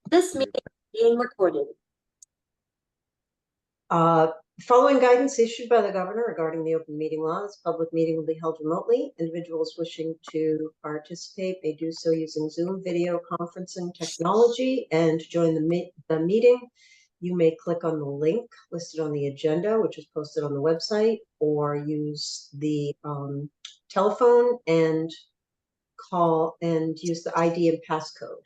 This meeting is being recorded. Following guidance issued by the governor regarding the open meeting laws, public meeting will be held remotely. Individuals wishing to participate may do so using Zoom video conferencing technology. And to join the meeting, you may click on the link listed on the agenda, which is posted on the website, or use the telephone and call and use the ID and passcode.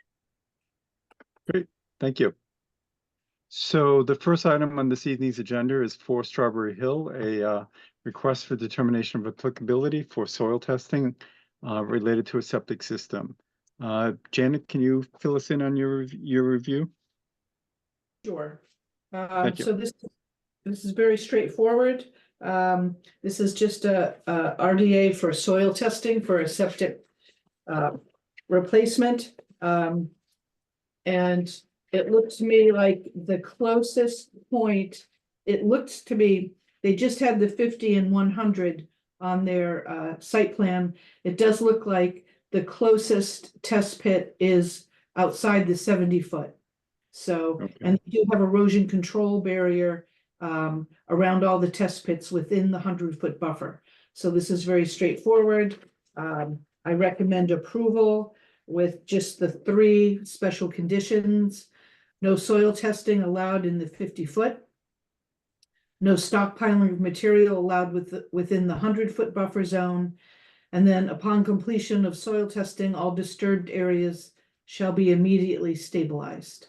Great, thank you. So the first item on this evening's agenda is 4 Strawberry Hill, a request for determination of applicability for soil testing related to a septic system. Janet, can you fill us in on your review? Sure. Thank you. So this is very straightforward. This is just a RDA for soil testing for a septic replacement. And it looks to me like the closest point, it looks to me, they just had the 50 and 100 on their site plan. It does look like the closest test pit is outside the 70-foot. So, Okay. and they do have erosion control barrier around all the test pits within the 100-foot buffer. So this is very straightforward. I recommend approval with just the 3 special conditions. No soil testing allowed in the 50-foot. No stockpiling of material allowed within the 100-foot buffer zone. And then upon completion of soil testing, all disturbed areas shall be immediately stabilized.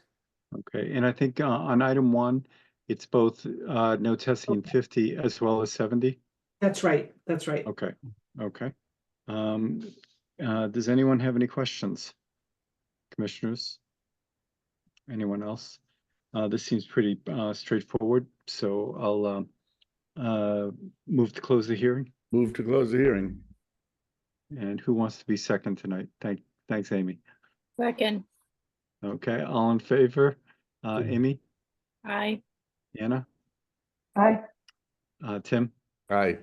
Okay, and I think on item 1, it's both no testing in 50 as well as 70. That's right. That's right. Okay, okay. Does anyone have any questions? Commissioners? Anyone else? This seems pretty straightforward, so I'll move to close the hearing. Move to close the hearing. And who wants to be second tonight? Thanks, Amy. Second. Okay, all in favor? Amy? Aye. Anna? Aye. Tim? Aye.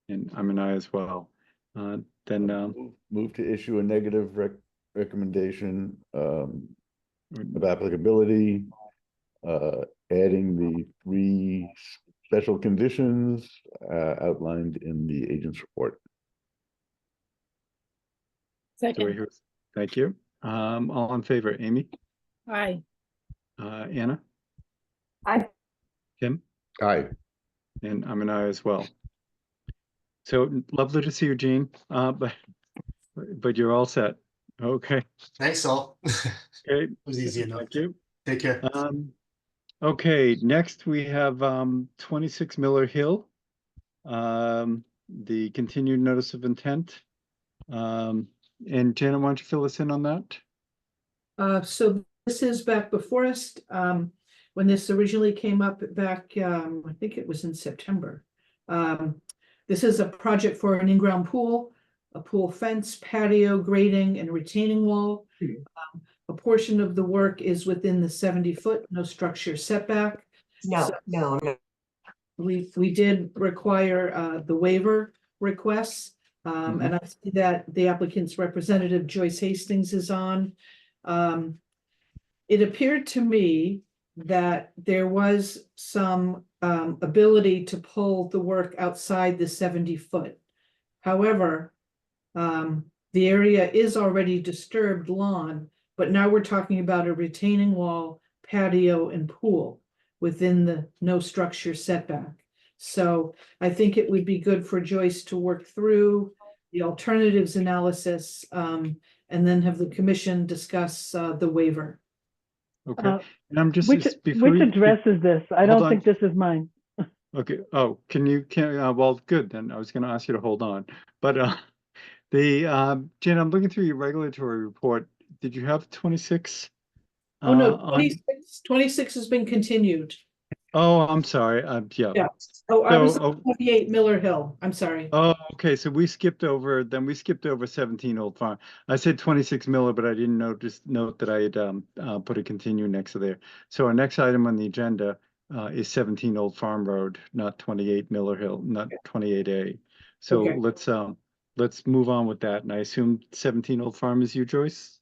And I'm an aye as well. Move to issue a negative recommendation of applicability, adding the 3 special conditions outlined in the agent's report. Second. Thank you. All in favor, Amy? Aye. Anna? Aye. Tim? Aye. And I'm an aye as well. So lovely to see you, Gene. But you're all set. Okay. Thanks all. Okay. It was easy enough. Thank you. Take care. Okay, next we have 26 Miller Hill. The continued notice of intent. And Janet, why don't you fill us in on that? So this is back before us, when this originally came up back, I think it was in September. This is a project for an in-ground pool, a pool fence, patio, grading, and retaining wall. A portion of the work is within the 70-foot, no structure setback. No, So- no. We did require the waiver requests. And I see that the applicant's representative Joyce Hastings is on. It appeared to me that there was some ability to pull the work outside the 70-foot. However, the area is already disturbed lawn, but now we're talking about a retaining wall, patio, and pool within the no structure setback. So I think it would be good for Joyce to work through the alternatives analysis and then have the commission discuss the waiver. Okay. And I'm just Which address is this? I Hold don't on. think this is mine. Okay. Oh, well, good. Then I was going to ask you to hold on. But Jen, I'm looking through your regulatory report. Did you have 26? Oh, no, on- 26 has been continued. Oh, I'm sorry. Yeah. Yeah. Oh, I was So, on 28 Miller Hill. I'm sorry. Oh, okay. So we skipped over 17 Old Farm. I said 26 Miller, but I didn't note that I had put a continue next to there. So our next item on the agenda is 17 Old Farm Road, not 28 Miller Hill, not 28A. So Okay. let's move on with that. And I assume 17 Old Farm is you, Joyce?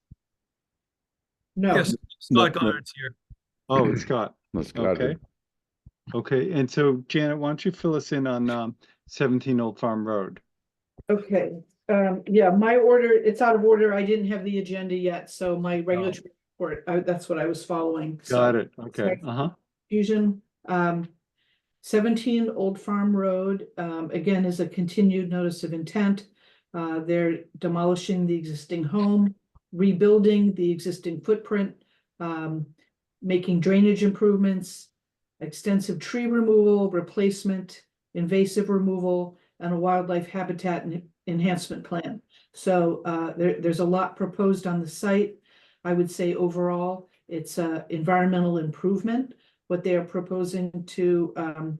No, Yes, No, Scott no. Goddard's here. Oh, it's Scott. Let's go. Okay. Okay, and so Janet, why don't you fill us in on 17 Old Farm Road? okay, yeah, my order, it's out of order. I didn't have the agenda yet, so my regulatory report, that's what I was following. So, Got it. Okay. sorry. Uh-huh. Fusion, 17 Old Farm Road, again, is a continued notice of intent. They're demolishing the existing home, rebuilding the existing footprint, making drainage improvements, extensive tree removal, replacement, invasive removal, and a wildlife habitat enhancement plan. So there's a lot proposed on the site. I would say overall, it's a environmental improvement. What they are proposing to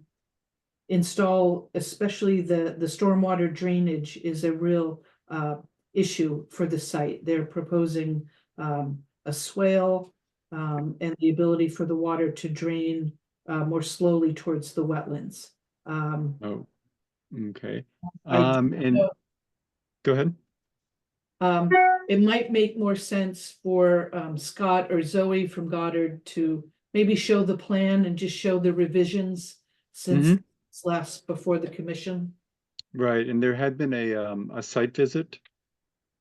install, especially the stormwater drainage, is a real issue for the site. They're proposing a swale and the ability for the water to drain more slowly towards the wetlands. Oh, okay. I And know- go ahead. It might make more sense for Scott or Zoe from Goddard to maybe show the plan and just show the revisions since it's last before the commission. Right, and there had been a site visit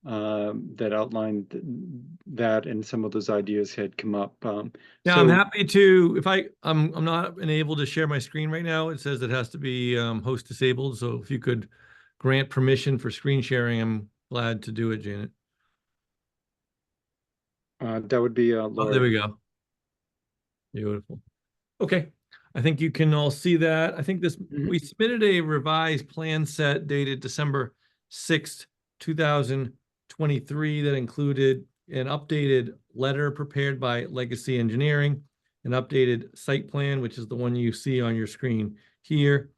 that outlined that, and some of those ideas had come up. Yeah, so, I'm happy to, if I'm not enabled to share my screen right now. It says it has to be host disabled. So if you could grant permission for screen sharing, I'm glad to do it, Janet. that would be Oh, Laura. there we go. Beautiful. Okay, I think you can all see that. I think this, we submitted a revised plan set dated December 6th, 2023 that included an updated letter prepared by Legacy Engineering, an updated site plan, which is the one you see on your screen here,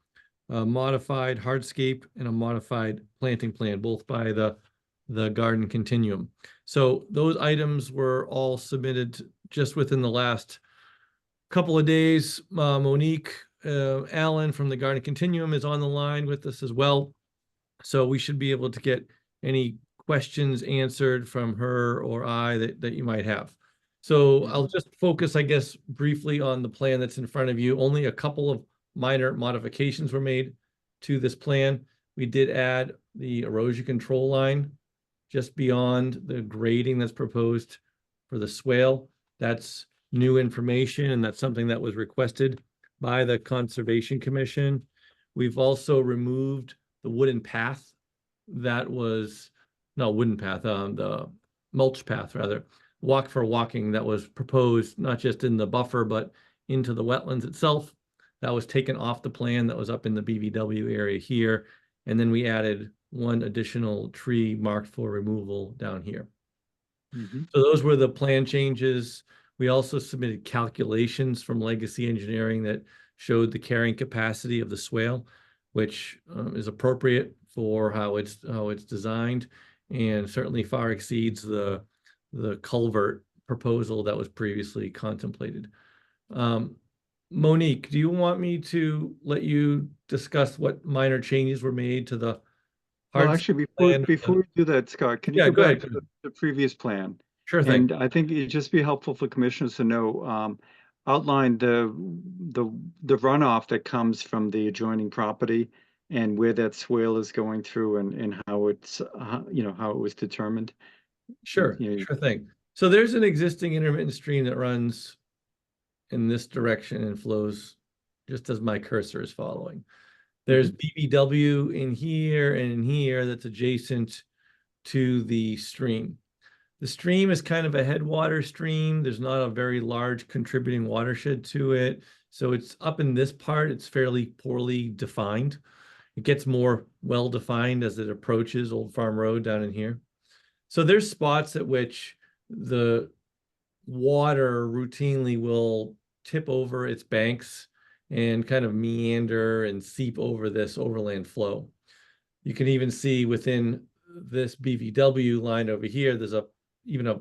a modified hardscape, and a modified planting plan, both by the Garden Continuum. So those items were all submitted just within the last couple of days. Monique Allen from the Garden Continuum is on the line with us as well. So we should be able to get any questions answered from her or I that you might have. So I'll just focus, I guess, briefly on the plan that's in front of you. Only a couple of minor modifications were made to this plan. We did add the erosion control line just beyond the grading that's proposed for the swale. That's new information, and that's something that was requested by the Conservation Commission. We've also removed the wooden path that was, no, wooden path, the mulch path rather, walk for walking that was proposed not just in the buffer, but into the wetlands itself. That was taken off the plan that was up in the BVW area here. And then we added one additional tree marked for removal down here. So those were the plan changes. We also submitted calculations from Legacy Engineering that showed the carrying capacity of the swale, which is appropriate for how it's designed, and certainly far exceeds the culvert proposal that was previously contemplated. Monique, do you want me to let you discuss what minor changes were made to the Well, actually, before we do that, Scott, can you go back to the previous plan? Sure thing. And I think it'd just be helpful for commissioners to know, outline the runoff that comes from the adjoining property and where that swale is going through, and how it's, how it was determined. Sure, sure thing. So there's an existing intermittent stream that runs in this direction and flows just as my cursor is following. There's BVW in here and in here that's adjacent to the stream. The stream is kind of a headwater stream. There's not a very large contributing watershed to it. So it's up in this part, it's fairly poorly defined. It gets more well-defined as it approaches Old Farm Road down in here. So there's spots at which the water routinely will tip over its banks and kind of meander and seep over this overland flow. You can even see within this BVW line over here, there's even a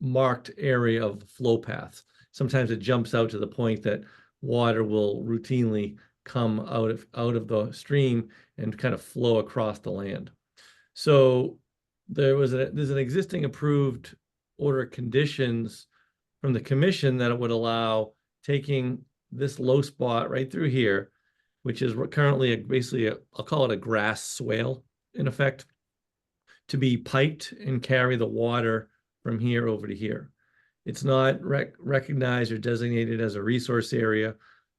marked area of flow path. Sometimes it jumps out to the point that water will routinely come out of the stream and kind of flow across the land. So there's an existing approved order of conditions from the commission that it would allow taking this low spot right through here, which is currently basically I'll call it a grass swale in effect, to be piped and carry the water from here over to here. It's not recognized or designated as a resource area,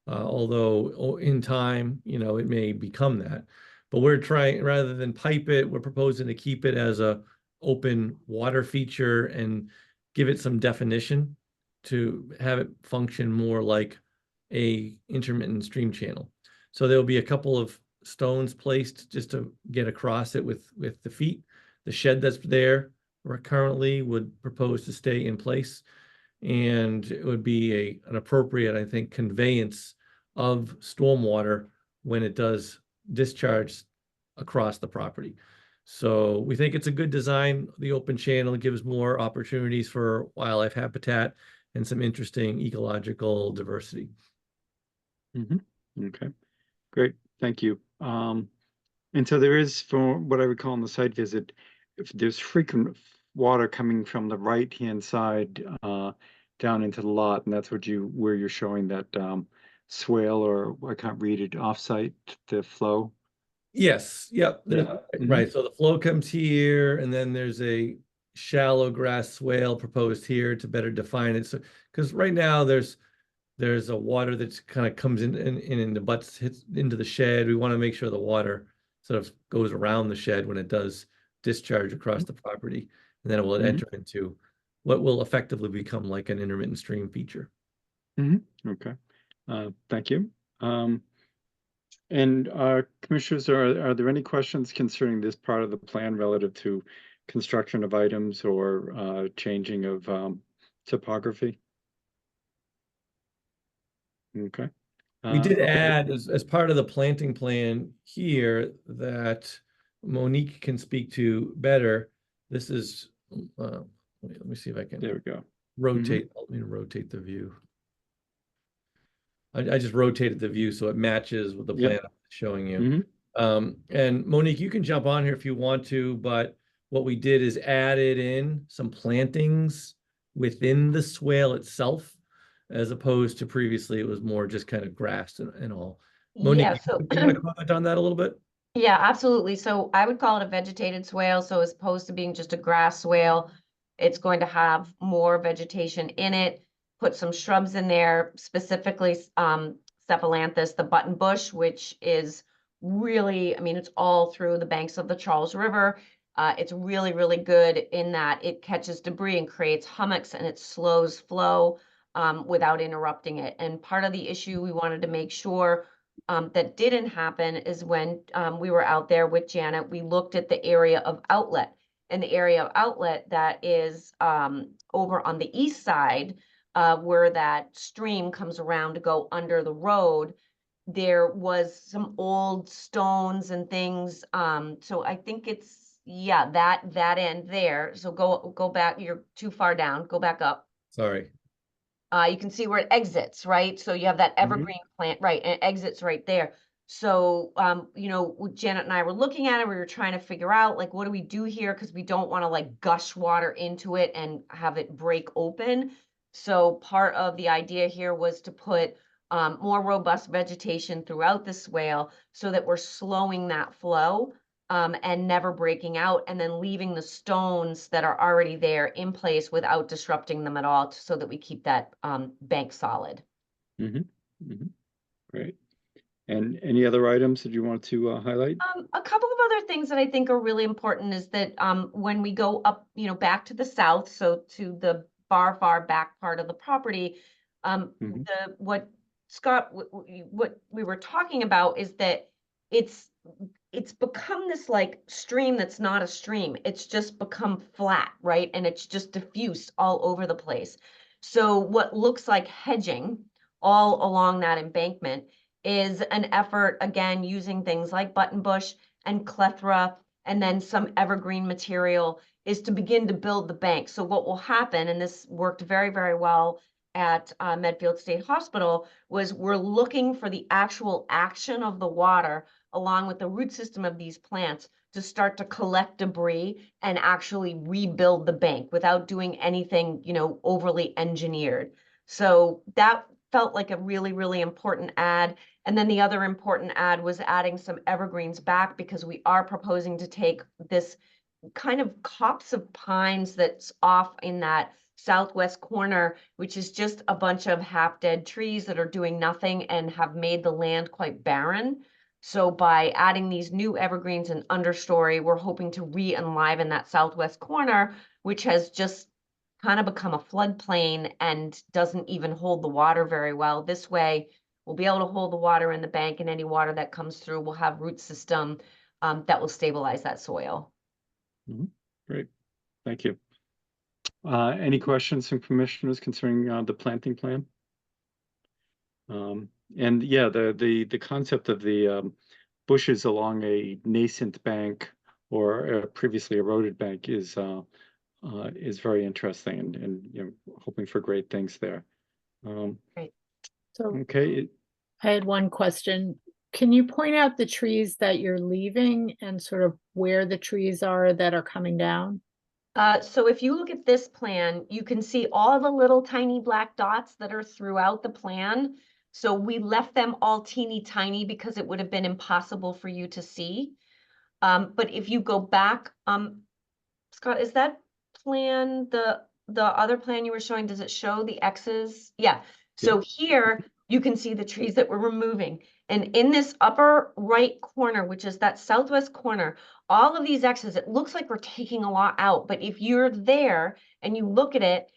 although in time, it may become that. But we're trying, rather than pipe it, we're proposing to keep it as a open water feature and give it some definition to have it function more like a intermittent stream channel. So there'll be a couple of stones placed just to get across it with the feet. The shed that's there currently would propose to stay in place, and it would be an appropriate, I think, conveyance of stormwater when it does discharge across the property. So we think it's a good design. The open channel gives more opportunities for wildlife habitat and some interesting ecological diversity. Okay, great, thank you. And so there is, for what I recall on the site visit, if there's frequent water coming from the right-hand side down into the lot, and that's where you're showing that swale, or I can't read it, offsite, the flow. Yes, yep, Yeah. right. So the flow comes here, and then there's a shallow grass swale proposed here to better define it. So, because right now there's a water that kind of comes in the butts, hits into the shed. We want to make sure the water sort of goes around the shed when it does discharge across the property, and then it will enter into what will effectively become like an intermittent stream feature. Okay, thank you. And commissioners, are there any questions concerning this part of the plan relative to construction of items or changing of topography? Okay. We did Okay. add as part of the planting plan here that Monique can speak to better. This is, let me see if I can There we go. rotate. Let me rotate the view. I just rotated the view so it matches with the plan I'm showing you. And Monique, you can jump on here if you want to, but what we did is added in some plantings within the swale itself, as opposed to previously it was more just kind of grass and all. Monique, Yeah, so you want to comment on that a little bit? yeah, absolutely. So I would call it a vegetated swale. So as opposed to being just a grass swale, it's going to have more vegetation in it. Put some shrubs in there, specifically Cephalanthus, the button bush, which is really, I mean, it's all through the banks of the Charles River. It's really, really good in that it catches debris and creates hummocks, and it slows flow without interrupting it. And part of the issue we wanted to make sure that didn't happen is when we were out there with Janet, we looked at the area of outlet, and the area of outlet that is over on the east side, where that stream comes around to go under the road. There was some old stones and things. So I think it's, yeah, that end there. So go back, you're too far down, go back up. Sorry. You can see where it exits, right? So you have that evergreen plant, right? And it exits right there. So, Janet and I were looking at it. We were trying to figure out, like, what do we do here? Because we don't want to like gush water into it and have it break open. So part of the idea here was to put more robust vegetation throughout the swale so that we're slowing that flow and never breaking out, and then leaving the stones that are already there in place without disrupting them at all, so that we keep that bank solid. Great. And any other items that you want to highlight? A couple of other things that I think are really important is that when we go up, back to the south, so to the far back part of the property, what we were talking about is that it's become this like stream that's not a stream. It's just become flat, right? And it's just diffuse all over the place. So what looks like hedging all along that embankment is an effort, again, using things like buttonbush and clethra and then some evergreen material, is to begin to build the bank. So what will happen, and this worked very, very well at Medfield State Hospital, was we're looking for the actual action of the water along with the root system of these plants to start to collect debris and actually rebuild the bank without doing anything, you know, overly engineered. So that felt like a really, really important add. And then the other important add was adding some evergreens back, because we are proposing to take this kind of copse of pines that's off in that southwest corner, which is just a bunch of half-dead trees that are doing nothing and have made the land quite barren. So by adding these new evergreens and understory, we're hoping to re-enliven that southwest corner, which has just kind of become a floodplain and doesn't even hold the water very well. This way, we'll be able to hold the water in the bank, and any water that comes through will have root system that will stabilize that soil. Great, thank you. Any questions from commissioners concerning the planting plan? And yeah, the concept of the bushes along a nascent bank or a previously eroded bank is very interesting, and you know, hoping for great things there. Great. So Okay, I had one question. Can you point out the trees that you're leaving and sort of where the trees are that are coming down? So if you look at this plan, you can see all the little tiny black dots that are throughout the plan. So we left them all teeny tiny because it would have been impossible for you to see. But if you go back, Scott, is that plan the other plan you were showing? Does it show the X's? Yeah. So here you can see the trees that we're removing. And in this upper right corner, which is that southwest corner, all of these X's, it looks like we're taking a lot out. But if you're there and you look at it,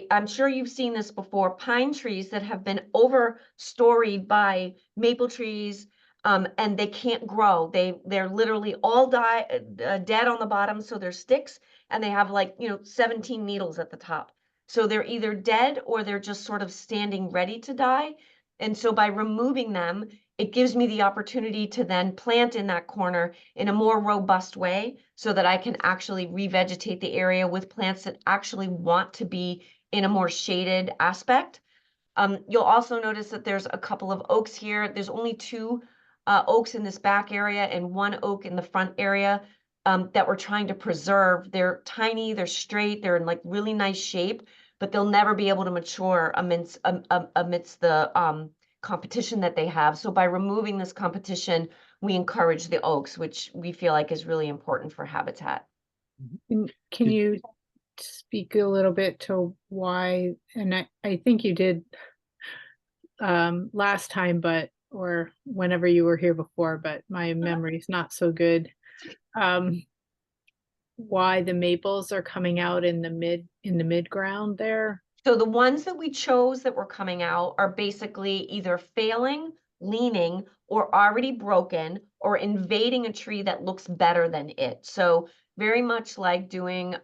I'm sure you've seen this before, pine trees that have been overstoried by maple trees, and they can't grow. They're literally all dead on the bottom, so they're sticks, and they have, like, you know, 17 needles at the top. So they're either dead or they're just sort of standing ready to die. And so by removing them, it gives me the opportunity to then plant in that corner in a more robust way, so that I can actually revegetate the area with plants that actually want to be in a more shaded aspect. You'll also notice that there's a couple of oaks here. There's only 2 oaks in this back area and 1 oak in the front area that we're trying to preserve. They're tiny, they're straight, they're in like really nice shape, but they'll never be able to mature amidst the competition that they have. So by removing this competition, we encourage the oaks, which we feel like is really important for habitat. Can you speak a little bit to why, and I think you did last time, or whenever you were here before, but my memory's not so good. Why the maples are coming out in the mid ground there? So the ones that we chose that were coming out are basically either failing, leaning, or already broken, or invading a tree that looks better than it. So very much like doing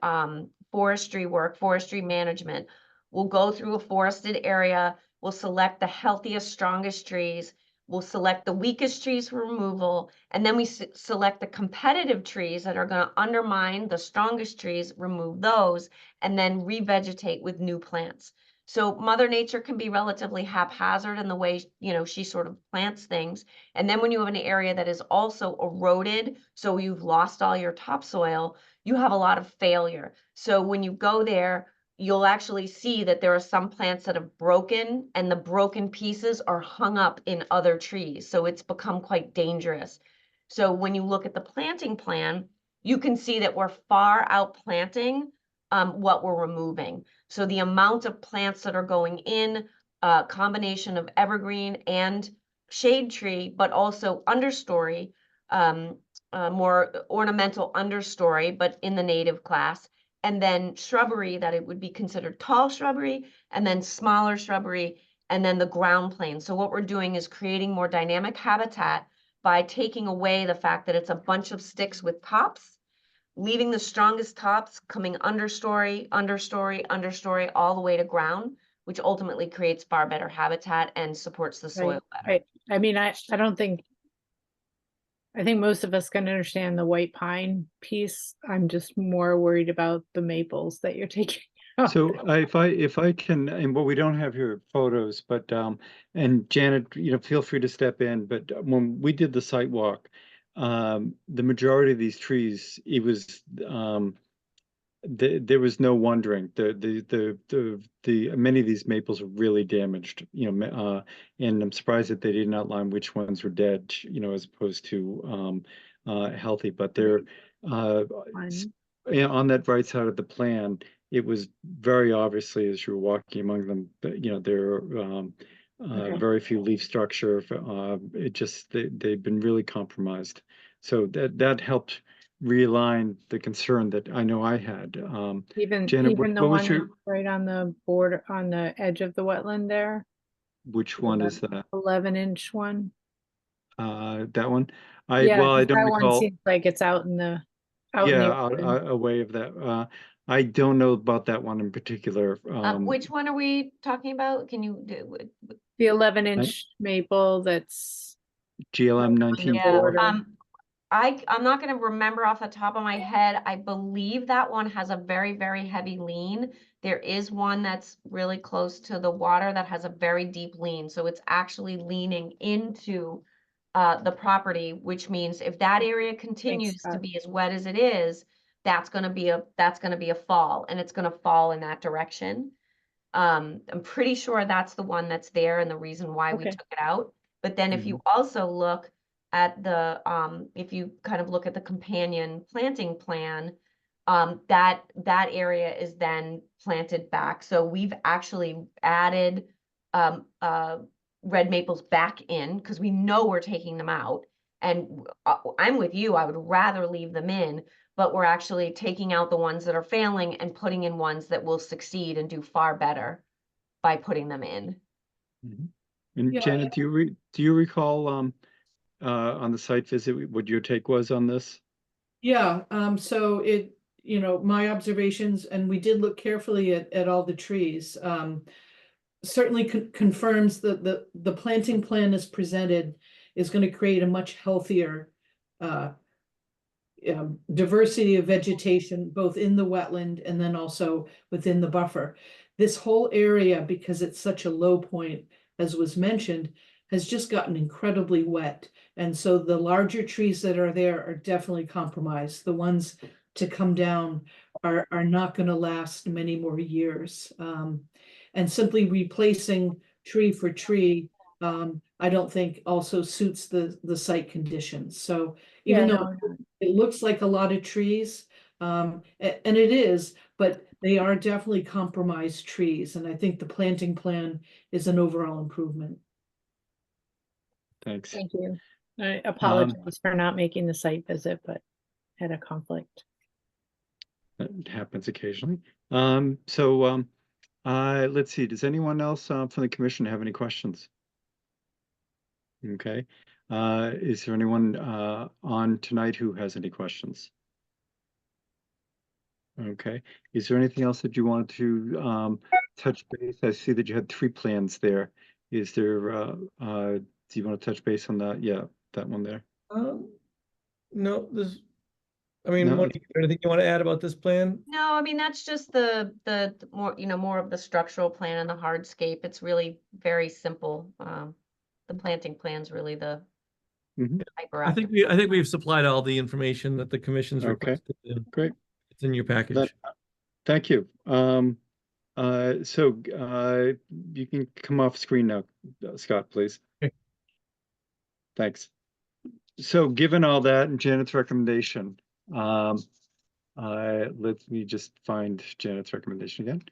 forestry work, forestry management. We'll go through a forested area, we'll select the healthiest, strongest trees, we'll select the weakest trees for removal, and then we select the competitive trees that are going to undermine the strongest trees, remove those, and then revegetate with new plants. So Mother Nature can be relatively haphazard in the way, you know, she sort of plants things. And then when you have an area that is also eroded, so you've lost all your topsoil, you have a lot of failure. So when you go there, you'll actually see that there are some plants that have broken, and the broken pieces are hung up in other trees. So it's become quite dangerous. So when you look at the planting plan, you can see that we're far outplanting what we're removing. So the amount of plants that are going in, a combination of evergreen and shade tree, but also understory, more ornamental understory, but in the native class, and then shrubbery that it would be considered tall shrubbery, and then smaller shrubbery, and then the ground plane. So what we're doing is creating more dynamic habitat by taking away the fact that it's a bunch of sticks with tops, leaving the strongest tops coming understory, understory, understory, all the way to ground, which ultimately creates far better habitat and supports the soil better. Right. I mean, I think most of us can understand the white pine piece. I'm just more worried about the maples that you're taking out. so if I can, and well, we don't have your photos, but and Janet, you know, feel free to step in. But when we did the site walk, the majority of these trees, it was, there was no wondering. The many of these maples are really damaged, and I'm surprised that they didn't outline which ones were dead, as opposed to healthy. But they're One. on that right side of the plan. It was very obviously as you were walking among them, but there are Okay. very few leaf structure. They've been really compromised. So that helped realign the concern that I know I had. Even Janet, even the what was one your, that's right on the border, on the edge of the wetland there, which one is that? 11-inch one. That one? Yeah, Well, I 'cause don't that one recall. seems like it's out in the Yeah, open. away of that. I don't know about that one in particular. Which one are we talking about? Can you do? The 11-inch maple that's GLM the 19.4. border. I'm not gonna remember off the top of my head. I believe that one has a very, very heavy lean. There is one that's really close to the water that has a very deep lean, so it's actually leaning into the property, which means if that area continues to Scott. be as wet as it is, that's gonna be a fall, and it's gonna fall in that direction. I'm pretty sure that's the one that's there and the reason why we Okay. took it out. But then if you also look at the, if you kind of look at the companion planting plan, that area is then planted back. So we've actually added red maples back in because we know we're taking them out. And I'm with you, I would rather leave them in, but we're actually taking out the ones that are failing and putting in ones that will succeed and do far better by putting them in. And Yeah. Janet, do you recall on the site visit what your take was on this? Yeah, so my observations, and we did look carefully at all the trees, certainly confirms that the planting plan as presented is going to create a much healthier diversity of vegetation, both in the wetland and then also within the buffer. This whole area, because it's such a low point, as was mentioned, has just gotten incredibly wet. And so the larger trees that are there are definitely compromised. The ones to come down are not going to last many more years. And simply replacing tree for tree, I don't think also suits the site conditions. So even though it looks like a lot of trees, and it is, but they are definitely compromised trees. And I think the planting plan is an overall improvement. Thanks. Thank you. I apologize for not making the site visit, but had a conflict. That happens occasionally. Let's see, does anyone else from the commission have any questions? Okay. Is there anyone on tonight who has any questions? Okay. Is there anything else that you want to touch base? I see that you had 3 plans there. Is there, do you want to touch base on that? Yeah, that one there. No, No. Monique, anything you want to add about this plan? No, I mean, that's just the more, more of the structural plan and the hardscape. It's really very simple. The planting plan's really the hyper. I think we've supplied all the information that the commission's Okay. requested. Great. It's in your package. Thank you. You can come off screen now, Scott, please. Okay. Thanks. So given all that and Janet's recommendation, let me just find Janet's recommendation again.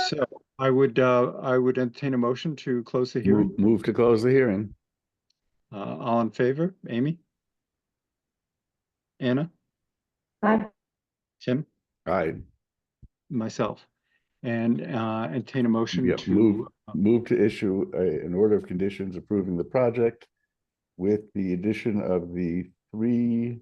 So I would entertain a motion to close the hearing. Move to close the hearing. All in favor? Amy? Anna? Aye. Tim? Aye. Myself. And entertain a motion Yeah, to move to issue an order of conditions approving the project with the addition of the 3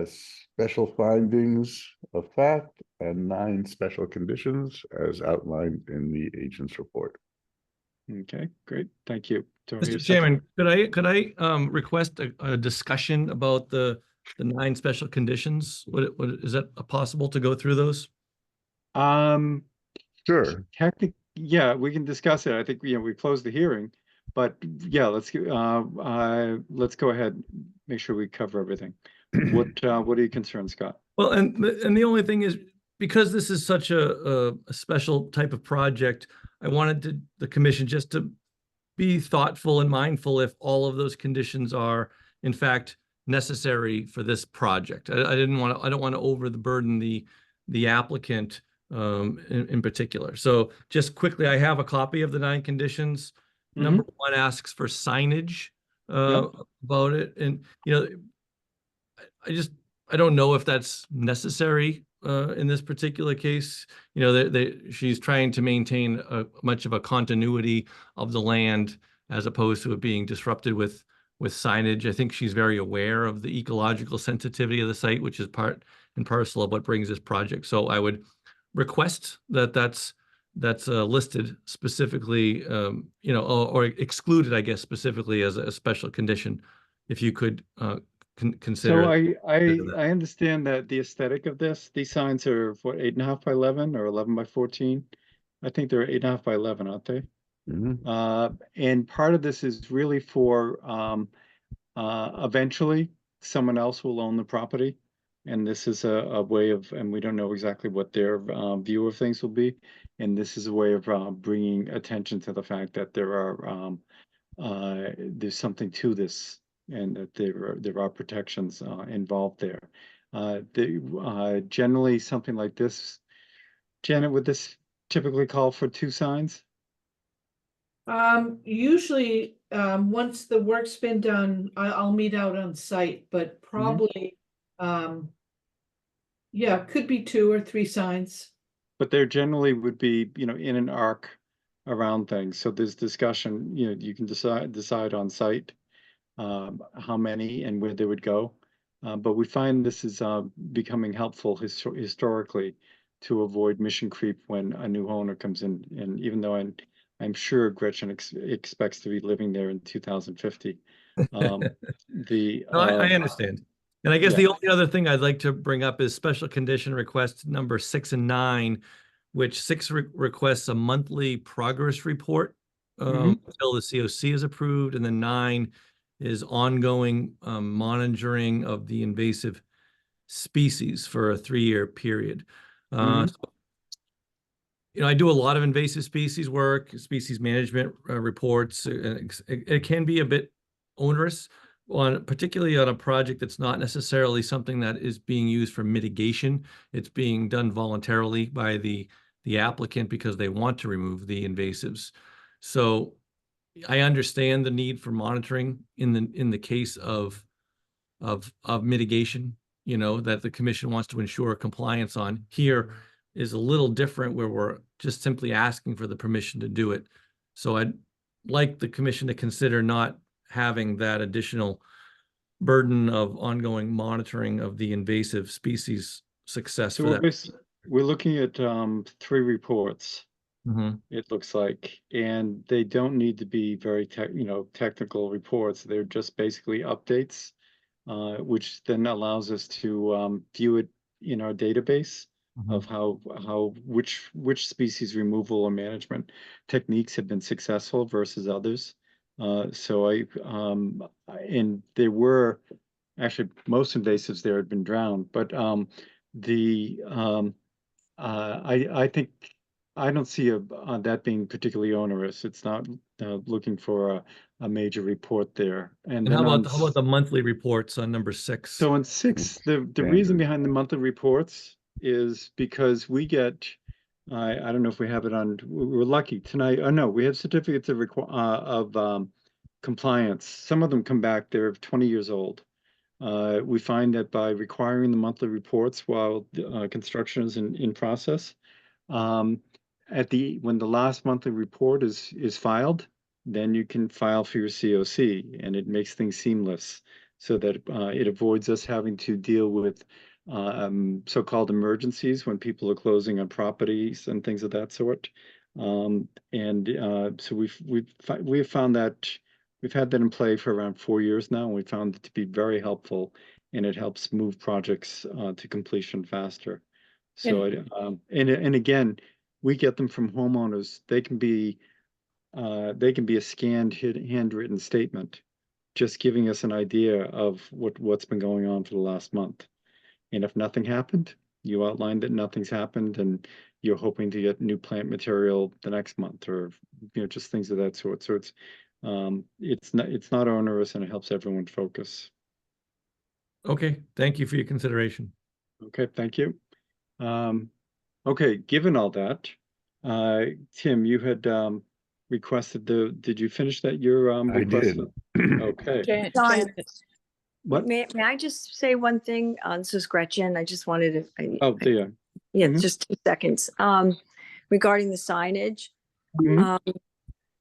special findings of fact and 9 special conditions as outlined in the agent's report. Okay, great. Thank you. Do I hear a Mr. second? Chairman, could I request a discussion about the 9 special conditions? Is that possible to go through those? Sure. Technically, yeah, we can discuss it. I think we closed the hearing, But yeah, let's go ahead, make sure we cover everything. What are your concerns, Scott? Well, and the only thing is, because this is such a special type of project, I wanted the commission just to be thoughtful and mindful if all of those conditions are in fact necessary for this project. I don't want to overburden the applicant in particular. So just quickly, I have a copy of the 9 conditions. Number 1 asks for signage about it, and I don't know if that's necessary in this particular case. She's trying to maintain much of a continuity of the land as opposed to it being disrupted with signage. I think she's very aware of the ecological sensitivity of the site, which is part and parcel of what brings this project. So I would request that's listed specifically, or excluded, I guess, specifically as a special condition, if you could consider. So I understand that the aesthetic of these signs are what, 8.5 by 11 or 11 by 14? I think they're 8.5 by 11, aren't they? And part of this is really for eventually someone else will own the property. And this is a way of, and we don't know exactly what their view of things will be. And this is a way of bringing attention to the fact that there's something to this, and that there are protections involved there. Generally, something like this, Janet, would this typically call for 2 signs? Usually, once the work's been done, I'll meet out on site, but probably, yeah, could be 2 or 3 signs. But there generally would be, in an arc around things. So there's discussion, you can decide on site how many and where they would go. But we find this is becoming helpful historically to avoid mission creep when a new owner comes in. And even though I'm sure Gretchen expects to be living there in 2050. No, I understand. And I guess the only other thing I'd like to bring up is special condition request number 6 and 9, which 6 requests a monthly progress report until the COC is approved, and then 9 is ongoing monitoring of the invasive species for a 3-year period. I do a lot of invasive species work, species management reports. It can be a bit onerous, particularly on a project that's not necessarily something that is being used for mitigation. It's being done voluntarily by the applicant because they want to remove the invasives. So I understand the need for monitoring in the case of mitigation, that the commission wants to ensure compliance on. Here is a little different, where we're just simply asking for the permission to do it. So I'd like the commission to consider not having that additional burden of ongoing monitoring of the invasive species success for that. We're looking at 3 reports. It looks like, and they don't need to be very technical reports. They're just basically updates, which then allows us to view it in our database of which species removal or management techniques have been successful versus others. And there were actually most invasives there had been drowned, but I think I don't see that being particularly onerous. It's not looking for a major report there. And then how about the monthly reports on number 6? So on 6, the reason behind the monthly reports is because we get, I don't know if we have it on, we're lucky tonight. Oh no, we have certificates of compliance. Some of them come back, they're 20 years old. We find that by requiring the monthly reports while construction is in process, when the last monthly report is filed, then you can file for your COC, and it makes things seamless, so that it avoids us having to deal with so-called emergencies when people are closing on properties and things of that sort. So we've found that we've had that in play for around 4 years now, and we found it to be very helpful, and it helps move projects to completion faster. So, and again, we get them from homeowners. They can be they can be a scanned handwritten statement, just giving us an idea of what's been going on for the last month. And if nothing happened, you outlined that nothing's happened and you're hoping to get new plant material the next month, or just things of that sort. So it's not onerous, and it helps everyone focus. Okay, thank you for your consideration. Okay, thank you. Okay, given all that, Tim, you had requested did you finish that, your I request? did. Okay. John, Janet, What? may I just say one thing? This is Gretchen. I just wanted to, Oh, there. yeah, Mhm. just 2 seconds. Regarding the signage. Mhm.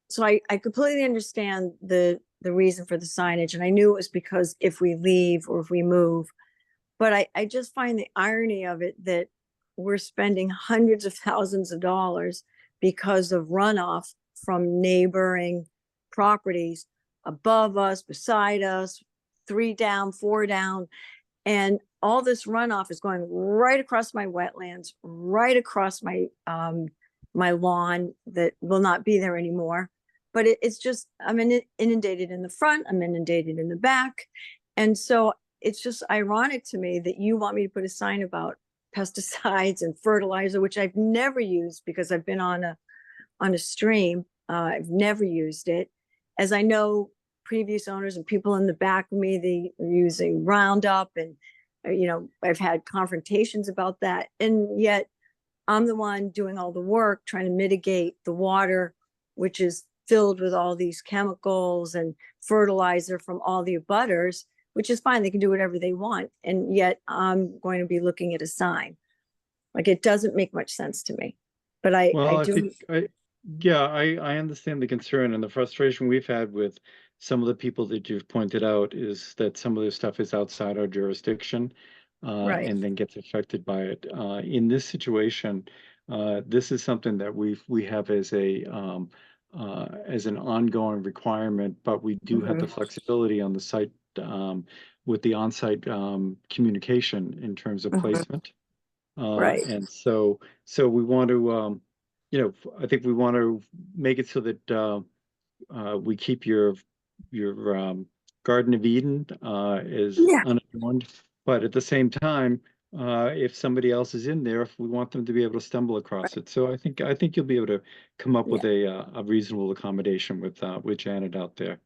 So I completely understand the reason for the signage, and I knew it was because if we leave or if we move. But I just find the irony of it that we're spending hundreds of thousands of dollars because of runoff from neighboring properties above us, beside us, 3 down, 4 down. And all this runoff is going right across my wetlands, right across my my lawn that will not be there anymore. But it's just, I'm inundated in the front, I'm inundated in the back. And so it's just ironic to me that you want me to put a sign about pesticides and fertilizer, which I've never used because I've been on a stream. I've never used it. As I know, previous owners and people in the back of me, they are using Roundup, and I've had confrontations about that. And yet I'm the one doing all the work, trying to mitigate the water, which is filled with all these chemicals and fertilizer from all the abutters, which is fine. They can do whatever they want. And yet I'm going to be looking at a sign. Like, it doesn't make much sense to me. But Well, I do. I understand the concern and the frustration we've had with some of the people that you've pointed out, is that some of this stuff is outside our jurisdiction, Right. and then gets affected by it. In this situation, this is something that we have as an ongoing requirement, but we do have the flexibility on the site, with the on-site communication in terms of Mhm. placement. Right. And so we want to, I think we want to make it so that we keep your Garden of Eden is Yeah. unadorned, but at the same time, if somebody else is in there, if we want them to be able to stumble across it. So I think you'll be able to come up with a reasonable accommodation with Janet out there.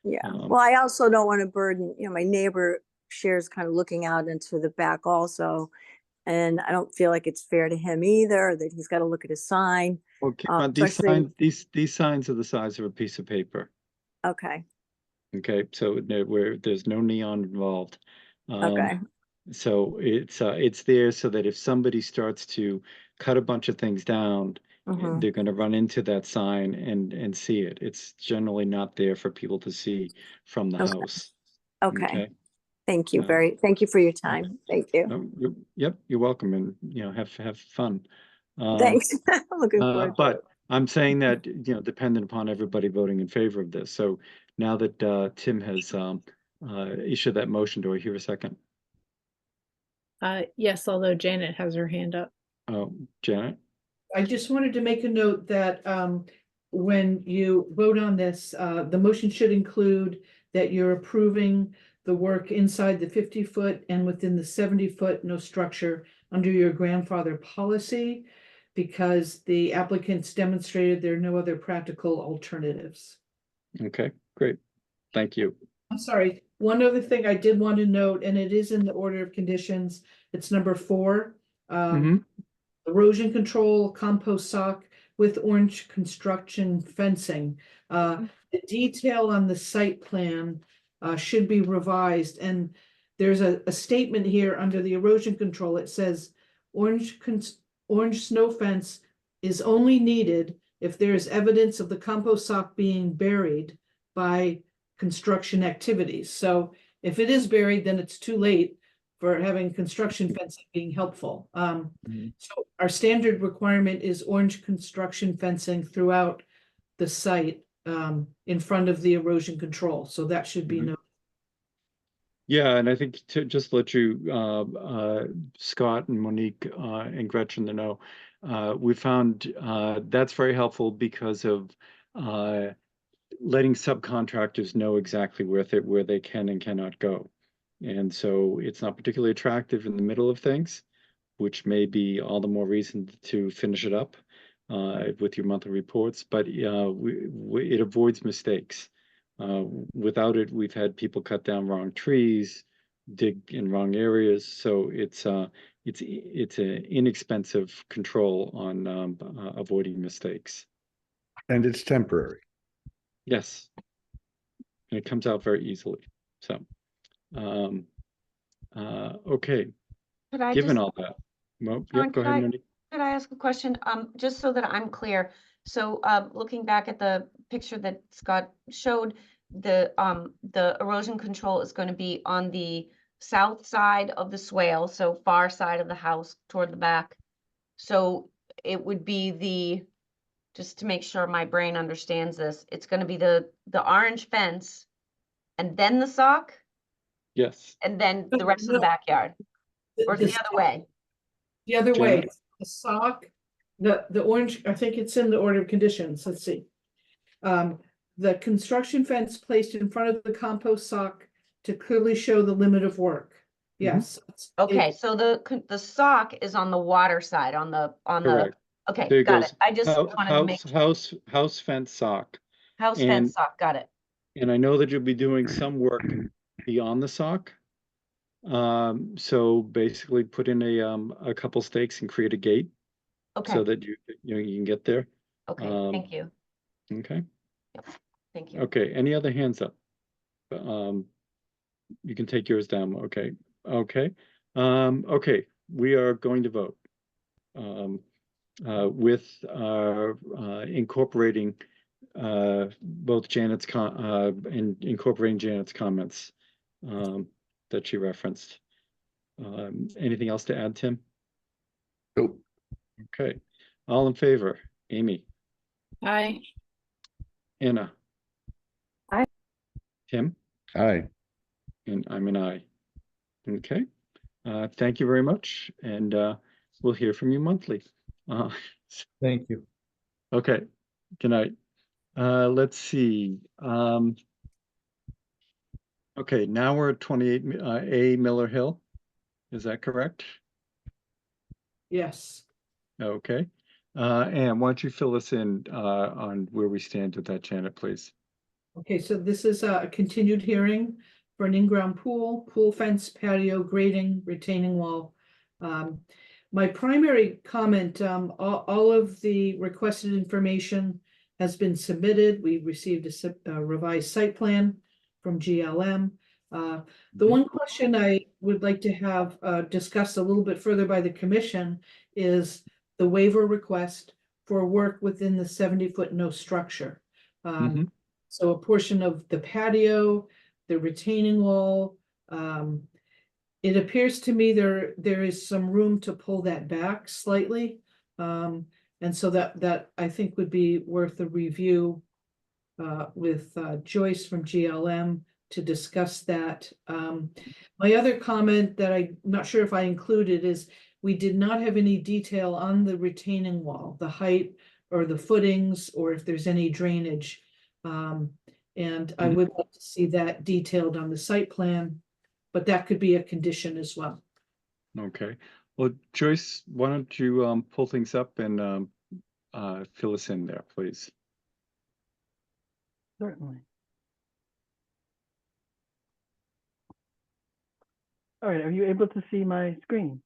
Yeah. Well, I also don't want to burden, my neighbor shares kind of looking out into the back also. And I don't feel like it's fair to him either, that he's got to look at his sign. Okay, Especially, these signs are the size of a piece of paper. okay, Okay, so there's no neon involved. okay, So it's there so that if somebody starts to cut a bunch of things down, mhm, they're going to run into that sign and see it. It's generally not there for people to see from the Okay. house. okay. Okay. Thank you Uh, thank you for your time. Thank you. Yep, you're welcome, and have fun. Thanks. I'm looking forward to But it. I'm saying that, dependent upon everybody voting in favor of this. So now that Tim has issued that motion, do I hear a second? yes, although Janet has her hand up. Janet? I just wanted to make a note that when you vote on this, the motion should include that you're approving the work inside the 50-foot and within the 70-foot, no structure under your grandfather policy, because the applicants demonstrated there are no other practical alternatives. Okay, great. Thank you. I'm sorry, one other thing I did want to note, and it is in the order of conditions, it's number 4. Mhm. Erosion control, compost sock with orange construction fencing. The detail on the site plan should be revised, and there's a statement here under the erosion control. It says orange snow fence is only needed if there is evidence of the compost sock being buried by construction activities. So if it is buried, then it's too late for having construction fencing being helpful. So our standard requirement is orange construction fencing throughout the site in front of the erosion control. So that should be Mhm. noted. Yeah, and I think to just let you, Scott and Monique and Gretchen to know, we found that's very helpful because of letting subcontractors know exactly where they can and cannot go. And so it's not particularly attractive in the middle of things, which may be all the more reason to finish it up with your monthly reports, but it avoids mistakes. Without it, we've had people cut down wrong trees, dig in wrong areas, so it's an inexpensive control on avoiding mistakes. And it's temporary. Yes. And it comes out very easily. So, okay, Could I given just, all that, well, John, yep, go could ahead, I- Mindy. could I ask a question? Just so that I'm clear. So, looking back at the picture that Scott showed, the erosion control is going to be on the south side of the swale, so far side of the house toward the back. So it would be just to make sure my brain understands this, it's going to be the orange fence and then the sock Yes, and then the rest of the No, backyard, or the the other way? The other way, Janet? the sock, the orange, I think it's in the order of conditions, let's see. The construction fence placed in front of the compost sock to clearly show the limit of work. Yes. Okay, so the sock is on the water side, on the, correct. okay, There got goes it. I just wanted to make, house fence sock. house and- fence sock, got it. And I know that you'll be doing some work beyond the sock. So basically put in a couple stakes and create a gate so Okay, that you can get there. okay, thank you, Okay, thank you. okay, any other hands up? You can take yours down, okay, okay. Okay, we are going to vote. With incorporating both Janet's incorporating Janet's comments that she referenced. Anything else to add, Tim? Nope. Okay, all in favor? Amy, Aye. Anna. Aye. Tim, Aye. and I'm an aye. Okay, thank you very much, and we'll hear from you monthly. Thank you. Okay, good night. Let's see. Okay, now we're at 28 A Miller Hill. Is that correct? Yes. Okay. Anne, why don't you fill us in on where we stand with that, Janet, please? Okay, so this is a continued hearing for an in-ground pool, pool fence, patio, grading, retaining wall. My primary comment, all of the requested information has been submitted. We received a revised site plan from GLM. The one question I would like to have discussed a little bit further by the commission is the waiver request for work within the 70-foot no structure. Mhm. So a portion of the patio, the retaining wall, it appears to me there is some room to pull that back slightly. And so that I think would be worth a review with Joyce from GLM to discuss that. My other comment that I'm not sure if I included is we did not have any detail on the retaining wall, the height or the footings, or if there's any drainage. And I would like to see that detailed on the site plan, but that could be a condition as well. Okay. Well, Joyce, why don't you pull things up and fill us in there, please? Certainly. All right, are you able to see my screen?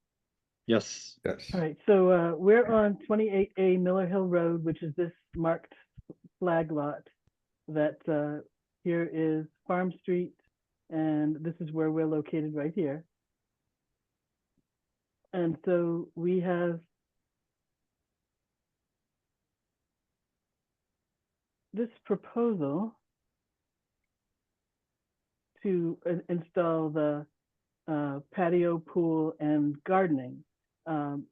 Yes. Yes. All right, so we're on 28A Miller Hill Road, which is this marked flag lot that here is Farm Street, and this is where we're located right here. And so we have this proposal to install the patio, pool, and gardening.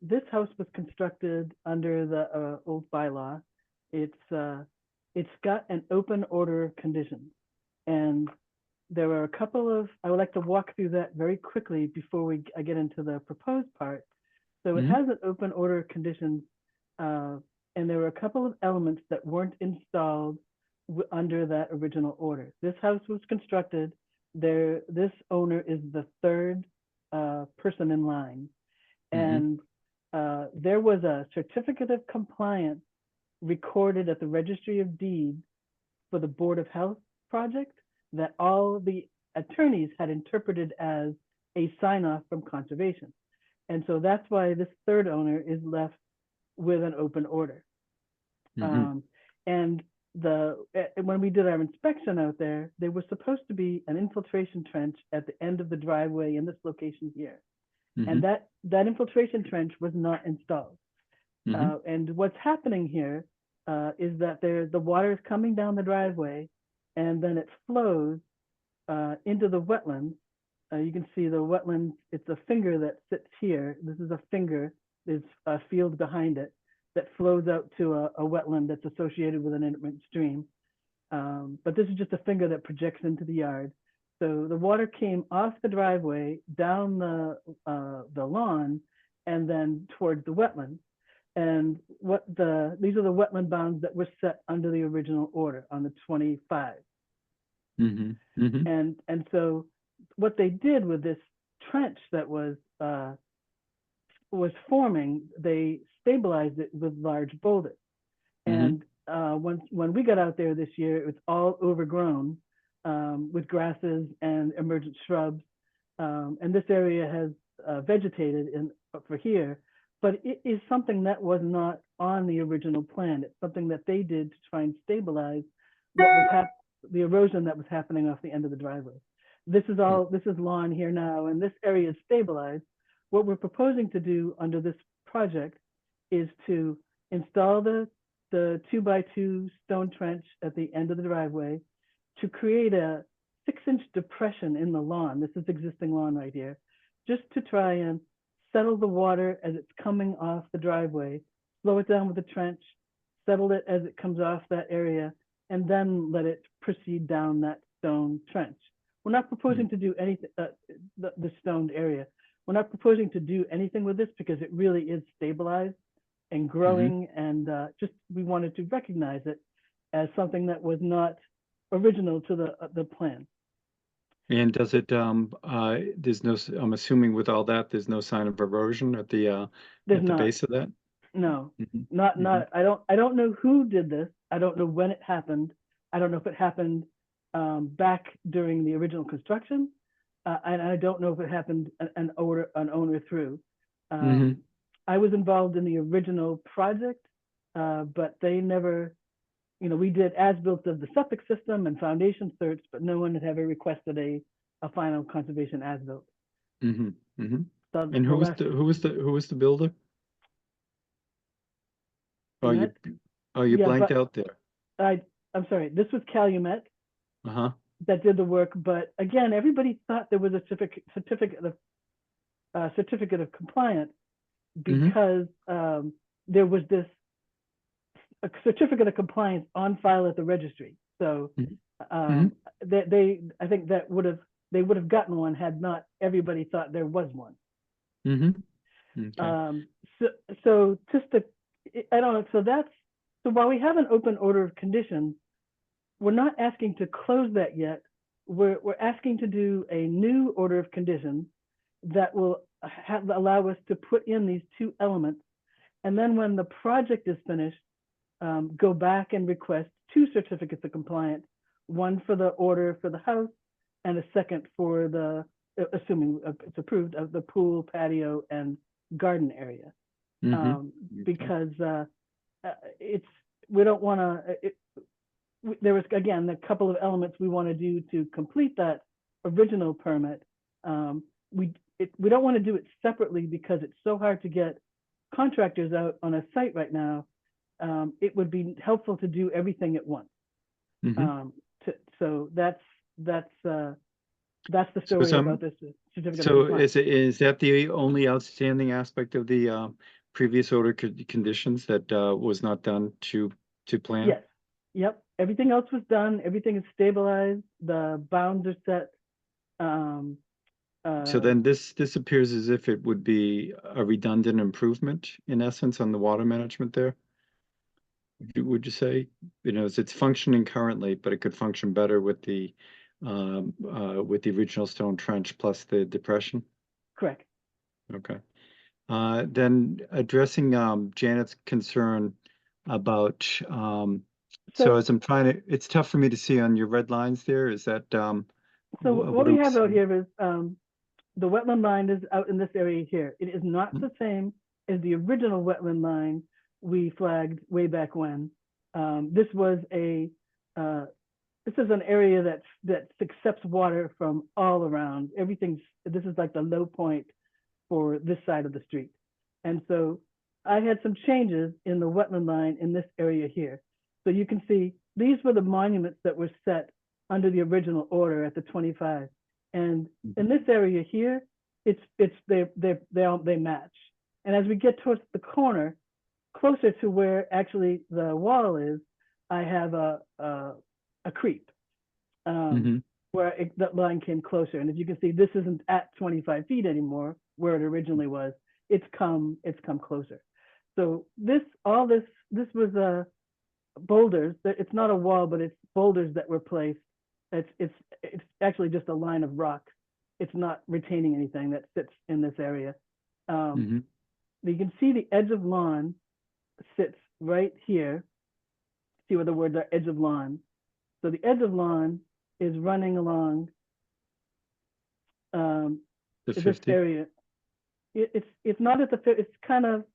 This house was constructed under the old bylaw. It's got an open order condition, and there are a couple of, I would like to walk through that very quickly before I get into the proposed part. So it has an open order condition and there were a couple of elements that weren't installed under that original order. This house was constructed, this owner is the third person in line. And there was a certificate of compliance recorded at the Registry of Deeds for the Board of Health project that all the attorneys had interpreted as a sign-off from conservation. And so that's why this third owner is left with an open order. And when we did our inspection out there, there was supposed to be an infiltration trench at the end of the driveway in this location here. And that infiltration trench was not installed. And what's happening here is that the water is coming down the driveway and then it flows into the wetlands. You can see the wetlands, it's a finger that sits here. This is a finger, there's a field behind it that flows out to a wetland that's associated with an intermittent stream. But this is just a finger that projects into the yard. So the water came off the driveway, down the lawn, and then towards the wetland. And these are the wetland bounds that were set under the original order on the 25. And so what they did with this trench that was forming, they stabilized it with large boulders. And when we got out there this year, it was all overgrown with grasses and emergent shrubs. And this area has vegetated for here, but it is something that was not on the original plan. It's something that they did to try and stabilize what was the erosion that was happening off the end of the driveway. This is lawn here now, and this area is stabilized. What we're proposing to do under this project is to install the 2x2 stone trench at the end of the driveway to create a 6-inch depression in the lawn. This is existing lawn right here, just to try and settle the water as it's coming off the driveway, slow it down with the trench, settle it as it comes off that area, and then let it proceed down that stone trench. We're not proposing to do anything, the stoned area. We're not proposing to do anything with this because it really is stabilized and growing, and just we wanted to recognize it as something that was not original to the plan. And does it, there's no, I'm assuming with all that, there's no sign of erosion at the base of that? No, not, I don't know who did this. I don't know when it happened. I don't know if it happened back during the original construction. And I don't know if it happened an owner through. I was involved in the original project, but they never, we did as-built of the septic system and foundation search, but no one had ever requested a final conservation as-built. And who was the builder? Oh, you blanked out there. I'm sorry, this was Calumet that did the work, but again, everybody thought there was a certificate of compliance because there was this a certificate of compliance on file at the registry. So I think that they would have gotten one had not everybody thought there was one. So just to, I don't know, so while we have an open order of conditions, we're not asking to close that yet. We're asking to do a new order of conditions that will allow us to put in these two elements. And then when the project is finished, go back and request 2 certificates of compliance, one for the order for the house and a second for the, assuming it's approved, of the pool, patio, and garden area. Because we don't want to, there was, again, a couple of elements we want to do to complete that original permit. We don't want to do it separately because it's so hard to get contractors out on a site right now. It would be helpful to do everything at once. So that's the story about this certificate. So is that the only outstanding aspect of the previous order conditions that was not done to plan? Yes. Yep. Everything else was done. Everything is stabilized. The bounds are set. So then this appears as if it would be a redundant improvement in essence on the water management there. would you say? You know, it's functioning currently, but it could function better with the original stone trench plus the depression? Correct. Okay. Then addressing Janet's concern about so So- as I'm trying to, it's tough for me to see on your red lines there. Is that So wh- what we I'm have out seeing? here is, the wetland line is out in this area here. It is not Mhm. the same as the original wetland line we flagged way back when. This was this is an area that accepts water from all around. This is like the low point for this side of the street. And so I had some changes in the wetland line in this area here. So you can see, these were the monuments that were set under the original order at the 25. And in this area here, they match. And as we get towards the corner, closer to where actually the wall is, I have a creep Mhm. where that line came closer. And as you can see, this isn't at 25 feet anymore, where it originally was. It's come closer. So this was boulders. It's not a wall, but it's boulders that were placed. It's actually just a line of rock. It's not retaining anything that sits in this area. Mhm. You can see the edge of lawn sits right here. See where the words are, edge of lawn. So the edge of lawn is running along The this 50? area. It's not at the, it's kind of,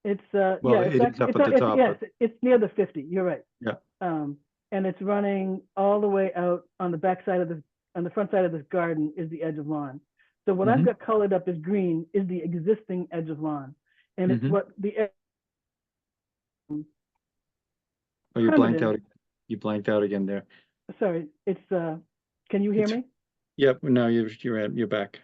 it's Well, yeah, it is up at the top, yes, but- it's near the 50. You're right. Yeah. And it's running all the way out on the back side of on the front side of this garden is the edge of lawn. So what I've Mhm. got colored up as green is the existing edge of lawn, and it's Mhm. what the Oh, you blanked primitive- out. You blanked out again there. sorry, it's can you hear It's- me? Yep. No, you're back.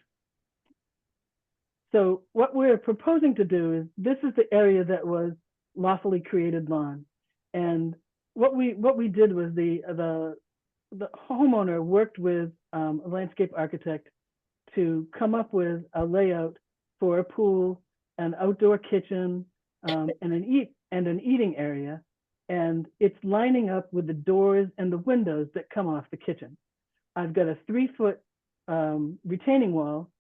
So what we're proposing to do is, this is the area that was lawfully created lawn. And what we did was the homeowner worked with a landscape architect to come up with a layout for a pool, an outdoor kitchen, and an eating area. And it's lining up with the doors and the windows that come off the kitchen. I've got a 3-foot retaining wall.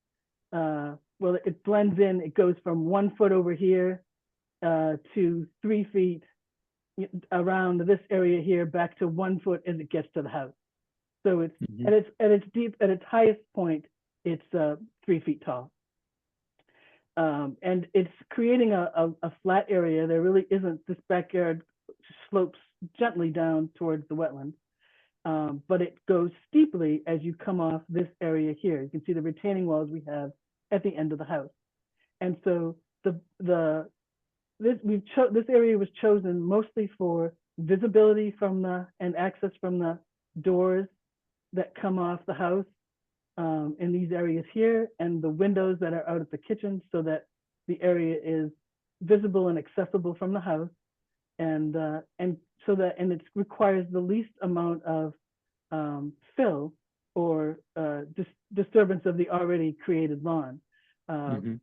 Well, it blends in. It goes from 1 foot over here to 3 feet around this area here, back to 1 foot as it gets to the house. So it's Mhm. at its highest point, it's 3 feet tall. And it's creating a flat area. There really isn't, this backyard slopes gently down towards the wetland. But it goes steeply as you come off this area here. You can see the retaining walls we have at the end of the house. And so this area was chosen mostly for visibility from and access from the doors that come off the house in these areas here, and the windows that are out at the kitchen, so that the area is visible and accessible from the house, and it requires the least amount of fill or disturbance of the already created lawn. Mhm.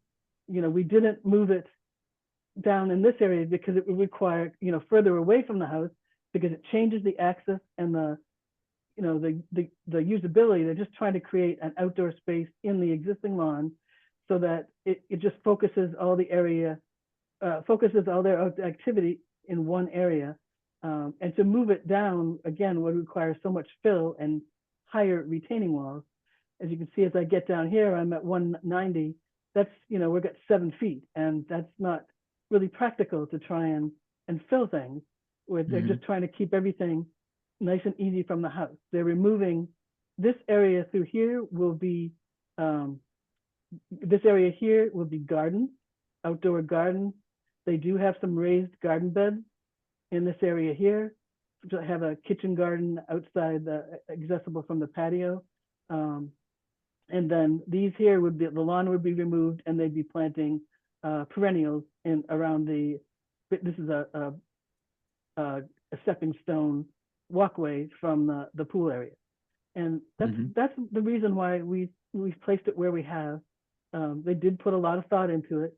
We didn't move it down in this area because it would require, further away from the house, because it changes the access and the usability. They're just trying to create an outdoor space in the existing lawn, so that it just focuses all their activity in one area. And to move it down again would require so much fill and higher retaining walls. As you can see, as I get down here, I'm at 190. That's, we've got 7 feet, and that's not really practical to try and fill things, where they're just trying to keep everything nice and easy from the house. They're removing this area through here will be, gardens, outdoor gardens. They do have some raised garden beds in this area here. So I have a kitchen garden outside, accessible from the patio. And then these here the lawn would be removed, and they'd be planting perennials around this is a stepping stone walkway from the pool area. And that's the reason why we've placed it where we have. They did put a lot of thought into it,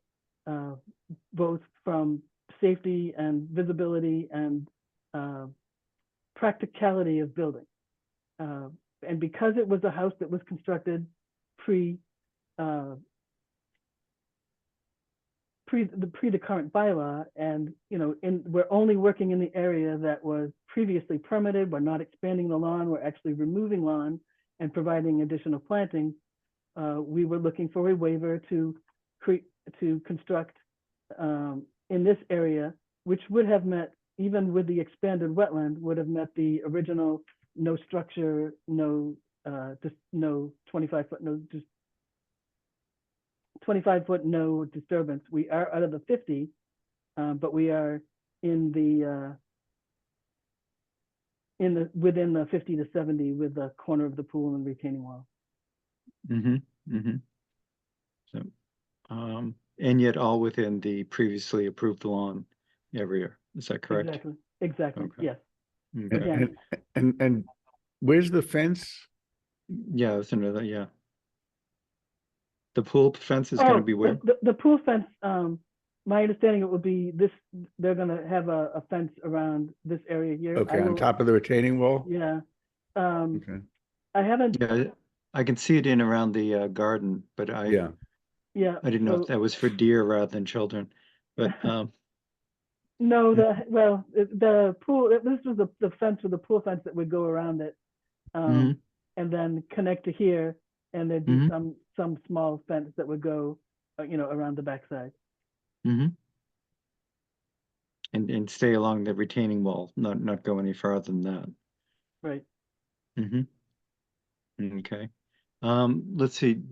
both from safety and visibility and practicality of building. And because it was a house that was constructed pre the current bylaw, and we're only working in the area that was previously permitted. We're not expanding the lawn. We're actually removing lawn and providing additional planting. We were looking for a waiver to construct in this area, which would have met, even with the expanded wetland, would have met the original no structure, no 25-foot, no just 25-foot no disturbance. We are out of the 50, but we are in the within the 50 to 70 with the corner of the pool and retaining wall. So, and yet all within the previously approved lawn area. Is that correct? Exactly. Okay. Yes. Okay. Yeah. And where's the fence? Yeah, that's another, yeah. The pool fence is gonna be where? The pool fence, my understanding it will be this, they're gonna have a fence around this area here. Okay, on top of the retaining wall? Yeah. Okay. I haven't, Yeah, I can see it in around the garden, but Yeah. yeah. I didn't know so- if that was for deer rather than children, but No, the pool, this was the fence with the pool fence that would go around it. And then connect to here, and there'd be some small fence that would go, around the backside. and stay along the retaining wall, not go any farther than that. Right. Okay. Let's see,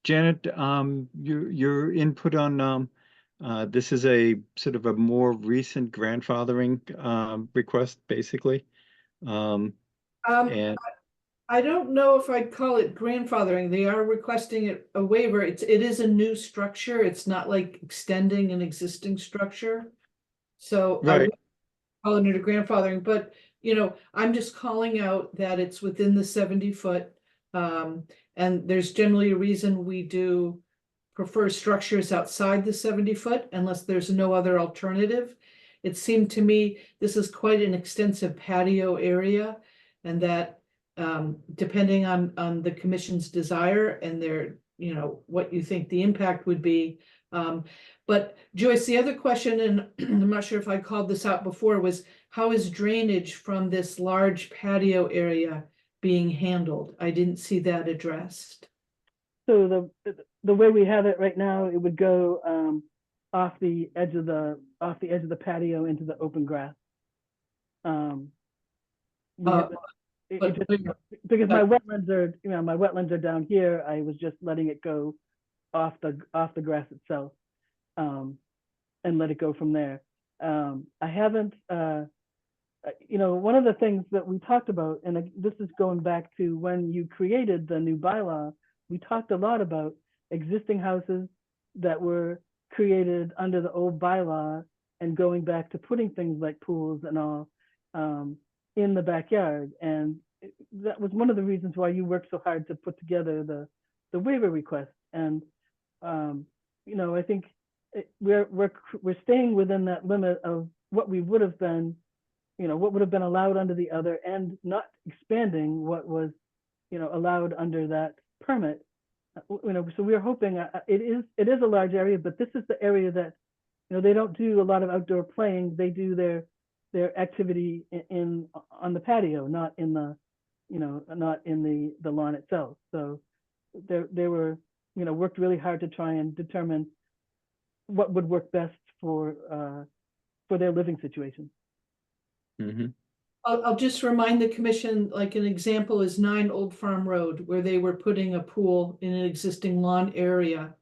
Janet, your input on this is a sort of a more recent grandfathering request, basically. And I don't know if I'd call it grandfathering. They are requesting a waiver. It is a new structure. It's not like extending an existing structure. So I right. wouldn't call it a grandfathering, but I'm just calling out that it's within the 70-foot. And there's generally a reason we do prefer structures outside the 70-foot unless there's no other alternative. It seemed to me this is quite an extensive patio area, and that depending on the commission's desire and their, what you think the impact would be. But Joyce, the other question, and I'm not sure if I called this out before, was how is drainage from this large patio area being handled? I didn't see that addressed. So the way we have it right now, it would go off the edge of the patio into the open grass. Because my wetlands are down here, I was just letting it go off the grass itself, and let it go from there. I haven't, one of the things that we talked about, and this is going back to when you created the new bylaw, we talked a lot about existing houses that were created under the old bylaw and going back to putting things like pools and all in the backyard. And that was one of the reasons why you worked so hard to put together the waiver request. And I think we're staying within that limit of what we would have been, what would have been allowed under the other, and not expanding what was, allowed under that permit. So we are hoping it is a large area, but this is the area that, they don't do a lot of outdoor playing. They do their activity on the patio, not in the, not in the lawn itself. So they were, worked really hard to try and determine what would work best for their living situation. I'll just remind the commission, like an example is 9 Old Farm Road, where they were putting a pool in an existing lawn area.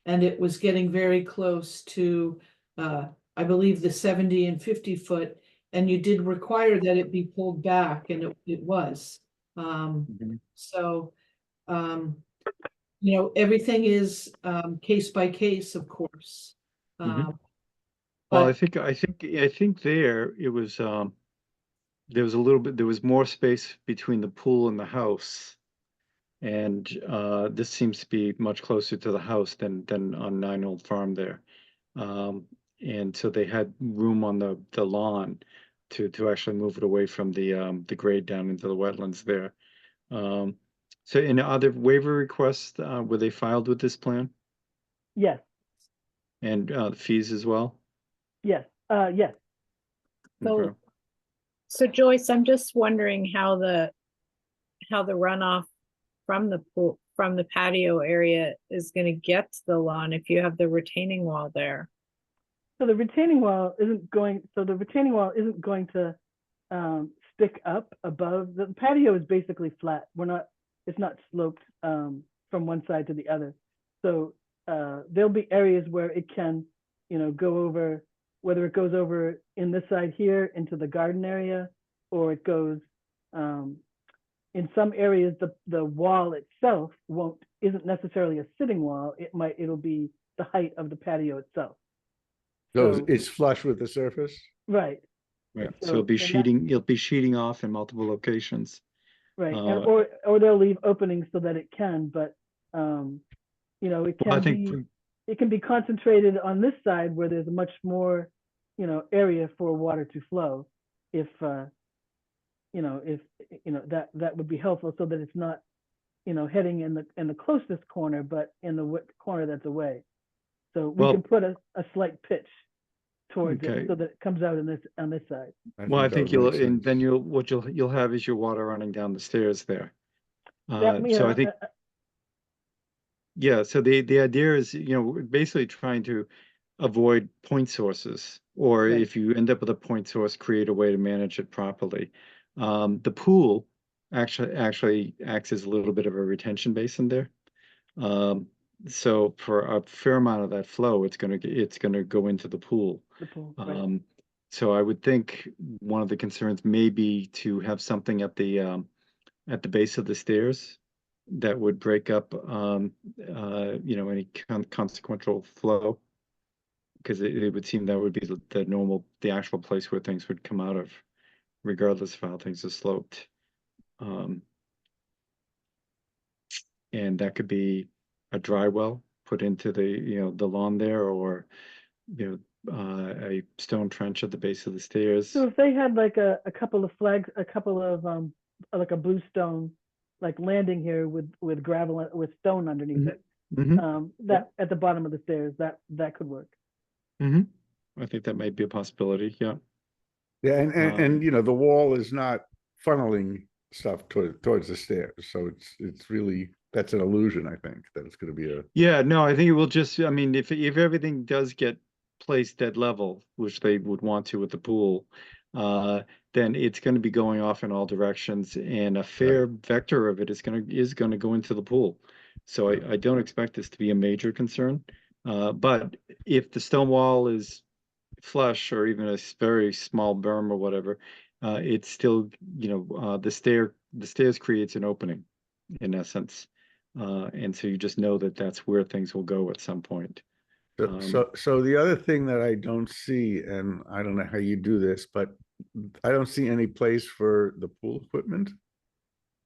And it was getting very close to, I believe, the 70 and 50-foot. And you did require that it be pulled back, and it was. So, everything is case by case, of course. Well, but- I think there it was there was more space between the pool and the house, and this seems to be much closer to the house than on 9 Old Farm there. and so they had room on the lawn to actually move it away from the grade down into the wetlands there. So in other waiver requests, were they filed with this plan Yes, and fees as well? yes, yes. So, Okay. so Joyce, I'm just wondering how the runoff from the pool, from the patio area is gonna get to the lawn if you have the retaining wall there. So the retaining wall isn't going to stick up above. The patio is basically flat. It's not sloped from one side to the other. So there'll be areas where it can, go over, whether it goes over in this side here into the garden area, or it goes in some areas, the wall itself isn't necessarily a sitting wall. It'll be the height of the patio itself. So it's flush with the surface? Right, Yeah, so So- it'll be sheeting off in multiple locations. right. Uh, Or they'll leave openings so that it can, but it I can think be, it can be concentrated on this side where there's much more, area for water to flow. If that would be helpful so that it's not, heading in the closest corner, but in the corner that's away. So we Well- can put a slight pitch towards Okay. it so that it comes out on this side. Well, I that think would make and then sense. you'll have is your water running down the stairs there. That, So I think, yeah, so the idea is, we're basically trying to avoid point sources, or Right. if you end up with a point source, create a way to manage it properly. The pool actually acts as a little bit of a retention basin there. So for a fair amount of that flow, it's gonna go into the pool. the pool, right. So I would think one of the concerns may be to have something at the base of the stairs that would break up, any consequential flow. Because it would seem that would be the actual place where things would come out of, regardless of how things are sloped. And that could be a dry well put into the lawn there, or, a stone trench at the base of the stairs. So if they had like a couple of flags, like a bluestone, like landing here with gravel, with stone underneath it, that at the bottom of the stairs, that could work. I think that might be a possibility, yeah. Yeah, and the wall is not funneling stuff towards the stairs, so it's really, that's an illusion, I think, that it's gonna be a. Yeah, no, I think it will just, I mean, if everything does get placed dead level, which they would want to with the pool, then it's going to be going off in all directions, and a fair vector of it is going to go into the pool. So I don't expect this to be a major concern. But if the stone wall is flush, or even a very small berm or whatever, it's still, the stairs creates an opening in essence. And so you just know that that's where things will go at some point. So the other thing that I don't see, and I don't know how you do this, but I don't see any place for the pool equipment.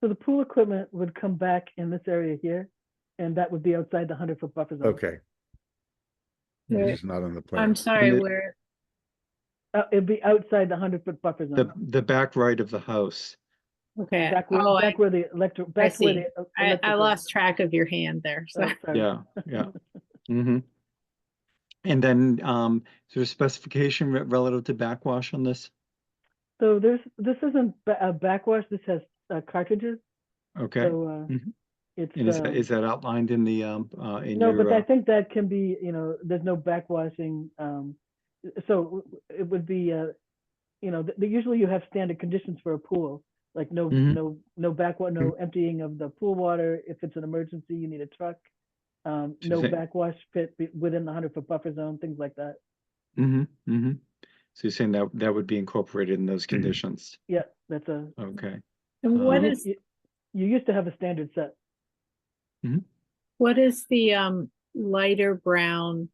So the pool equipment would come back in this area here, and that would be outside the 100-foot buffer zone. Okay. Right. It's not on the plan. I'm sorry, And where, It'd be outside the 100-foot buffer zone. the back right of the house. okay, Back where, oh, back where the electric, I back where see. the I electrical- lost track of your hand there, so. Oh, sorry. Yeah. And then, is there a specification relative to backwash on this? So this isn't a backwash. This has cartridges. Okay. So Mhm. it's And is that outlined in the, in no, your, but I think that can be, there's no backwashing. So it would be, usually you have standard conditions for a pool, like no backwash, no emptying of the pool water. If it's an emergency, you need a truck. No say- backwash pit within the 100-foot buffer zone, things like that. So you're saying that would be incorporated in those conditions? Yeah, that's a. Okay. And what Um, is, You used to have a standard set. what is the lighter brown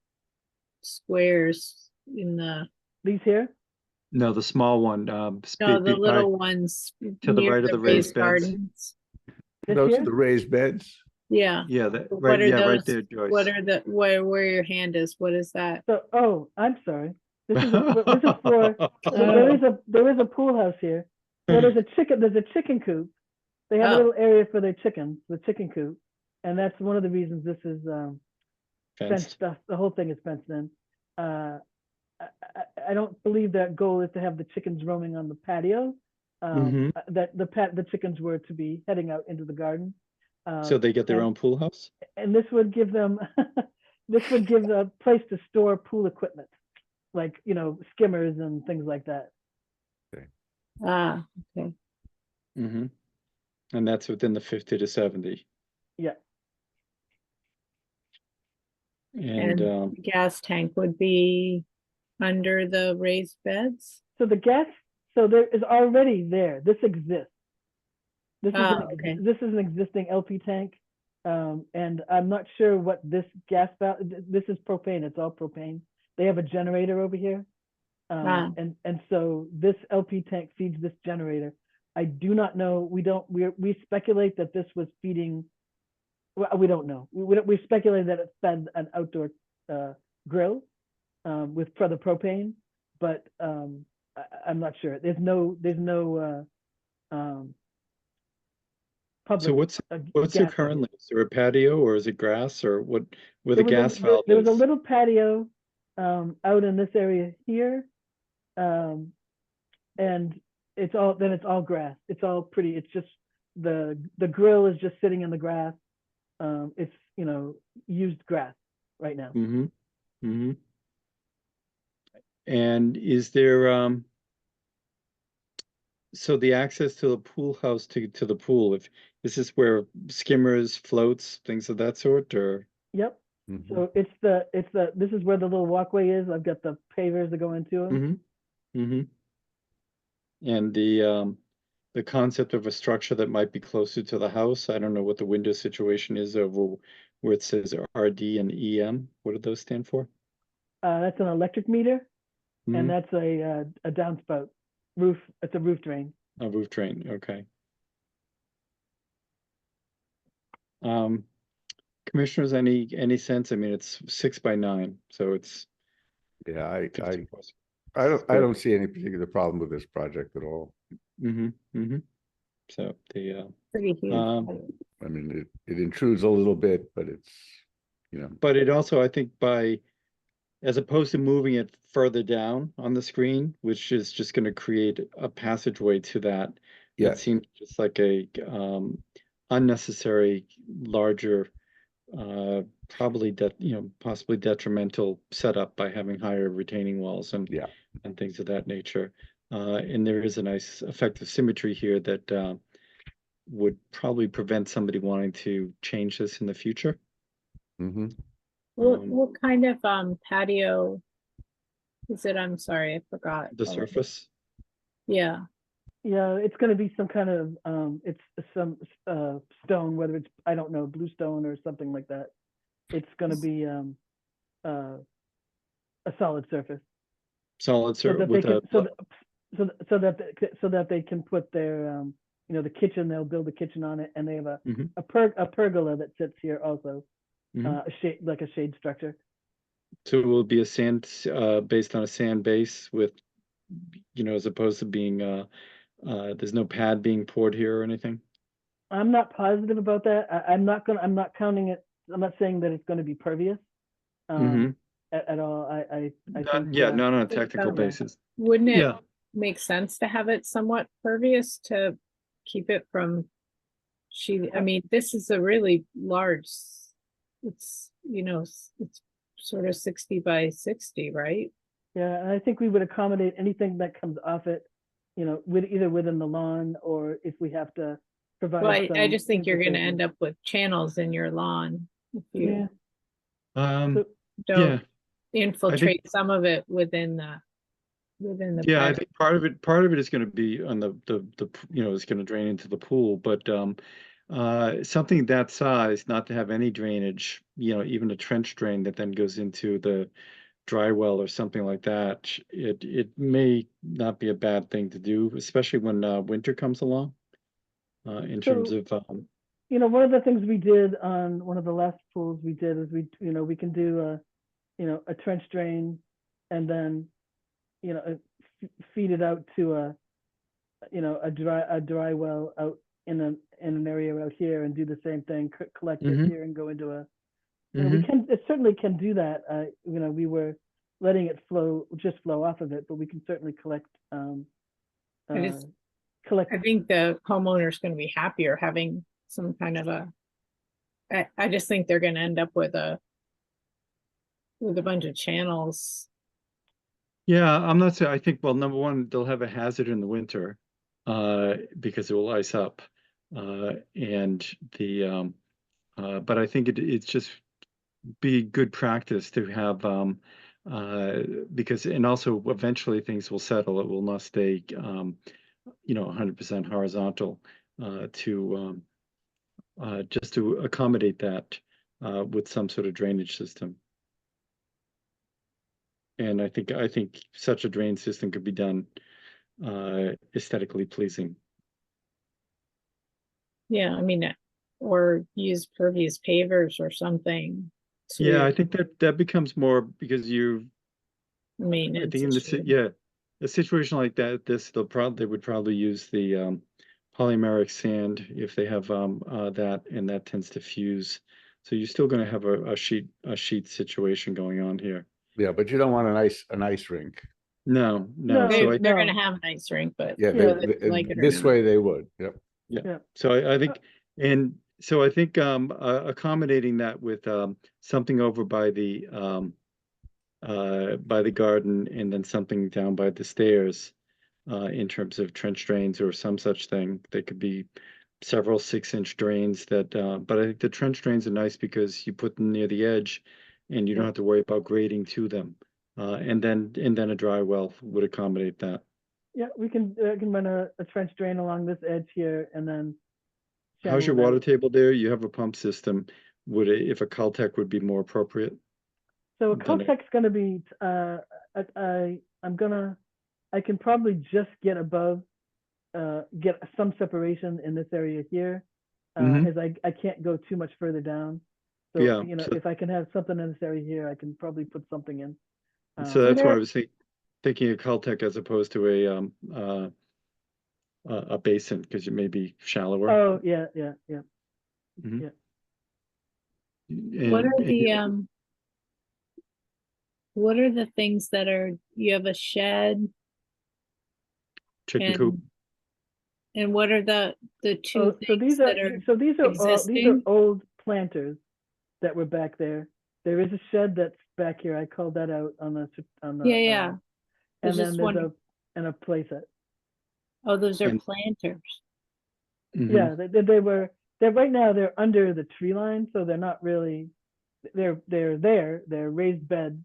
squares in the, These here, No, the small one, no, the little ones to the near right of the raised beds. gardens? this Those here, are the raised beds. Yeah. Yeah, that, What right, are yeah, right those? there, Joyce. What are the, where your hand is? What is that? So, oh, I'm sorry. This is for, there is a pool house here. Well, there's a chicken coop. They have a Oh. little area for their chickens, the chicken coop. And that's one of the reasons this is, fenced Fenced. stuff. The whole thing is fenced in. I don't believe that goal is to have the chickens roaming on the patio. Mhm. That the chickens were to be heading out into the garden. So they get their and- own pool house? And this would give them, this would give a place to store pool equipment, like, you know, skimmers and things like that. Ah, okay. Mm-hmm. And that's within the 50 to 70. Yeah. And, And the gas tank would be under the raised beds? So the gas, so there is already there. This exists. This is Okay. this is an existing LP tank. And I'm not sure what this gas this is propane. It's all propane. They have a generator over here. And so this LP tank feeds this generator. I do not know. We speculate that this was feeding. Well, we don't know. We speculate that it fed an outdoor grill for the propane, but I'm not sure. There's no public. so what's there gas currently? Is there a patio or is it grass or what, where the There was gas a- valve There was a is? little patio out in this area here, and it's all grass. It's all pretty. It's just the grill is just sitting in the grass. It's, you know, used grass right now. Mm-hmm. Mm-hmm. And is there so the access to the pool house to the pool, is this where skimmers, floats, things of that sort, or? Yep. Mhm. So this is where the little walkway is. I've got the pavers that go into them. Mm-hmm. Mm-hmm. And the concept of a structure that might be closer to the house, I don't know what the window situation is over where it says RD and EM. What do those stand for? That's an electric meter, Mhm. and that's a downspout roof. It's a roof drain. A roof drain, okay. Commissioners, any sense? I mean, it's 6 by 9, so it's Yeah, 50 plus. I don't Square. see any particular problem with this project at all. Mm-hmm, mm-hmm. So the Pretty huge. I mean, it intrudes a little bit, but it's, you know, but it also, I think as opposed to moving it further down on the screen, which is just going to create a passageway to that, yeah, that seems just like a unnecessary larger, probably possibly detrimental setup by having higher retaining walls and yeah. and things of that nature. And there is a nice effective symmetry here that would probably prevent somebody wanting to change this in the future. Mm-hmm. What kind of patio is it? I'm sorry, I forgot. The surface. Yeah. Yeah, it's going to be some kind of it's some stone, whether it's, I don't know, bluestone or something like that. It's going to be a solid surface, Solid so surface that they with can a so that they can put their you know, the kitchen. They'll build a kitchen on it, and they have Mhm. a pergola that sits here also, Mhm. a shade, like a shade structure. So it will be a sand based on a sand base with, as opposed to being there's no pad being poured here or anything. I'm not positive about that. I'm not counting it. I'm not saying that it's going to be pervious Mhm. at all. I think Not on a Think technical so. basis. Wouldn't it Yeah. make sense to have it somewhat pervious to keep it from I mean, this is a really large, it's, it's sort of 60 by 60, right? Yeah, and I think we would accommodate anything that comes off it, you know, with either within the lawn, or if we have to provide. Well, I some just think you're gonna infiltration. end up with channels in your lawn if Yeah. you So- don't yeah. infiltrate some of it within the Yeah, I patio. think part of it is going to be on the it's going to drain into the pool, but something that size, not to have any drainage, even a trench drain that then goes into the dry well or something like that, it may not be a bad thing to do, especially when winter comes along. In terms So- of one of the things we did on one of the last pools we did is we can do a trench drain and then, feed it out to a dry well out in an area out here and do the same thing, collect it Mhm. here and go into a, Mhm. it certainly can do that. We were letting it flow off of it, but we can certainly collect, I just- collect. I think the homeowner's gonna be happier having some kind of I just think they're gonna end up with a bunch of channels. Yeah, I'm not saying, I think, well, number one, they'll have a hazard in the winter, because it will ice up. And but I think it's just be good practice to have, because, and also eventually things will settle. It will not stay, 100% horizontal, just to accommodate that, with some sort of drainage system. And I think such a drain system could be done, aesthetically pleasing. Yeah, I mean, or use pervious pavers or something. Yeah, I to think that becomes more because I maintenance think in issue. a situation like that, they would probably use the polymeric sand if they have that, and that tends to fuse. So you're still going to have a sheet situation going on here. Yeah, but you don't want an ice rink. No. No, So They're no. gonna have an ice rink, but Yeah, Yeah. whether they like it or this not. way they would, yep. Yeah. So I think, and so I think accommodating that with something over by the garden and then something down by the stairs, in terms of trench drains or some such thing. They could be several 6-inch drains that, but I think the trench drains are nice because you put them near the edge and you don't Yeah. have to worry about grading to them. And then a dry well would accommodate that. Yeah, we can run a trench drain along this edge here and then. How's your channel it water out. table there? You have a pump system. If a Caltech would be more appropriate? So a Then it- Caltech's gonna be, I can probably just get above, get some separation in this area here. Mhm. As I can't go too much further down. So, Yeah, so- if I can have something in this area here, I can probably put something in. So And that's why I there- was thinking of Caltech as opposed to a basin, because it may be shallower. Oh, yeah. Mhm. What are And- the what are the things that you have a shed Chicken coop. and what are the two So things these are existing? old planters that were back there. There is a shed that's back here. I called that out on the. Yeah. I was And then just there's wondering. a playset. Oh, those are And- planters. Mhm. Yeah, they're right now they're under the tree line, so they're not really, they're raised bed.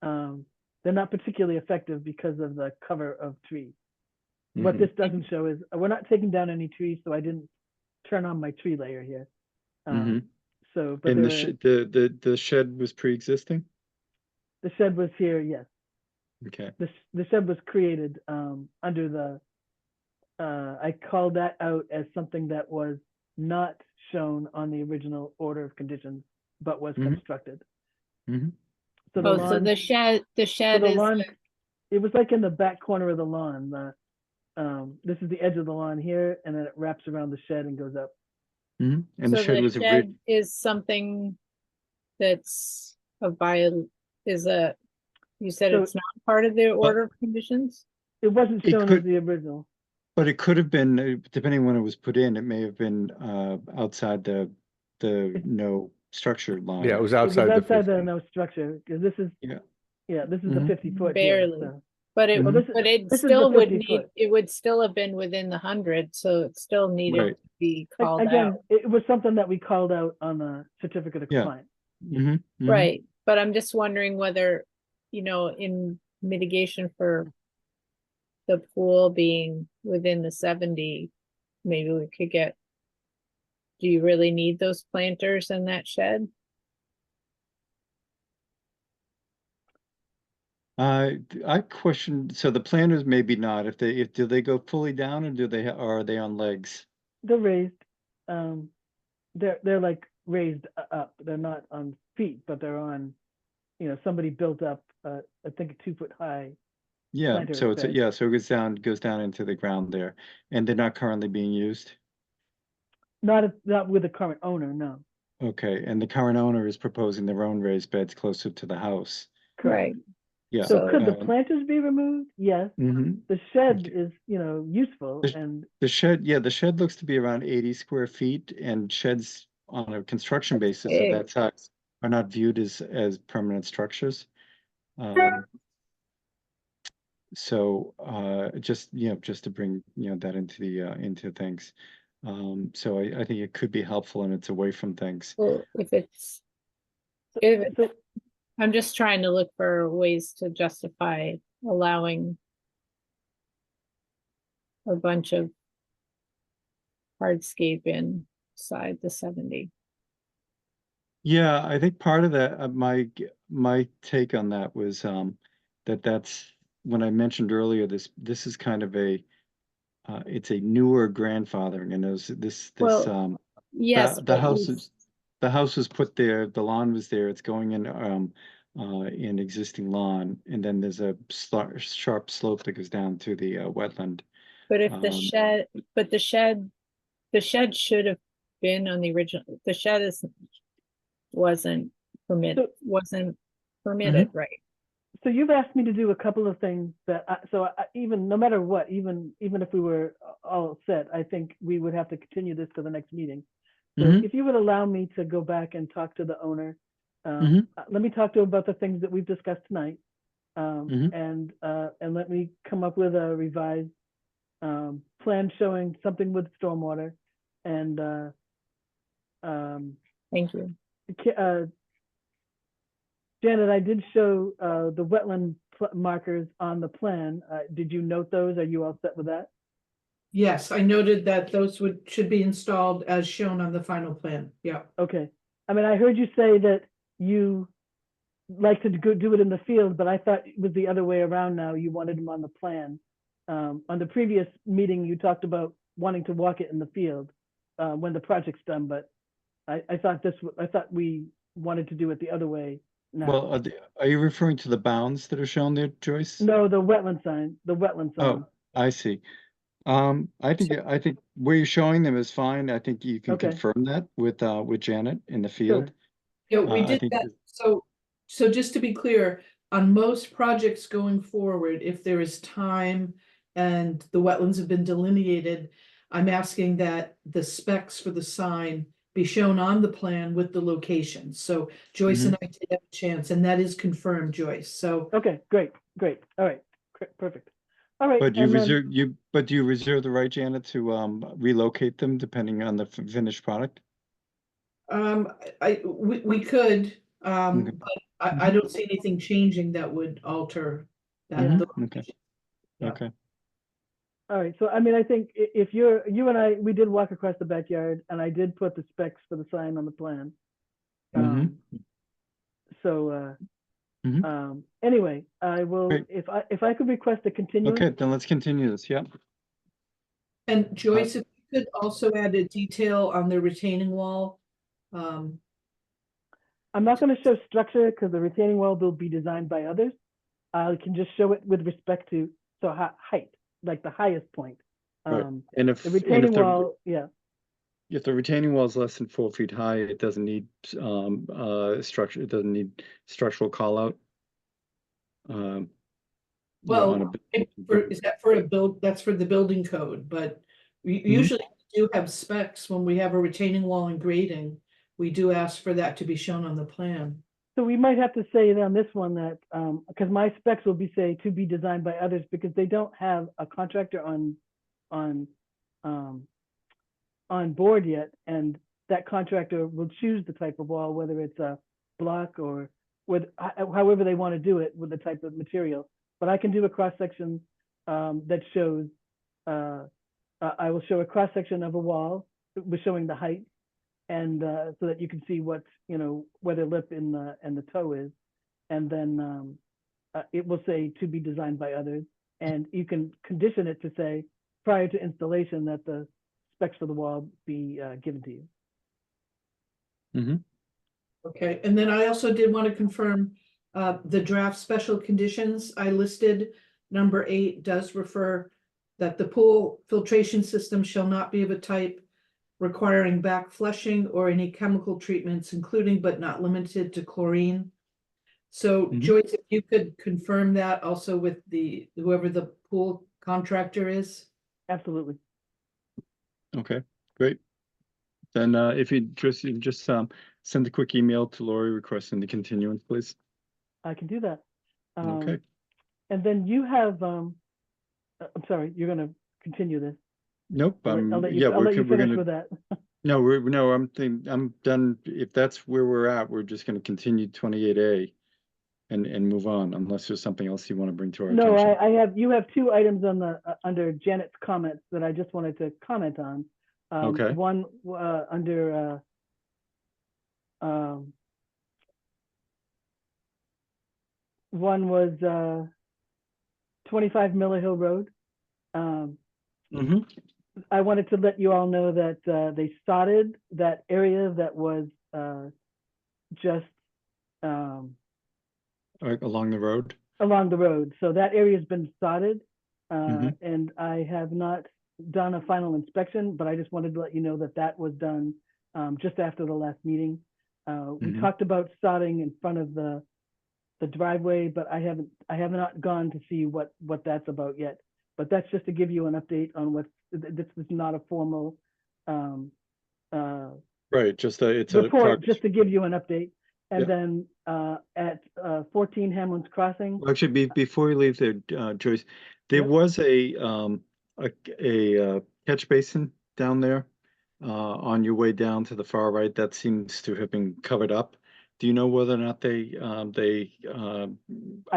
They're not particularly effective because of the cover of trees. What Mhm. this doesn't show is we're not taking down any trees, so I didn't turn on my tree layer here. Mhm. So, but And the shed was pre-existing? the shed was here, yes. Okay. The shed was created under the, I called that out as something that was not shown on the original order of conditions, but was Mhm. constructed. Mhm. So the Oh, so lawn, the shed so the is lawn, it was like in the back corner of the lawn. This is the edge of the lawn here, and then it wraps around the shed and goes up. Mhm. And the so shed the was shed is something that's you said So- it's not part of the order of conditions? It wasn't It shown as could- the original. But it could have been, depending when it was put in, it may have been outside the no structure line. Yeah, it was It was outside the outside the 50. no structure, because this is. Yeah. Yeah, this is the Mhm. 50-foot. Barely. But it, Well, this is- but it this is the still would 50 need, foot. it would still have been within the 100, so it still needed Right. to be called Again, out. it was something that we called out on the certificate of Yeah. compliance. Mhm. Mhm. Right, but I'm just wondering whether, in mitigation for the pool being within the 70, maybe we could do you really need those planters in that shed? I question, so the planters maybe not, do they go fully down or or are they on legs? They're raised. they're like raised up. They're not on feet, but they're on, somebody built up, I think a 2 foot high. Yeah, planter so it's, bed. yeah, so it goes down into the ground there, and they're not currently being used? Not with the current owner, no. Okay, and the current owner is proposing their own raised beds closer to the house? Right. Yeah. So could the um, planters be removed? Yes. mhm. The shed Okay. is, useful The sh- and The shed, yeah, the shed looks to be around 80 square feet, and sheds on a construction basis of big. that size are not viewed as permanent structures. Um, So, just, just to bring, that into into things. So I think it could be helpful, and it's away from things. Well, so, if so I'm just trying to look for ways to justify allowing a bunch of hardscape inside the 70. Yeah, I think part of that, my take on that was, that's when I mentioned earlier, this is kind of it's a newer grandfathering, and this, Well, yes, the house we've- is, the house was put there, the lawn was there, it's going in existing lawn, and then there's a sharp slope that goes down to the wetland. but if the Um, shed, but the shed should have been on the original, the shed wasn't permitted, right? So you've asked me to do a couple of things that, even no matter what, even if we were all set, I think we would have to continue this to the next meeting. So Mhm. if you would allow me to go back and talk to the owner, Mhm. let me talk to him about the things that we've discussed tonight. Mhm. And let me come up with a revised plan showing something with stormwater and Thank you. Janet, I did show the wetland markers on the plan. Did you note those? Are you all set with that? Yes, I noted that those should be installed as shown on the final plan. Yeah. Okay. I mean, I heard you say that you like to go do it in the field, but I thought it was the other way around now. You wanted them on the plan. On the previous meeting, you talked about wanting to walk it in the field when the project's done, but I thought we wanted to do it the other way now. Well, are you referring to the bounds that are shown there, Joyce? No, the wetland sign, Oh, I see. I think where you're showing them is fine. I think you can Okay. confirm that with Janet in the field. Yeah, we I did think that. So just to be clear, on most projects going forward, if there is time and the wetlands have been delineated, I'm asking that the specs for the sign be shown on the plan with the location. So Joyce and I did have a chance, and that is confirmed, Joyce. So Okay, great. All right, perfect. All right. But and then- do you reserve the right, Janet, to relocate them depending on the finished product? we could, Okay. but I don't see anything changing that would alter that. Yeah. Okay. Yeah. Okay. All right, so I mean, I think if you and I, we did walk across the backyard and I did put the specs for the sign on the plan. So, Mhm. anyway, I will, Great. if I could request a continuance. Okay, then let's continue this. Yeah. And Joyce, if you could also add a detail on the retaining wall. I'm not going to show structure because the retaining wall will be designed by others. I can just show it with respect to height, like the highest point. Right. And if The retaining wall, yeah. if the retaining wall is less than 4 feet high, it doesn't need structure. It doesn't need structural call out. Well, is that for a build? That's for the building code, but we usually do have specs when we have a retaining wall and grading. We do ask for that to be shown on the plan. So we might have to say on this one that, because my specs will be say to be designed by others because they don't have a contractor on board yet, and that contractor will choose the type of wall, whether it's a block or however they want to do it with the type of material. But I can do a cross section that shows. I will show a cross section of a wall with showing the height, and so that you can see what where the lip and the toe is, and then it will say to be designed by others, and you can condition it to say prior to installation that the specs for the wall be given to you. Mhm. Okay, and then I also did want to confirm, the draft special conditions I listed. Number 8 does refer that the pool filtration system shall not be of a type requiring back flushing or any chemical treatments, including but not limited to chlorine. So Mhm. Joyce, if you could confirm that also with whoever the pool contractor is. Absolutely. Okay, great. Then if you just send a quick email to Lori requesting the continuance, please. I can do that. Okay. And then you have, I'm sorry, you're gonna continue this. Nope. I'll let you, Yeah, I'll let you we're finish gonna. with that. No, I'm done. If that's where we're at, we're just gonna continue 28A and move on unless there's something else you want to bring to our No, attention. you have 2 items on the, under Janet's comments that I just wanted to comment on. Okay. One, under, one was 25 Miller Hill Road. Mm-hmm. I wanted to let you all know that they sodded that area that was just Along the road. along the road. So that area has been sodded, Mhm. and I have not done a final inspection, but I just wanted to let you know that that was done just after the last meeting. We Mhm. talked about sodding in front of the driveway, but I have not gone to see what that's about yet. But that's just to give you an update on what this is not a formal Right. Just it's a report, progress. just to give you an update. And Yep. then at 14 Hamlin's Crossing, Well, actually, before you leave there, Joyce, there Yep. was a catch basin down there on your way down to the far right that seems to have been covered up. Do you know whether or not they I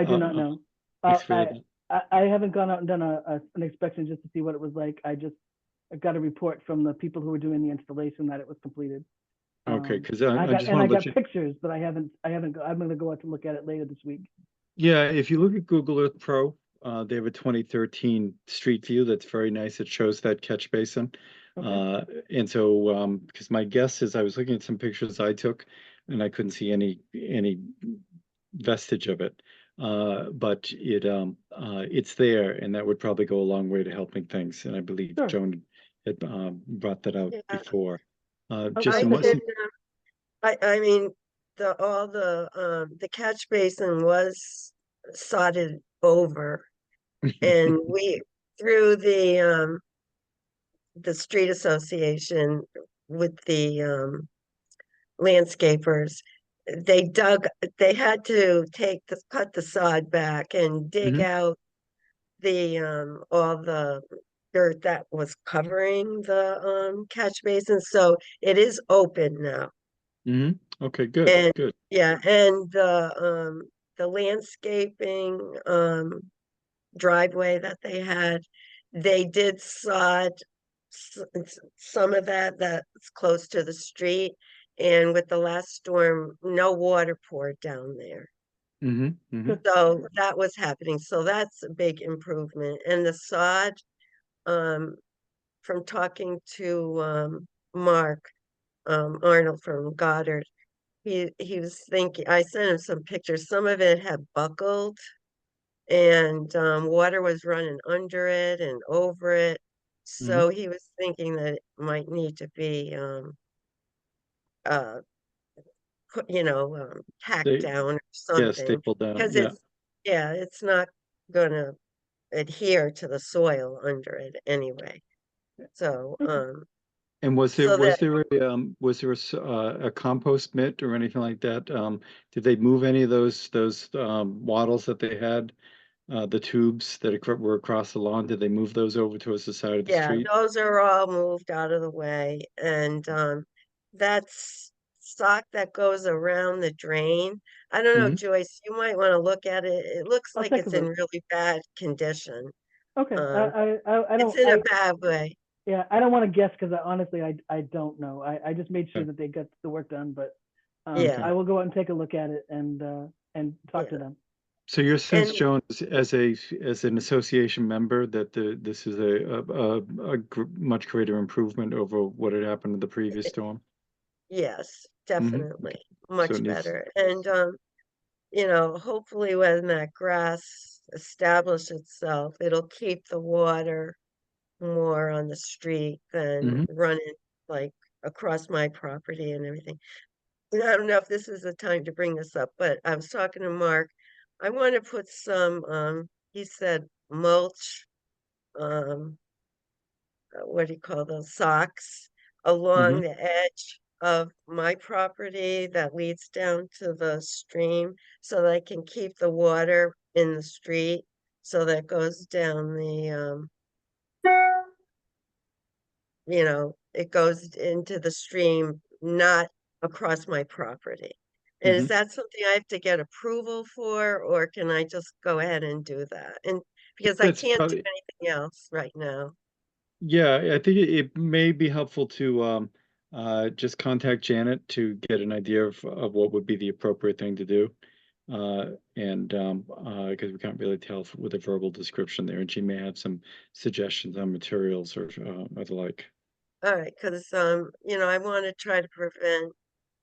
do not know. excavated that? I haven't gone out and done an inspection just to see what it was like. I got a report from the people who were doing the installation that it was completed. Okay, because I I just got want to let you. pictures, but I'm going to go out to look at it later this week. Yeah, if you look at Google Earth Pro, they have a 2013 Street View that's very nice. It shows that catch basin. Okay. And so, because my guess is I was looking at some pictures I took and I couldn't see any vestige of it. But it's there and that would probably go a long way to helping things. And I believe Sure. Joan had brought that out Yeah. before. Okay, Just I some, did, I mean, the catch basin was sodded over and we, through the street association with the landscapers, they had to cut the sod back and dig Mhm. out all the dirt that was covering the catch basin, so it is open now. Okay, good, And good. yeah, and the landscaping driveway that they had, they did sod some of that's close to the street. And with the last storm, no water poured down there. Good. So that was happening. So that's a big improvement. And the sod, from talking to Mark Arnold from Goddard, he was thinking, I sent him some pictures. Some of it had buckled and water was running under it and over it. So he was thinking that it might need to be uh tacked They, down or yeah, something, stapled down, because yeah. it's not gonna adhere to the soil under it anyway. So And was there so that a compost mitt or anything like that? Did they move any of those wattles that they had, the tubes that were across the lawn? Did they move those over towards the side of the yeah, street? those are all moved out of the way. And that's sock that goes around the drain. I don't know, Hmm. Joyce, you might want to look at it. It looks I'll like take a it's in look. really bad condition. Okay. Um, I it's don't, in a bad way. yeah, I don't want to guess because honestly, I don't know. I just made sure Okay. that they got the work done, but Yeah, I will go out and take a look at it and talk to yeah. them. So your sense, And Joan, as an association member, that this is a much greater improvement over what had happened in the previous storm? yes, definitely, So much it needs- better. And, you know, hopefully when that grass establishes itself, it'll keep the water more on the street than Mhm. running like across my property and everything. And I don't know if this is the time to bring this up, but I was talking to Mark. I want to put some, he said mulch, what do you call those, socks along Mhm. the edge of my property that leads down to the stream so that I can keep the water in the street so that goes down the, you know, it goes into the stream, not across my property. And is Mhm. that something I have to get approval for, or can I just go ahead and do that? And because I That's can't do probably, anything else right now. yeah, I think it may be helpful to just contact Janet to get an idea of what would be the appropriate thing to do. And because we can't really tell with a verbal description there, and she may have some suggestions on materials or the like. All right, because you know, I want to try to prevent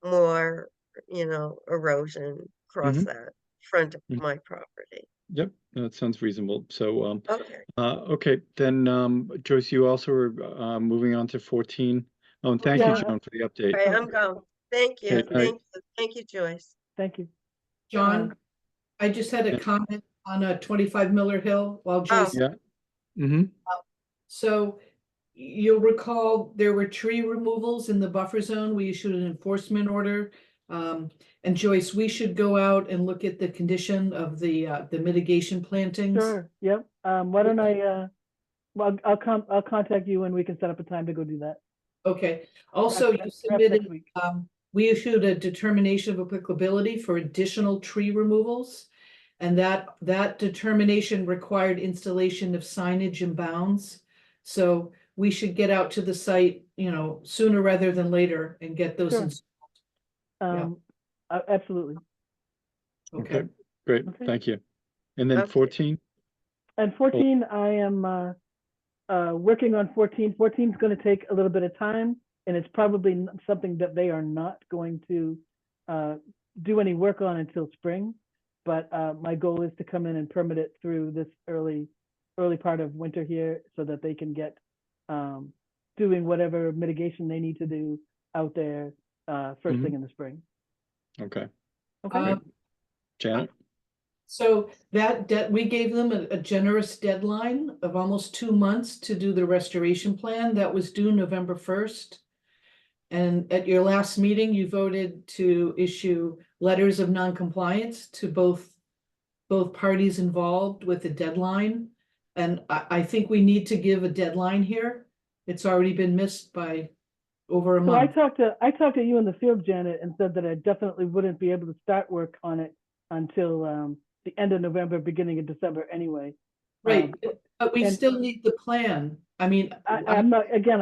more, you know, erosion across Mhm. that front of Mhm. my property. Yep, that sounds reasonable. So Okay, okay, then Joyce, you also are moving on to 14. Oh, and thank you, Yeah. Joan, for the all update. right, I'm going. Thank you, Okay, thank you, Joyce. Thank you. John, I just had a Yeah. comment on 25 Miller Hill while Oh, Joyce. yeah. Mm-hmm. So you'll recall there were tree removals in the buffer zone. We issued an enforcement order. And Joyce, we should go out and look at the condition of the mitigation plantings. Sure, yep. Why don't well, I'll contact you and we can set up a time to go do that. Okay, also you Perhaps submitted, next week. we issued a determination of applicability for additional tree removals. And that determination required installation of signage and bounds. So we should get out to the site, you know, sooner rather than later and get those. Sure. Yeah. Absolutely. Okay, Okay, great, Okay. thank you. And then Okay. 14? And 14, I am working on 14. 14 is going to take a little bit of time, and it's probably something that they are not going to do any work on until spring. But my goal is to come in and permit it through this early part of winter here, so that they can get doing whatever mitigation they need to do out there first thing in the spring. Okay, Okay. great. Janet? so that we gave them a generous deadline of almost 2 months to do the restoration plan. That was due November 1st. And at your last meeting, you voted to issue letters of non-compliance to both parties involved with a deadline. And I think we need to give a deadline here. It's already been missed by over a So I month. talked to you in the field, Janet, and said that I definitely wouldn't be able to start work on it until the end of November, beginning of December anyway. Right, but we and- still need the plan. I mean, I'm not, again,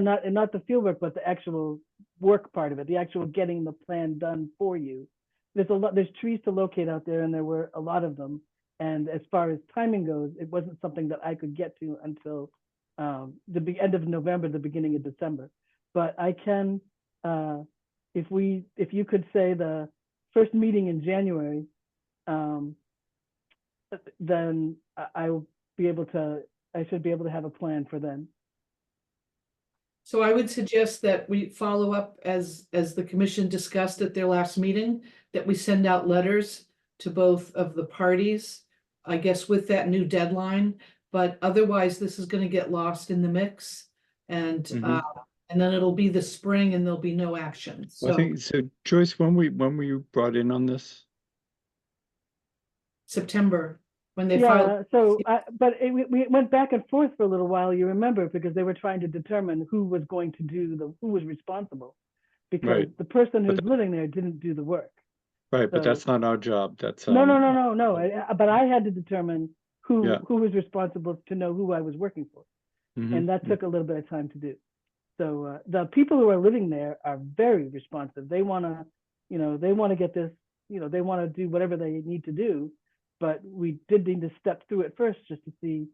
not the field work, but the actual work part of it, the actual getting the plan done for you. There's trees to locate out there, and there were a lot of them. And as far as timing goes, it wasn't something that I could get to until the end of November, the beginning of December. But I can, if you could say the first meeting in January, then I should be able to have a plan for then. so I would suggest that we follow up as the commission discussed at their last meeting, that we send out letters to both of the parties, I guess with that new deadline, but otherwise this is gonna get lost in the mix. And then it'll be the spring and there'll be no action, Well, I so think, so Joyce, when were you brought in on this? September, when they filed. But we went back and forth for a little while, you remember, because they were trying to determine who was going to do who was responsible. Because Right. the person But who's living there didn't do the work. Right, but So- that's not our job, that's. No. But I had to determine Yeah. who was responsible to know who I was working for. Mhm. And that took a little bit of time to do. So the people who are living there are very responsive. They want to get this, they want to do whatever they need to do. But we did need to step through it first just to see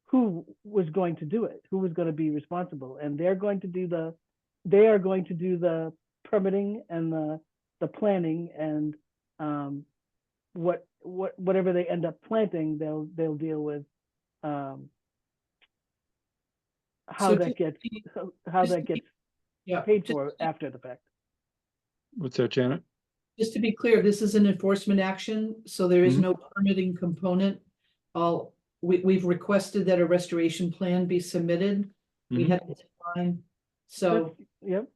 who was going to do it, who was going to be responsible. And they are going to do the permitting and the planning and whatever they end up planting, they'll deal with how So that to gets be- how just that to be- gets Yeah, paid just for after the fact. What's that, Janet? just to be clear, this is an enforcement action, so there is Mhm. no permitting component. We've requested that a restoration plan be submitted. We Mhm. had a deadline, so Yep.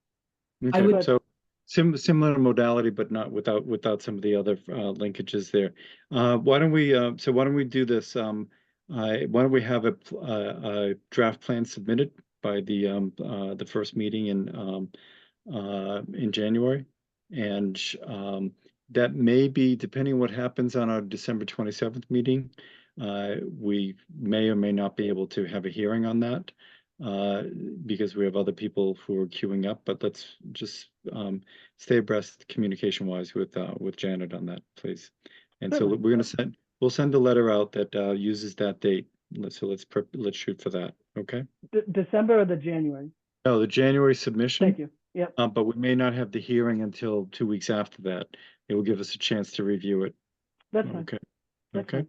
I Okay, would- so similar modality, but not without some of the other linkages there. Why don't we do this? Why don't we have a draft plan submitted by the first meeting in January? And that may be, depending on what happens on our December 27th meeting, we may or may not be able to have a hearing on that. Because we have other people who are queuing up, but let's just stay abreast communication wise with Janet on that, please. And so Certainly. we'll send a letter out that uses that date. Let's shoot for that. Okay. December or the January? No, the January submission. Thank you. Yep. But we may not have the hearing until 2 weeks after that. It will give us a chance to review it. That's fine. Okay. That's Okay. fine.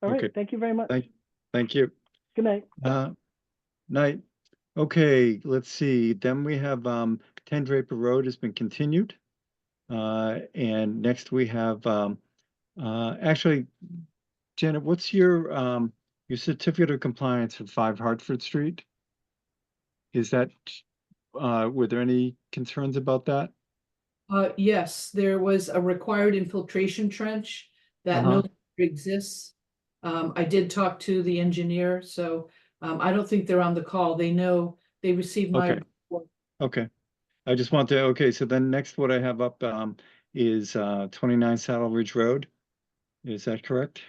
All right. Okay. Thank you very much. Thank you. Good night. Night. Okay, let's see. Then we have 10 Draper Road has been continued. And next we have actually, Janet, what's your certificate of compliance for 5 Hartford Street? Is that were there any concerns about that? Yes, there was a required infiltration trench that no Uh-huh. longer exists. I did talk to the engineer, so I don't think they're on the call. They know, they received my. Okay. Okay. I just want to, okay, so then next what I have up is 29 Saddle Ridge Road. Is that correct?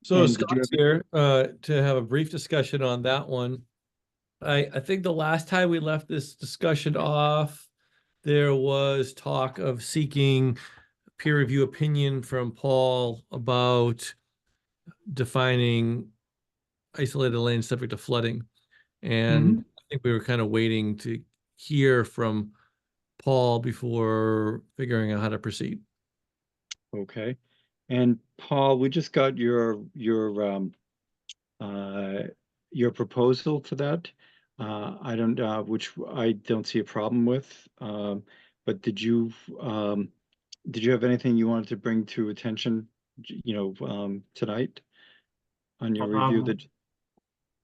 So And did you Scott's have- here to have a brief discussion on that one. I think the last time we left this discussion off, there was talk of seeking peer review opinion from Paul about defining isolated land subject to flooding. And I think we were kind of waiting to hear from Paul before figuring out how to proceed. Okay. And Paul, we just got your proposal for that. I don't which I don't see a problem with. But did you have anything you wanted to bring to attention, tonight on your review that?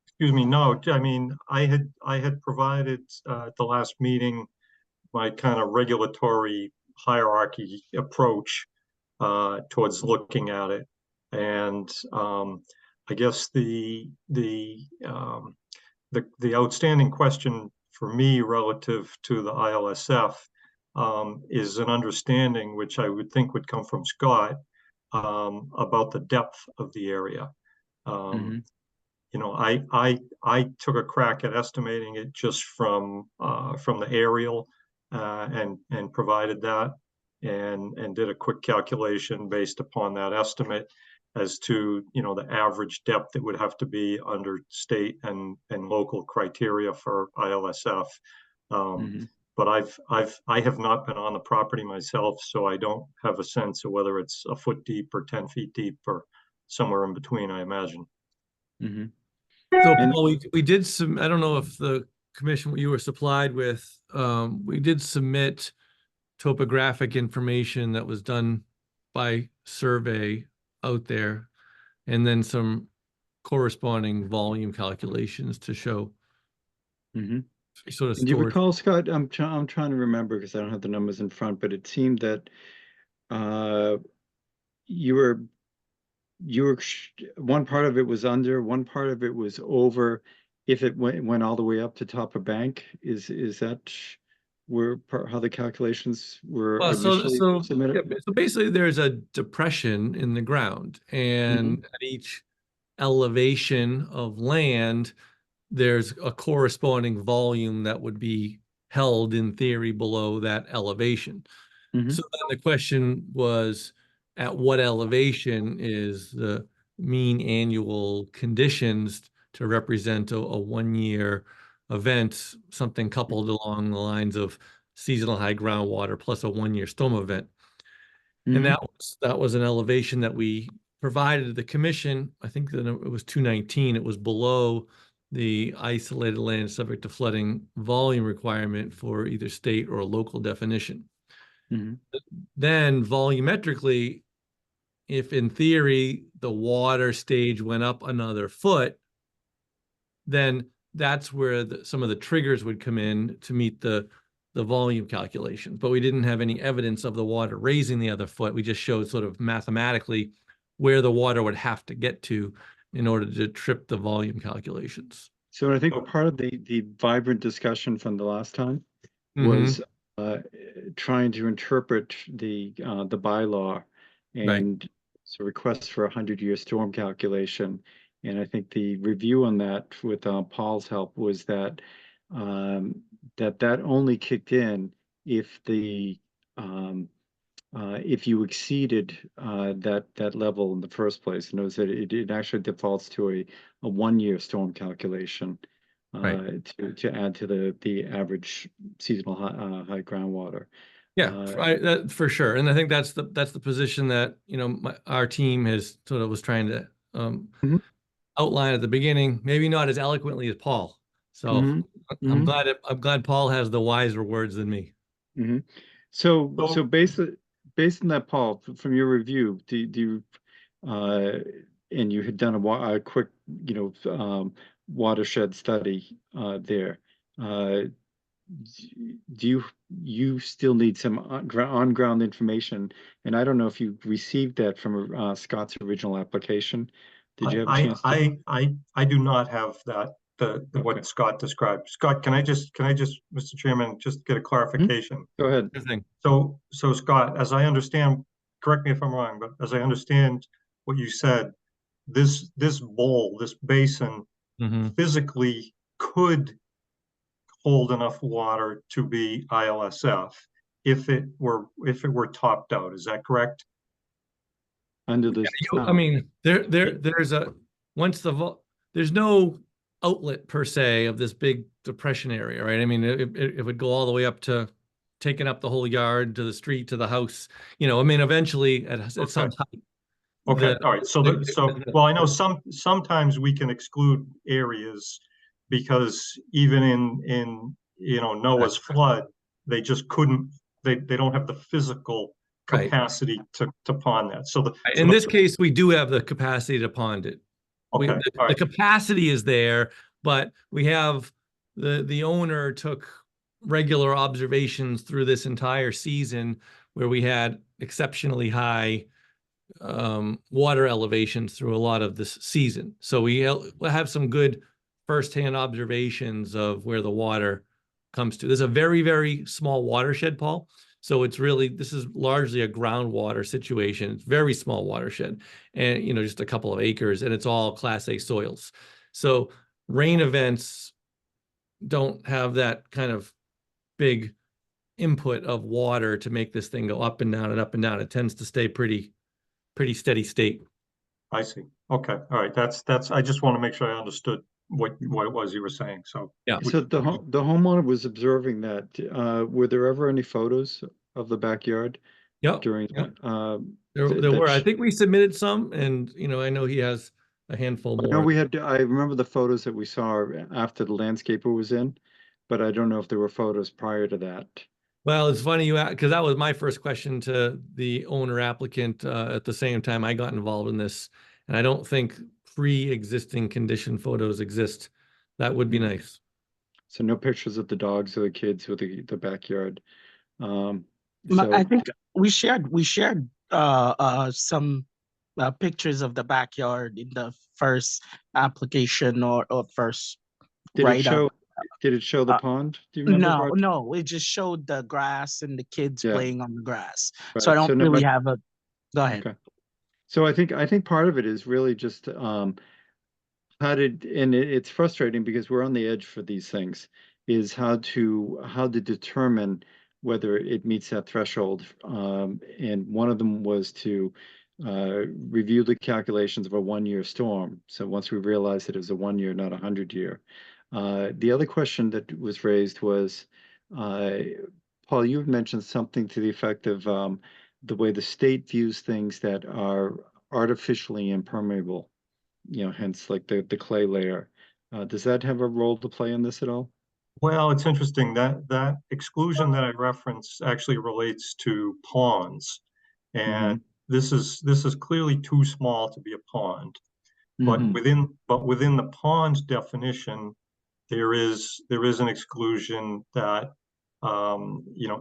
Excuse me, no, I mean, I had provided at the last meeting my kind of regulatory hierarchy approach towards looking at it. And I guess the outstanding question for me relative to the ILSF is an understanding, which I would think would come from Scott, about the depth of the area. You know, I took a crack at estimating it just from the aerial and provided that and did a quick calculation based upon that estimate as to, you know, the average depth that would have to be under state and local criteria for ILSF. But I have not been on the property myself, so I don't have a sense of whether it's a foot deep or 10 feet deep or somewhere in between, I imagine. So Paul, we did some, I don't know if the commission you were supplied with, we did submit topographic information that was done by survey out there, and then some corresponding volume calculations to show sort of Do you storage. recall, Scott? I'm trying to remember because I don't have the numbers in front, but it seemed that you were one part of it was under, one part of it was over. If it went all the way up to top of bank, is that how the calculations were initially submitted? So basically, there's a depression in the ground, and at each elevation of land, there's a corresponding volume that would be held in theory below that elevation. So then the question was, at what elevation is the mean annual conditions to represent a 1 year event, something coupled along the lines of seasonal high groundwater plus a 1-year storm event. And that was an elevation that we provided to the commission. I think that it was 219. It was below the isolated land subject to flooding volume requirement for either state or a local definition. Then volumetrically, if in theory the water stage went up another foot, then that's where some of the triggers would come in to meet the volume calculation. But we didn't have any evidence of the water raising the other foot. We just showed sort of mathematically where the water would have to get to in order to trip the volume calculations. So I think part of the vibrant discussion from the last time was trying to interpret the bylaw and so requests for 100-year storm calculation. And I think the review on that with Paul's help was that that only kicked in if if you exceeded that level in the first place. Knows that it actually defaults to a 1-year storm calculation to add to the average seasonal high groundwater. Yeah, for sure. And I think that's the position that our team has sort of was trying to outline at the beginning. Maybe not as eloquently as Paul. So I'm glad Paul has the wiser words than me. So based on that, Paul, from your review, do you and you had done a quick watershed study there. Do you still need some on-ground information? And I don't know if you received that from Scott's original application. Did you have a chance? I do not have that. What Scott described. Scott, can I just, Mr. Chairman, just get a clarification? Go ahead. So Scott, as I understand, correct me if I'm wrong, but as I understand what you said, this bowl, this basin, physically could hold enough water to be ILSF if it were topped out. Is that correct? Under this, I mean, there's no outlet per se of this big depression area, right? I mean, it would go all the way up to taking up the whole yard to the street to the house. I mean, eventually at some height. Okay, all right. So well, I know sometimes we can exclude areas because even in Noah's flood, they just couldn't. They don't have the physical capacity to pond that. So in this case, we do have the capacity to pond it. Okay, the capacity is there, but we have the owner took regular observations through this entire season where we had exceptionally high water elevations through a lot of this season. So we have some good firsthand observations of where the water comes to. There's a very, very small watershed, Paul. So this is largely a groundwater situation. It's very small watershed and, just a couple of acres, and it's all Class A soils. So rain events don't have that kind of big input of water to make this thing go up and down and up and down. It tends to stay pretty steady state. I see. Okay. All right. That's, I just want to make sure I understood what it was you were saying. So yeah. So the homeowner was observing that. Were there ever any photos of the backyard? During there were. I think we submitted some, and I know he has a handful more. No, I remember the photos that we saw after the landscaper was in, but I don't know if there were photos prior to that. Well, it's funny because that was my first question to the owner applicant at the same time I got involved in this, and I don't think pre-existing condition photos exist. That would be nice. So no pictures of the dogs or the kids or the backyard. I think we shared some pictures of the backyard in the first application or first write-up. Did it show the pond? Do you remember? No, it just showed the grass and the kids playing on the grass. Right. So I don't really have a. Go ahead. Okay. So I think part of it is really just and it's frustrating because we're on the edge for these things, is how to determine whether it meets that threshold. And one of them was to review the calculations of a 1-year storm. So once we realized that it was a 1-year, not a 100-year, The other question that was raised was, Paul, you had mentioned something to the effect of the way the state views things that are artificially impermeable, hence like the clay layer. Does that have a role to play in this at all? Well, it's interesting that that exclusion that I referenced actually relates to ponds. And this is clearly too small to be a pond. But within the pond definition, there is an exclusion that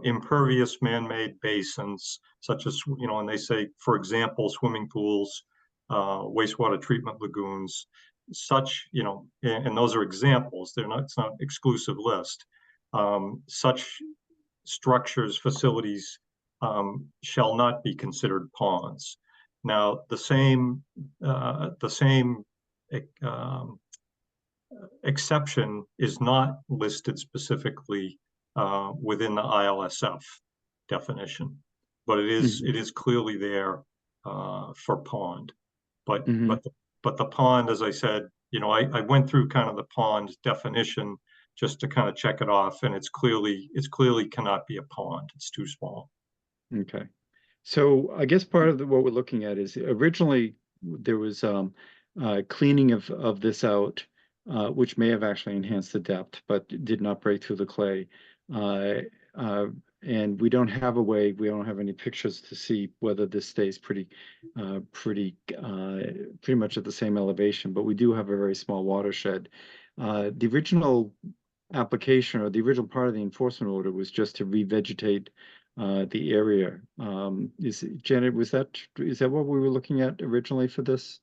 impervious man-made basins, such as and they say, for example, swimming pools, wastewater treatment lagoons, such and those are examples. It's not exclusive list. Such structures, facilities shall not be considered ponds. Now, the same exception is not listed specifically within the ILSF definition, but it is clearly there for pond. But the pond, as I said, I went through kind of the pond definition just to kind of check it off, and it's clearly cannot be a pond. It's too small. Okay. So I guess part of what we're looking at is originally there was cleaning of this out, which may have actually enhanced the depth, but did not break through the clay. And we don't have a way, we don't have any pictures to see whether this stays pretty much at the same elevation, but we do have a very small watershed. The original application, or the original part of the enforcement order, was just to revegetate the area. Janet, is that what we were looking at originally for this?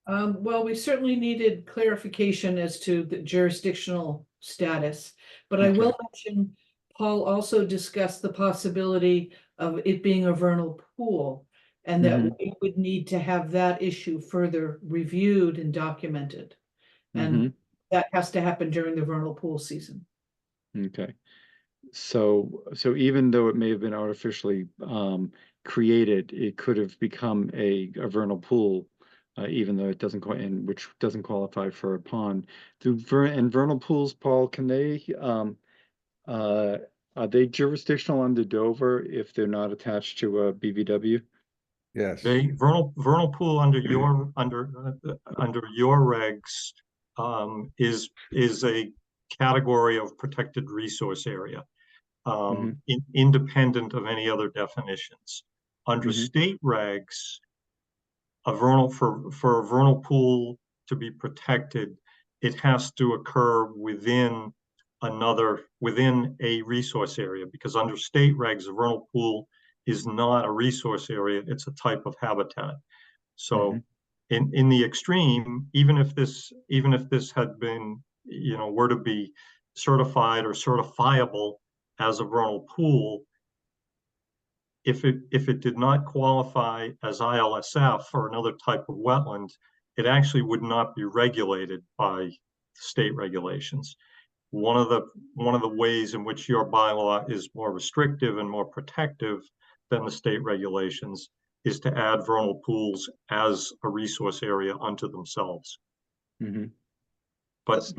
Well, we certainly needed clarification as to the jurisdictional status, but I will mention Paul also discussed the possibility of it being a vernal pool, and that we would need to have that issue further reviewed and documented. And that has to happen during the vernal pool season. Okay. So even though it may have been artificially created, it could have become a vernal pool, even though it doesn't which doesn't qualify for a pond. And vernal pools, Paul, can they are they jurisdictional under Dover if they're not attached to a BVW? Yes. Vernal pool under your regs is a category of protected resource area, independent of any other definitions. Under state regs, for a vernal pool to be protected, it has to occur within a resource area, because under state regs, a vernal pool is not a resource area, it's a type of habitat. So in the extreme, even if this had been, were to be certified or certifiable as a vernal pool, if it did not qualify as ILSF or another type of wetland, it actually would not be regulated by state regulations. One of the ways in which your bylaw is more restrictive and more protective than the state regulations is to add vernal pools as a resource area unto themselves. But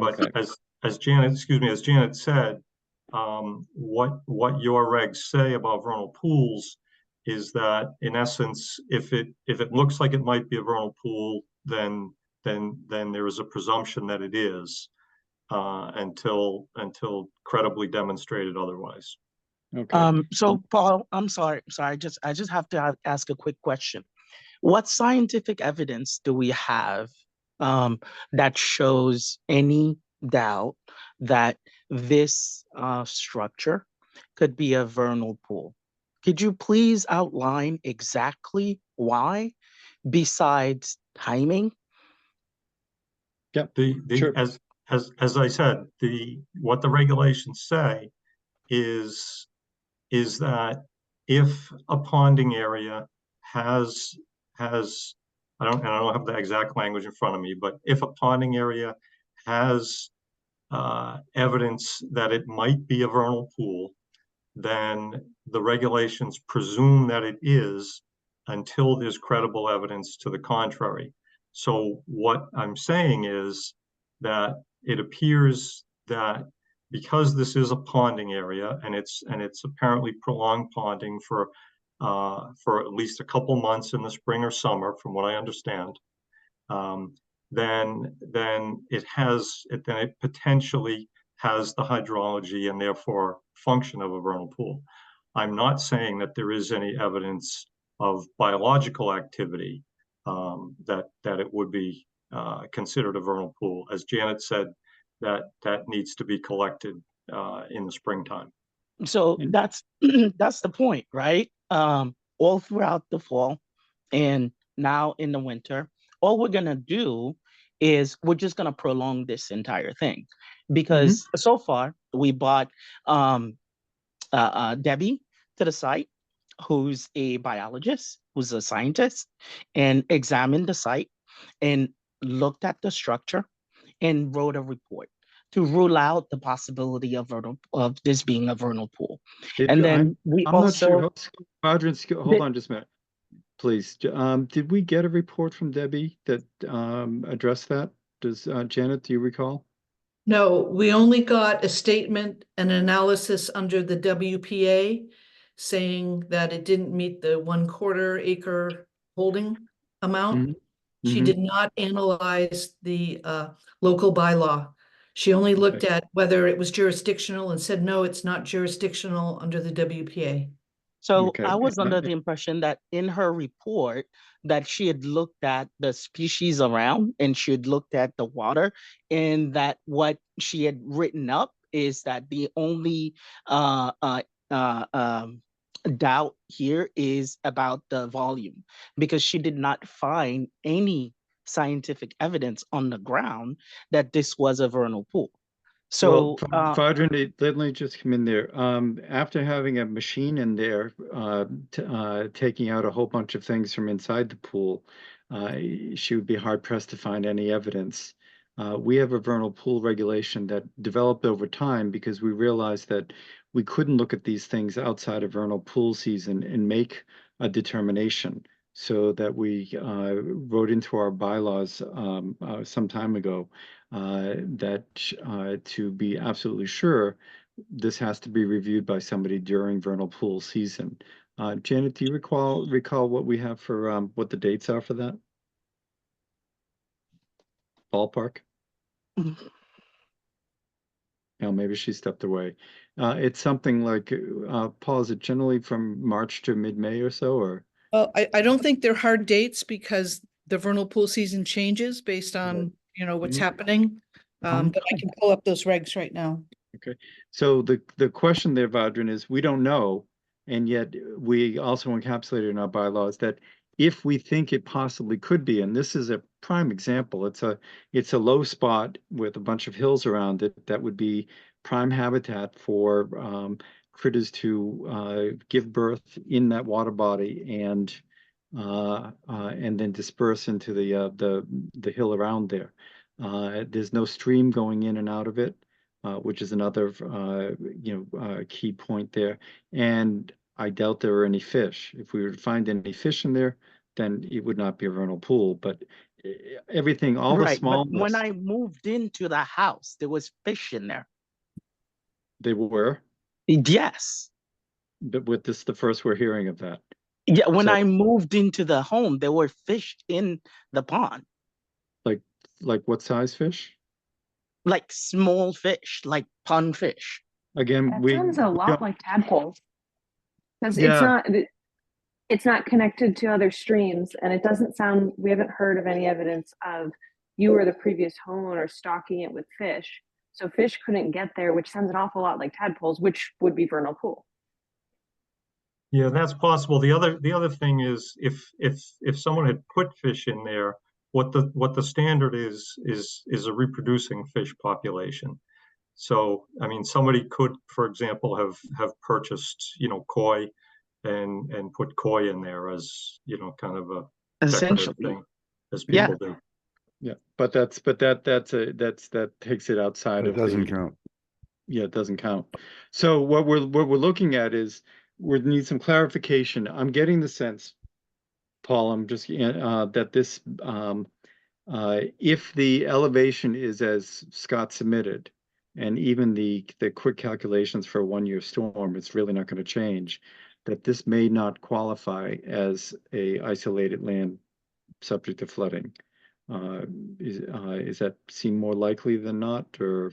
as Janet said, what your regs say about vernal pools is that, in essence, if it looks like it might be a vernal pool, then there is a presumption that it is, until credibly demonstrated otherwise. Okay. So Paul, I'm sorry. I just have to ask a quick question. What scientific evidence do we have that shows any doubt that this structure could be a vernal pool? Could you please outline exactly why, besides timing? Yeah, sure. As I said, what the regulations say is that if a ponding area has I don't have the exact language in front of me, but if a ponding area has evidence that it might be a vernal pool, then the regulations presume that it is until there's credible evidence to the contrary. So what I'm saying is that it appears that because this is a ponding area and it's apparently prolonged ponding for at least a couple months in the spring or summer, from what I understand, then it potentially has the hydrology and therefore function of a vernal pool. I'm not saying that there is any evidence of biological activity that it would be considered a vernal pool. As Janet said, that needs to be collected in the springtime. So that's that's the point, right? All throughout the fall and now in the winter, all we're gonna do is we're just gonna prolong this entire thing, because so far we brought Debbie to the site, who's a biologist, who's a scientist, and examined the site and looked at the structure and wrote a report to rule out the possibility of this being a vernal pool. And then we I'm also not sure. Audrey, hold on just a minute, please. Did we get a report from Debbie that addressed that? Does Janet, do you recall? No, we only got a statement, an analysis under the WPA saying that it didn't meet the 1/4 acre holding amount. She did not analyze the local bylaw. She only looked at whether it was jurisdictional and said, no, it's not jurisdictional under the WPA. So I was under the impression that in her report that she had looked at the species around and she had looked at the water, and that what she had written up is that the only doubt here is about the volume, because she did not find any scientific evidence on the ground that this was a vernal pool. So, Fadrin, let me just come in there. After having a machine in there, taking out a whole bunch of things from inside the pool, she would be hard pressed to find any evidence. We have a vernal pool regulation that developed over time because we realized that we couldn't look at these things outside of vernal pool season and make a determination. So that we wrote into our bylaws some time ago that to be absolutely sure, this has to be reviewed by somebody during vernal pool season. Janet, do you recall what we have for what the dates are for that? Ballpark? No, maybe she stepped away. It's something like, Paul, is it generally from March to mid-May or so, or? Well, I don't think they're hard dates because the vernal pool season changes based on, what's happening. But I can pull up those regs right now. Okay, so the question there, Vadran, is we don't know, and yet we also encapsulated in our bylaws that if we think it possibly could be, and this is a prime example, it's a low spot with a bunch of hills around it that would be prime habitat for critters to give birth in that water body and then disperse into the hill around there. There's no stream going in and out of it, which is another key point there. And I doubt there are any fish. If we were to find any fish in there, then it would not be a vernal pool. But everything, all the small. But when I moved into the house, there was fish in there. They were? Yes. But with this, the first we're hearing of that. Yeah, when I moved into the home, there were fish in the pond. Like what size fish? Like small fish, like pond fish. Again, that sounds a lot like tadpoles. Because it's not connected to other streams, and it doesn't sound, we haven't heard of any evidence of you or the previous homeowner stocking it with fish. So fish couldn't get there, which sounds an awful lot like tadpoles, which would be vernal pool. Yeah, that's possible. The other thing is if someone had put fish in there, what the standard is a reproducing fish population. So I mean, somebody could, for example, have purchased koi and put koi in there as kind of a decorative thing, as people do. Yeah, but that takes it outside of. It doesn't count. Yeah, it doesn't count. So what we're looking at is we need some clarification. I'm getting the sense, Paul, I'm just that this if the elevation is as Scott submitted, and even the quick calculations for a 1-year storm, it's really not going to change, that this may not qualify as a isolated land subject to flooding. Is that seem more likely than not, or?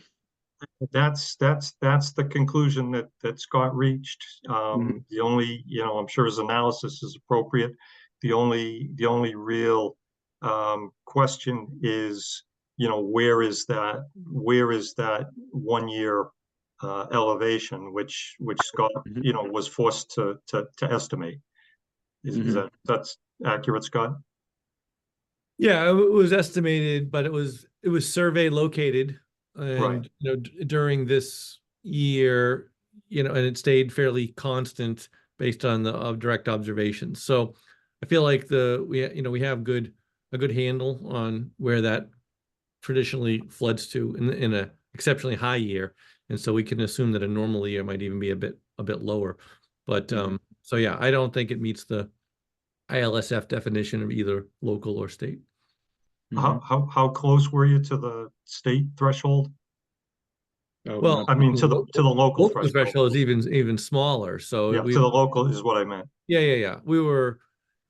That's the conclusion that Scott reached. The only, I'm sure his analysis is appropriate. The only real question is, where is that 1-year elevation, which Scott, was forced to estimate. That's accurate, Scott? Yeah, it was estimated, but it was survey located. Right. And during this year, and it stayed fairly constant based on the direct observations. So I feel like we have a good handle on where that traditionally floods to in a exceptionally high year, and so we can assume that a normal year might even be a bit lower. But so yeah, I don't think it meets the ILSF definition of either local or state. How close were you to the state threshold? Well, I mean, to the local threshold is even smaller. So yeah, to the local is what I meant. Yeah. We were,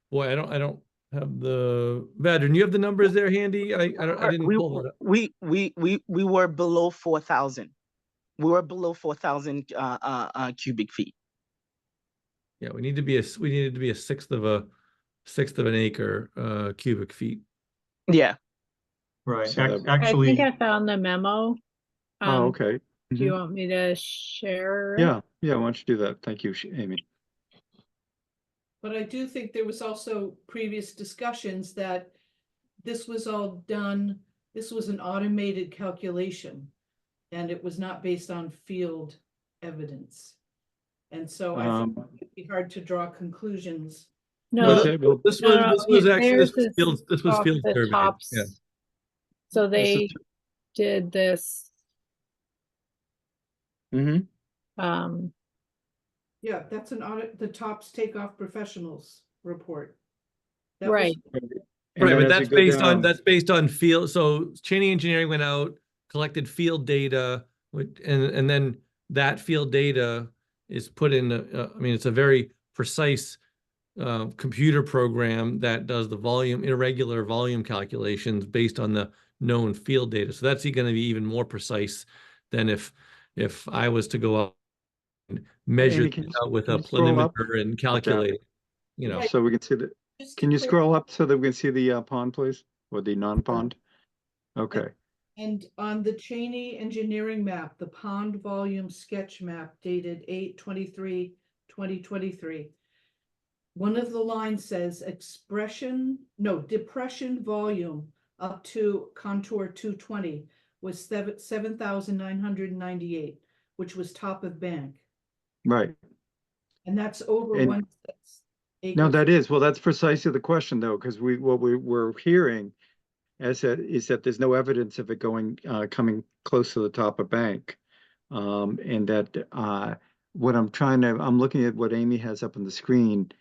boy, I don't have the Vadran. You have the numbers there handy? I didn't pull that up. We were below 4,000. We were below 4,000 cubic feet. Yeah, we needed to be a sixth of an acre cubic feet. Yeah. Right. So Actually, I think I found the memo. Oh, okay. Do you want me to share it? Yeah, why don't you do that? Thank you, Amy. But I do think there was also previous discussions that this was all done, this was an automated calculation, and it was not based on field evidence. And so I think it'd be hard to draw conclusions. No, Okay, well, this was actually field off the survey. tops. Yeah. So they did this. Yeah, that's an audit, the TOPS Takeoff Professionals report. That Right. Right, but that's based on field. So Cheney Engineering went out, collected field data, and then that field data is put in. I mean, it's a very precise computer program that does the irregular volume calculations based on the known field data. So that's going to be even more precise than if I was to go out and measure Amy, it out with a scroll up? planimeter and calculate it, So we can see the, can you scroll up so that we can see the pond, please? Or the non-pond? Okay. And on the Cheney Engineering map, the pond volume sketch map dated 8/23/2023. One of the lines says depression volume up to contour 220 was 7,998, which was top of bank. Right. And that's over And- 1/6 acres. No, that is, well, that's precisely the question though, because what we're hearing is that there's no evidence of it coming close to the top of bank. And that I'm looking at what Amy has up on the screen.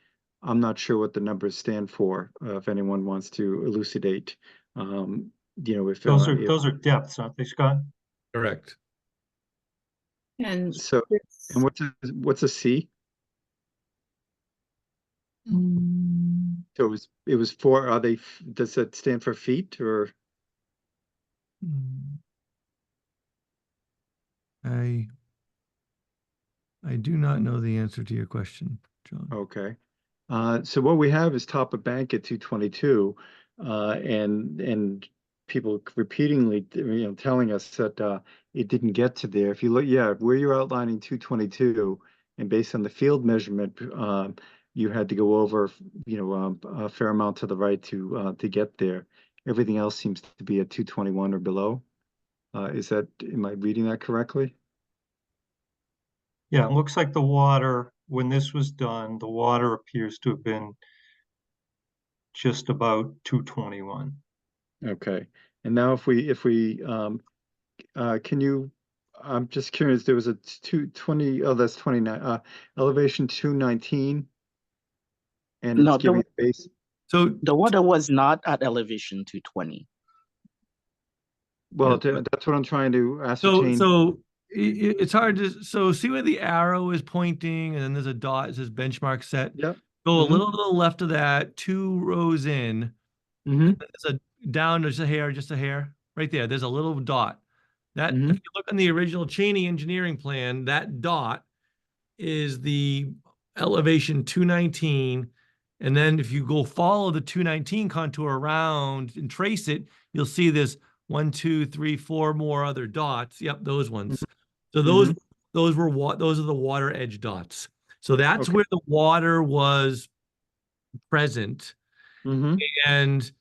I'm not sure what the numbers stand for, if anyone wants to elucidate. If those are depths, aren't they, Scott? Correct. And so, and what's a C? So it was for, does that stand for feet or? I do not know the answer to your question, John. Okay. So what we have is top of bank at 222, and people repeatedly, telling us that it didn't get to there. If you look, where you're outlining 222, and based on the field measurement, you had to go over, a fair amount to the right to get there. Everything else seems to be at 221 or below. Am I reading that correctly? Yeah, it looks like the water, when this was done, the water appears to have been just about 221. Okay. And now if we can you, I'm just curious, there was a 220, that's 29, elevation 219. And No, it's giving base. So the water was not at elevation 220. Well, Yeah. that's what I'm trying to So, ascertain. it's hard to, so see where the arrow is pointing and then there's a dot, it says benchmark set. Yep. Go a Mhm. little to the left of that, 2 rows in, Mm-hmm. there's a down, just a hair, right there. There's a little dot. That, Mhm. if you look on the original Cheney engineering plan, that dot is the elevation 219. And then if you go follow the 219 contour around and trace it, you'll see there's 1, 2, 3, 4 more other dots. Yep, those ones. So those those are the water edge dots. So that's Okay. where the water was present. Mm-hmm. And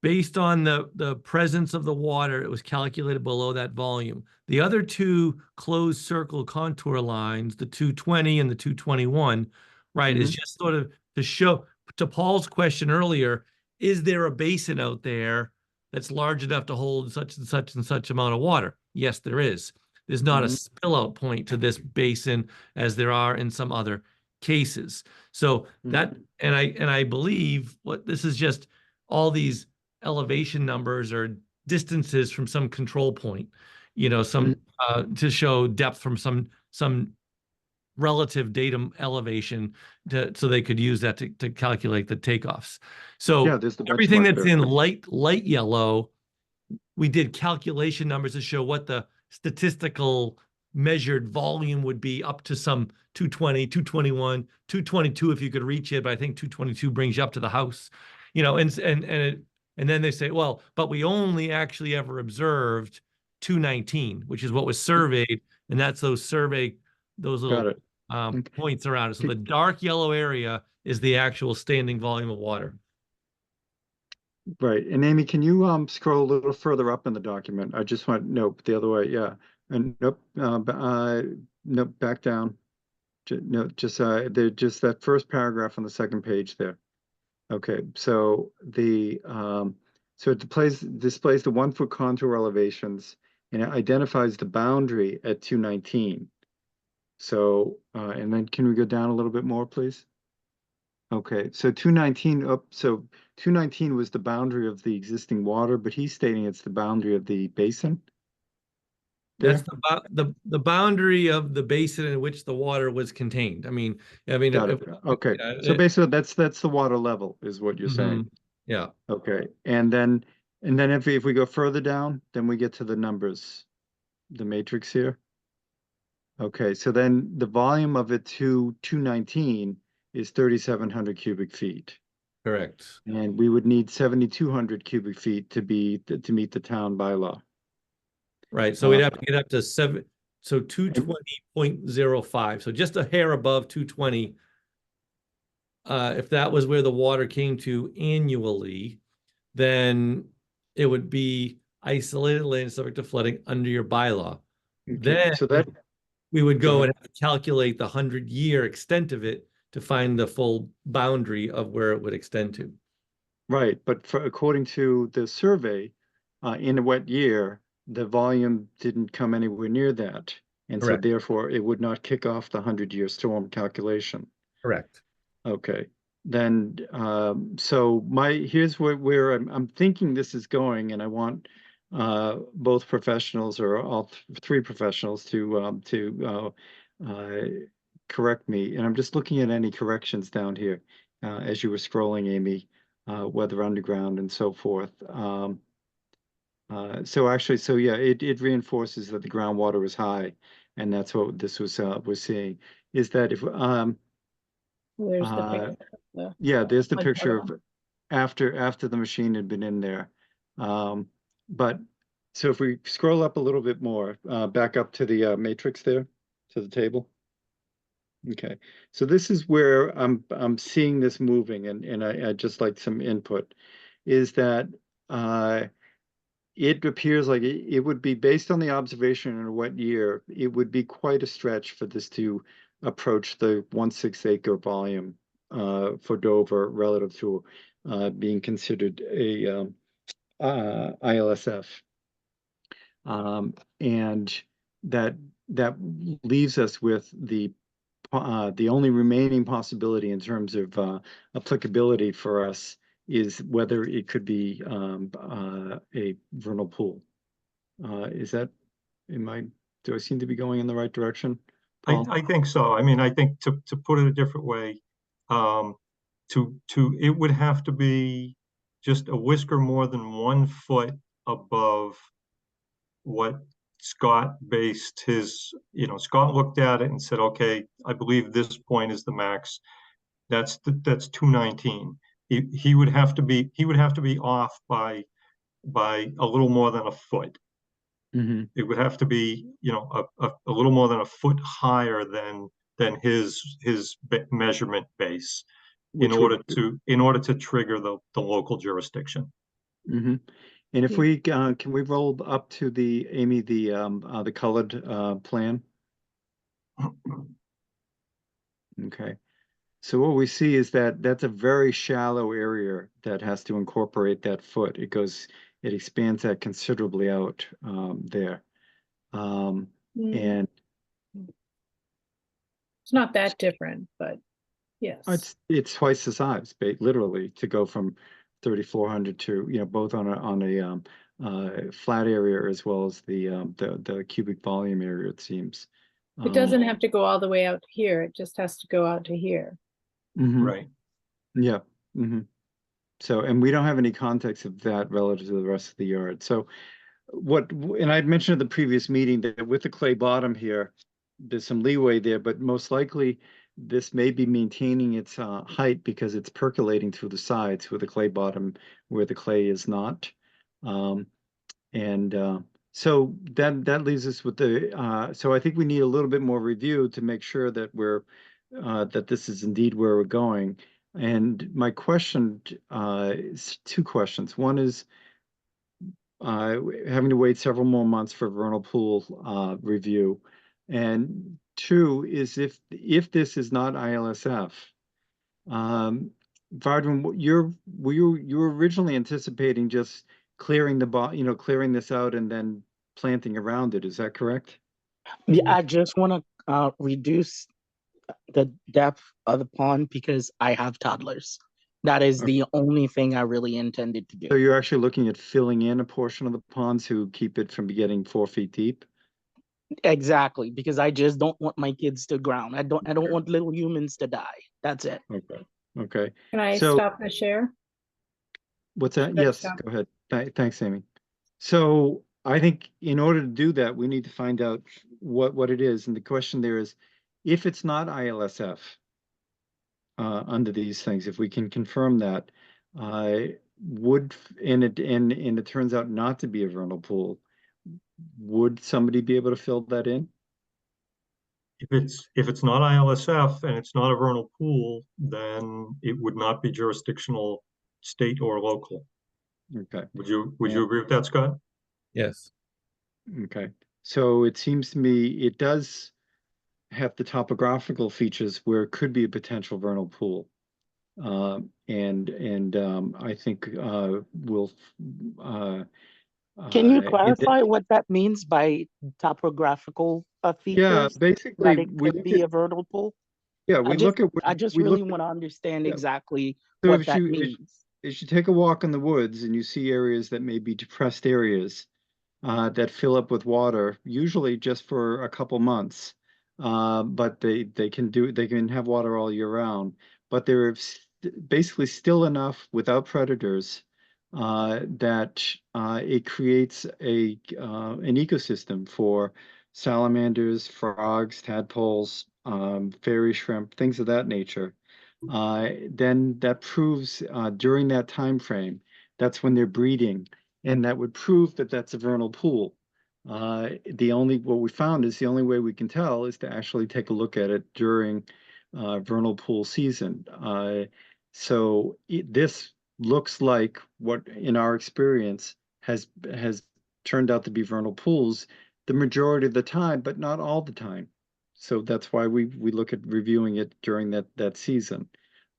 based on the presence of the water, it was calculated below that volume. The other 2 closed circle contour lines, the 220 and the 221, right, is just sort of to show, to Paul's question earlier, is there a basin out there that's large enough to hold such and such and such amount of water? Yes, there is. There's not a spill out point to this basin as there are in some other cases. So that, and I believe what this is just all these elevation numbers or distances from some control point, you know, some to show depth from some relative datum elevation so they could use that to calculate the takeoffs. So Yeah, there's the everything benchmark that's there. in light yellow, we did calculation numbers to show what the statistical measured volume would be up to some 220, 221, 222 if you could reach it, but I think 222 brings you up to the house, you know, and then they say, well, but we only actually ever observed 219, which is what was surveyed, and that's those Got little it. Okay. points around it. So the dark yellow area is the actual standing volume of water. Right. And Amy, can you scroll a little further up in the document? I just want, nope, the other way. Yeah. And nope, nope, back down. No, just just that first paragraph on the second page there. Okay. So so it displays the 1 foot contour elevations and it identifies the boundary at 219. So and then can we go down a little bit more, please? Okay, so 219 up, so 219 was the boundary of the existing water, but he's stating it's the boundary of the basin. That's There? the boundary of the basin in which the water was contained. I mean, Got it. Okay, so basically that's the water level is what you're saying. Yeah. Okay, and then if we go further down, then we get to the numbers, the matrix here. Okay, so then the volume of it to 219 is 3,700 cubic feet. Correct. And we would need 7,200 cubic feet to meet the town bylaw. Right. So we'd have to get up to 220.05. So just a hair above 220. If that was where the water came to annually, then it would be isolated land subject to flooding under your bylaw. Okay, Then so that we would go and have to calculate the 100-year extent of it to find the full boundary of where it would extend to. right, but according to the survey, in a wet year, the volume didn't come anywhere near that, and Correct. so therefore it would not kick off the 100-year storm calculation. Correct. Okay, then so here's where I'm thinking this is going, and I want both professionals or all 3 professionals to correct me. And I'm just looking at any corrections down here as you were scrolling, Amy, weather underground and so forth. So actually, so yeah, it reinforces that the groundwater is high, and that's what this was seeing. Is that if There's the picture. yeah, there's the Like, picture of after the machine had been in there. But so if we scroll up a little bit more, back up to the matrix there, to the table. Okay, so this is where I'm seeing this moving, and I just like some input. Is that it appears like it would be based on the observation in a wet year, it would be quite a stretch for this to approach the 1/6 acre volume for Dover relative to being considered a ILSF. And that leaves us with the only remaining possibility in terms of applicability for us is whether it could be a vernal pool. Is that, do I seem to be going in the right direction? Paul? I think so. I mean, I think to put it a different way, it would have to be just a whisker more than 1 foot above what Scott based his, Scott looked at it and said, okay, I believe this point is the max. That's 219. He would have to be off by a little more than a foot. Mhm. It would have to be, a little more than a foot higher than his measurement base in Which order would- to trigger the local jurisdiction. Mhm. And if Yeah. we, can we roll up to Amy, the colored, plan? Okay. So what we see is that that's a very shallow area that has to incorporate that foot. It expands that considerably out, there. And It's not that different, but yes. it's twice the size, literally, to go from 3,400 to, both on a flat area as well as the cubic volume area, it seems. It doesn't have to go all the way out to here. It just has to go out to here. Mhm. Right. Yeah. So, and we don't have any context of that relative to the rest of the yard. So and I'd mentioned at the previous meeting that with the clay bottom here, there's some leeway there, but most likely this may be maintaining its height because it's percolating through the sides with the clay bottom where the clay is not. So that leaves us with so I think we need a little bit more review to make sure that that this is indeed where we're going. And my question is 2 questions. One is having to wait several more months for vernal pool review. And 2 is if this is not ILSF, Vardhan, you were originally anticipating just clearing clearing this out and then planting around it. Is that correct? Yeah, I just want to reduce the depth of the pond because I have toddlers. That is the only thing I really intended to do. So you're actually looking at filling in a portion of the pond to keep it from getting 4 feet deep? Exactly, because I just don't want my kids to drown. I don't want little humans to die. That's it. Okay. Can I So stop the share? what's that? Should I Yes, stop? go ahead. Thanks, Amy. So I think in order to do that, we need to find out what it is. And the question there is, if it's not ILSF under these things, if we can confirm that, and it turns out not to be a vernal pool, would somebody be able to fill that in? If it's not ILSF and it's not a vernal pool, then it would not be jurisdictional, state or local. Okay. Would you agree with that, Scott? Yes. Okay. So it seems to me it does have the topographical features where it could be a potential vernal pool. I think we'll Can you clarify what that means by topographical features? Yeah, basically That it we could look be at, a vernal pool? yeah, we look at I just we really look want to understand yeah. exactly So what if that you means. if you take a walk in the woods and you see areas that may be depressed areas that fill up with water, usually just for a couple months, but they can have water all year round, but they're basically still enough without predators that it creates an ecosystem for salamanders, frogs, tadpoles, fairy shrimp, things of that nature. Then that proves during that time frame, that's when they're breeding, and that would prove that that's a vernal pool. What we found is the only way we can tell is to actually take a look at it during vernal pool season. This looks like what, in our experience, has turned out to be vernal pools the majority of the time, but not all the time. So that's why we look at reviewing it during that season.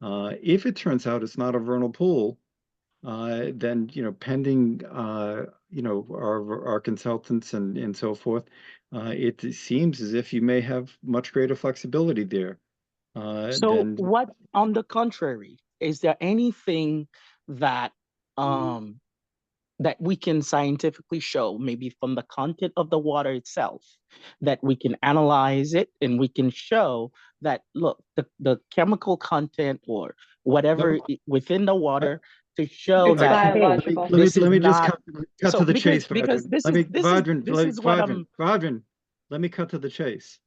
If it turns out it's not a vernal pool, then pending our consultants and so forth, it seems as if you may have much greater flexibility there. So what, on the contrary, is there anything that that we can scientifically show, maybe from the content of the water itself, that we can analyze it and we can show that, look, the chemical content or whatever within the water to show It's that, hey, biological. Let me this is just not. cut So to the because chase, because Vadran. this Let is me, this Vadran, is this is what I'm. Vadran, let me cut to the chase.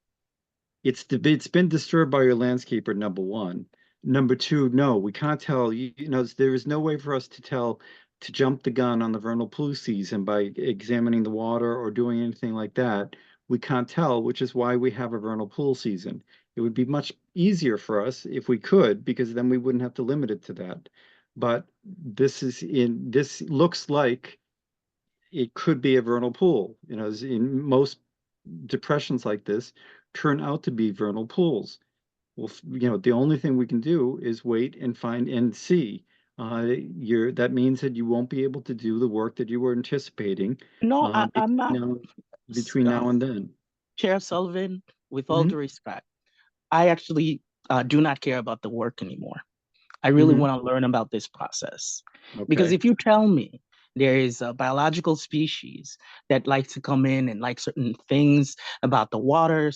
It's been disturbed by your landscaper, number one. Number two, no, we can't tell, you know, there is no way for us to tell, to jump the gun on the vernal pool season by examining the water or doing anything like that. We can't tell, which is why we have a vernal pool season. It would be much easier for us if we could, because then we wouldn't have to limit it to that. But this looks like it could be a vernal pool. You know, as in most depressions like this turn out to be vernal pools. Well, you know, the only thing we can do is wait and find and see. That means that you won't be able to do the work that you were anticipating No, I'm not. between now and then. Chair Sullivan, with all Mhm. due respect, I actually do not care about the work anymore. I really Mhm. want to learn about this process. Because Okay. if you tell me there is a biological species that likes to come in and like certain things about the water,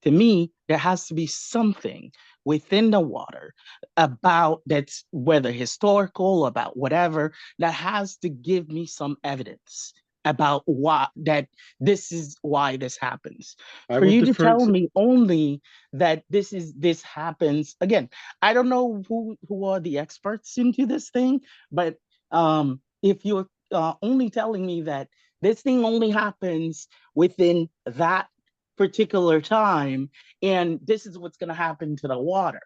to me, there has to be something within the water about that's, whether historical, about whatever, that has to give me some evidence about this is why this happens. I For will you to defer tell to- me only that this happens, again, I don't know who are the experts into this thing, but if you're only telling me that this thing only happens within that particular time, and this is what's going to happen to the water,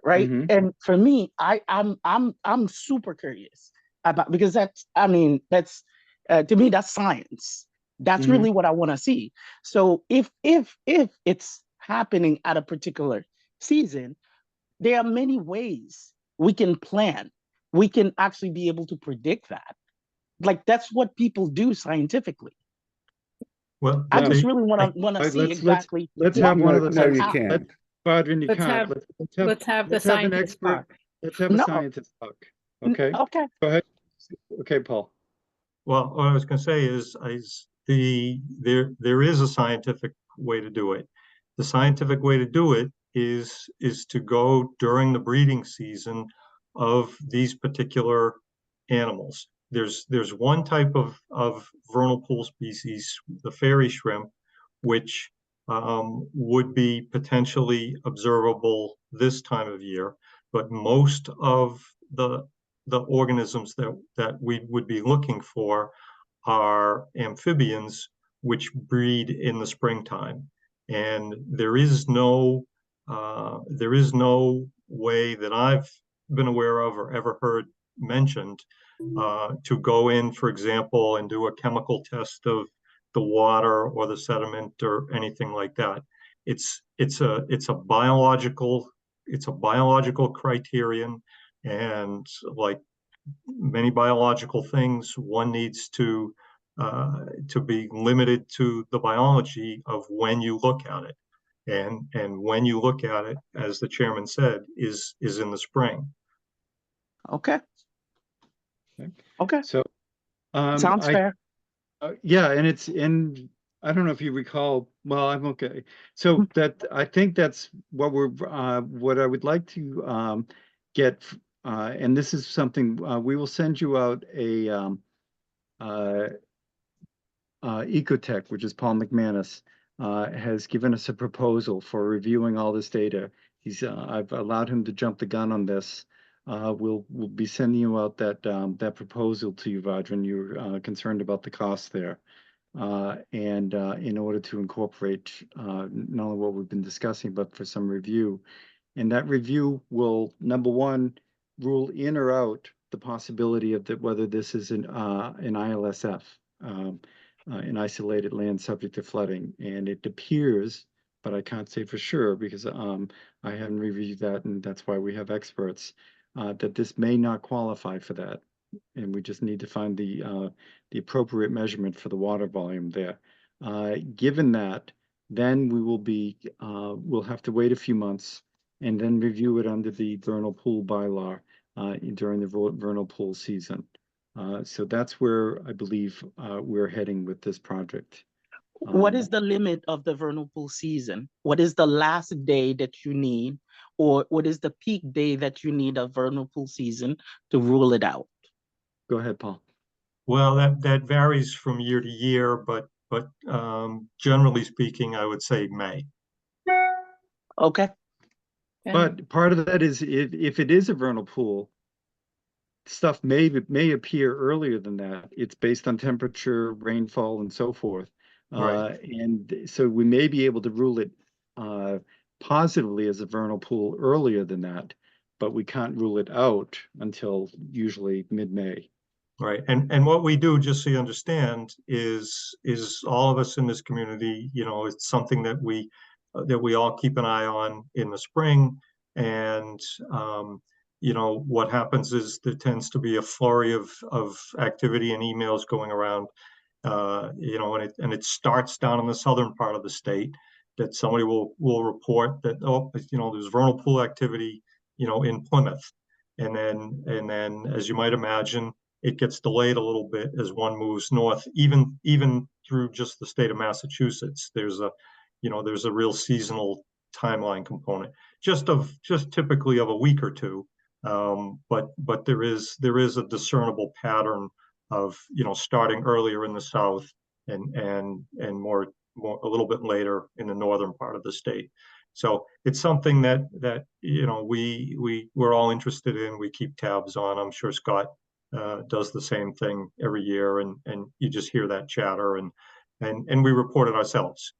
right? Mhm. And for me, I'm super curious about, because that's, I mean, that's to me, that's science. That's Mhm. really what I want to see. So if it's happening at a particular season, there are many ways we can plan. We can actually be able to predict that. Like, that's what people do scientifically. Well, I just the- really want to see let's exactly let's what have one of works the No, and you how. can't. Vadran, you Let's can't. have, let's have the let's have an scientist expert. talk. Let's have a No. scientist talk. Okay. Okay. Go ahead. Okay, Paul. Well, what I was going to say is there is a scientific way to do it. The scientific way to do it is to go during the breeding season of these particular animals. There's one type of vernal pool species, the fairy shrimp, which would be potentially observable this time of year, but most of the organisms that we would be looking for are amphibians, which breed in the springtime. And there is no way that I've been aware of or ever heard mentioned to go in, for example, and do a chemical test of the water or the sediment or anything like that. It's a biological criterion, and like many biological things, one needs to be limited to the biology of when you look at it, and when you look at it, as the chairman said, is in the spring. Okay. Okay. So, Sounds fair. yeah, and I don't know if you recall. Well, I'm okay. So that I think that's what what I would like to get. And this is something we will send you out a Ecotech, which is Paul McManus, has given us a proposal for reviewing all this data. I've allowed him to jump the gun on this. We'll be sending you out that proposal to you, Vadran. You're concerned about the cost there. And in order to incorporate not only what we've been discussing, but for some review. And that review will, number one, rule in or out the possibility of whether this is an ILSF, an isolated land subject to flooding. And it appears, but I can't say for sure because I haven't reviewed that, and that's why we have experts, that this may not qualify for that. And we just need to find the appropriate measurement for the water volume there. Given that, then we'll have to wait a few months and then review it under the vernal pool bylaw during the vernal pool season. So that's where I believe we're heading with this project. What is the limit of the vernal pool season? What is the last day that you need, or what is the peak day that you need of vernal pool season to rule it out? Go ahead, Paul. Well, that varies from year to year, but generally speaking, I would say May. Okay. But part of that is if it is a vernal pool, stuff may appear earlier than that. It's based on temperature, rainfall, and so forth. Right. And so we may be able to rule it positively as a vernal pool earlier than that, but we can't rule it out until usually mid-May. Right. And what we do, just so you understand, is all of us in this community, it's something that we all keep an eye on in the spring. And what happens is there tends to be a flurry of activity and emails going around, and it starts down in the southern part of the state, that somebody will report that, there's vernal pool activity, in Plymouth. And then, as you might imagine, it gets delayed a little bit as one moves north, even through just the state of Massachusetts. There's a real seasonal timeline component, just typically of a week or two. But there is a discernible pattern of, starting earlier in the south and more a little bit later in the northern part of the state. So it's something that we're all interested in. We keep tabs on. I'm sure Scott does the same thing every year, and you just hear that chatter, and we report it ourselves,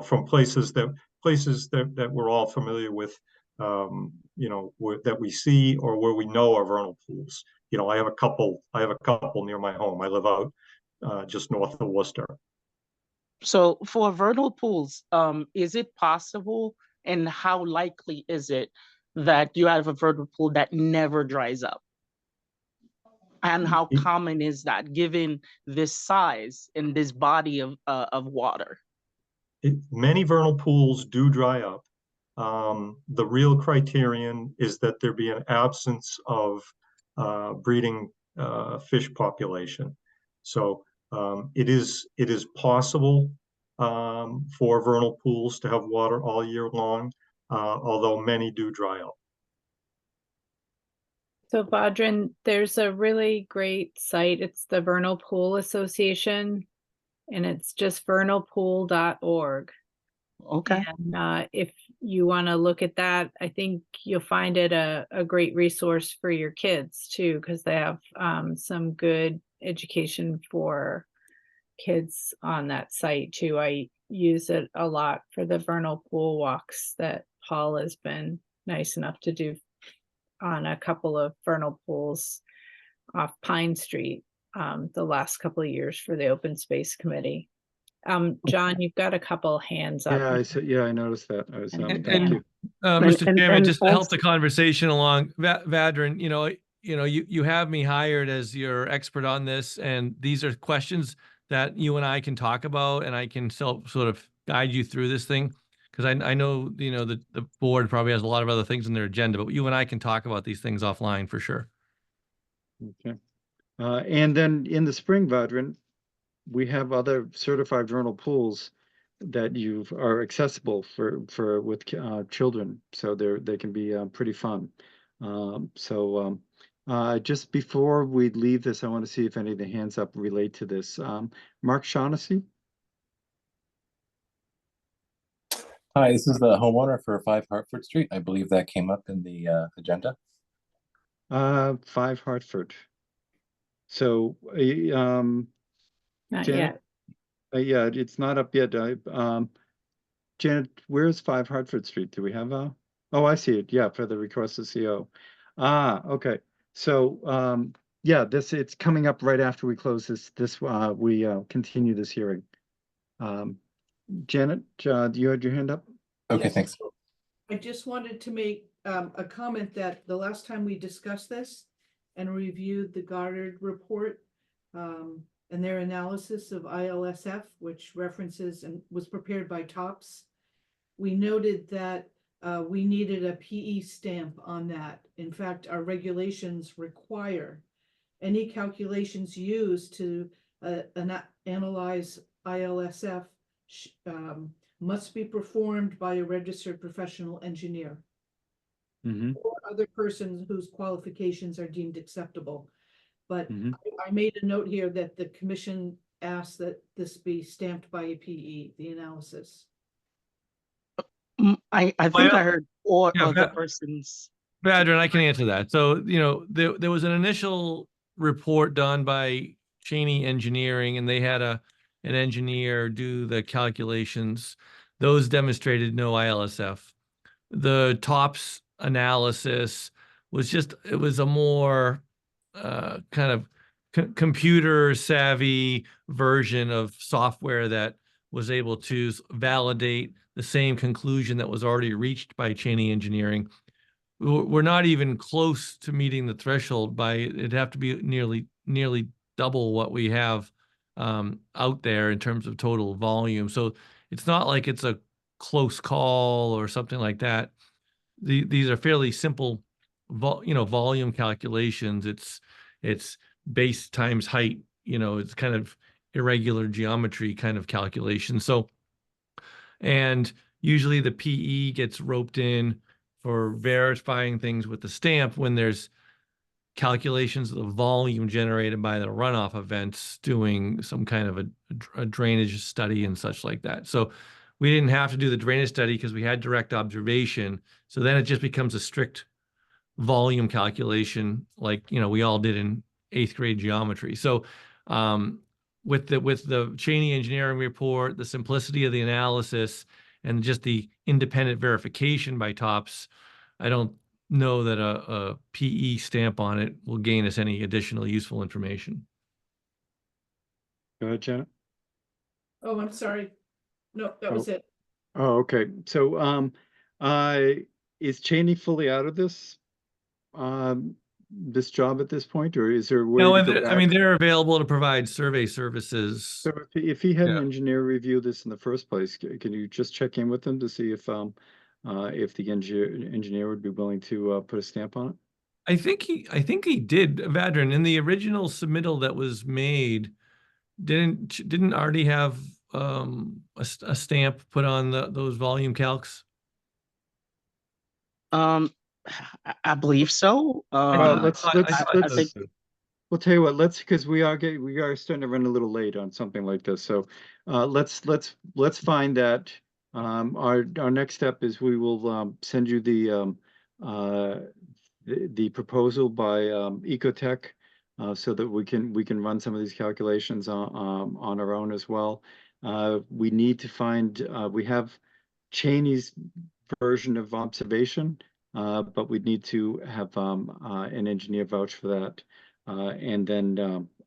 from places that we're all familiar with, that we see or where we know are vernal pools. I have a couple near my home. I live out just north of Worcester. So for vernal pools, is it possible, and how likely is it that you have a vernal pool that never dries up? And how common is that, given this size and this body of water? Many vernal pools do dry up. The real criterion is that there be an absence of breeding fish population. So it is possible for vernal pools to have water all year long, although many do dry up. So Vadran, there's a really great site. It's the Vernal Pool Association, and it's just vernalpool.org. Okay. And if you want to look at that, I think you'll find it a great resource for your kids too, because they have some good education for kids on that site too. I use it a lot for the vernal pool walks that Paul has been nice enough to do on a couple of vernal pools off Pine Street the last couple of years for the Open Space Committee. John, you've got a couple hands up. Yeah, I noticed that. Thank you. Mr. Chairman, and just to help also- the conversation along, Vadran, you have me hired as your expert on this, and these are questions that you and I can talk about, and I can sort of guide you through this thing. Because I know, the board probably has a lot of other things in their agenda, but you and I can talk about these things offline for sure. Okay. And then in the spring, Vadran, we have other certified vernal pools that are accessible for with children, so they can be pretty fun. Just before we leave this, I want to see if any of the hands up relate to this. Mark Shaughnessy. Hi, this is the homeowner for 5 Hartford Street. I believe that came up in the agenda. 5 Hartford. So, Not Janet, yet. yeah, it's not up yet. Janet, where's 5 Hartford Street? Do we have a? Oh, I see it. Yeah, for the request of CO. Okay. So, yeah, it's coming up right after we close we continue this hearing. Janet, you had your hand up? Okay, Yes. thanks. I just wanted to make a comment that the last time we discussed this and reviewed the Goddard report and their analysis of ILSF, which references and was prepared by TOPS, we noted that we needed a PE stamp on that. In fact, our regulations require any calculations used to analyze ILSF must be performed by a registered professional engineer Mhm. or other persons whose qualifications are deemed acceptable. But Mhm. I made a note here that the commission asked that this be stamped by a PE, the analysis. I think Well, I heard or yeah, other that- persons. Badger, and I can answer that. So, there was an initial report done by Cheney Engineering, and they had an engineer do the calculations. Those demonstrated no ILSF. The TOPS analysis it was a more kind of computer savvy version of software that was able to validate the same conclusion that was already reached by Cheney Engineering. We're not even close to meeting the threshold it'd have to be nearly double what we have out there in terms of total volume. So it's not like it's a close call or something like that. These are fairly simple volume calculations. It's base times height, it's kind of irregular geometry kind of calculation. So, and usually the PE gets roped in for verifying things with the stamp when there's calculations of the volume generated by the runoff events, doing some kind of a drainage study and such like that. So we didn't have to do the drainage study because we had direct observation. So then it just becomes a strict volume calculation, like we all did in 8th grade geometry. So with the Cheney Engineering report, the simplicity of the analysis, and just the independent verification by TOPS, I don't know that a PE stamp on it will gain us any additional useful information. Go ahead, Janet. Oh, I'm sorry. No, that was it. Oh, okay. So, is Cheney fully out of this job at this point, or is there a way No, to go I mean, back? they're available to provide survey services. So if he had an Yeah. engineer review this in the first place, can you just check in with them to see if the engineer would be willing to put a stamp on it? I think he did, Vadran, in the original submittal that was made, didn't already have a stamp put on those volume calcs? I believe so. Well, I think we'll tell you what, because we are starting to run a little late on something like this. So let's find that. Our next step is we will send you the proposal by Ecotech, so that we can run some of these calculations on our own as well. We need to find we have Cheney's version of observation, but we need to have an engineer vouch for that, and then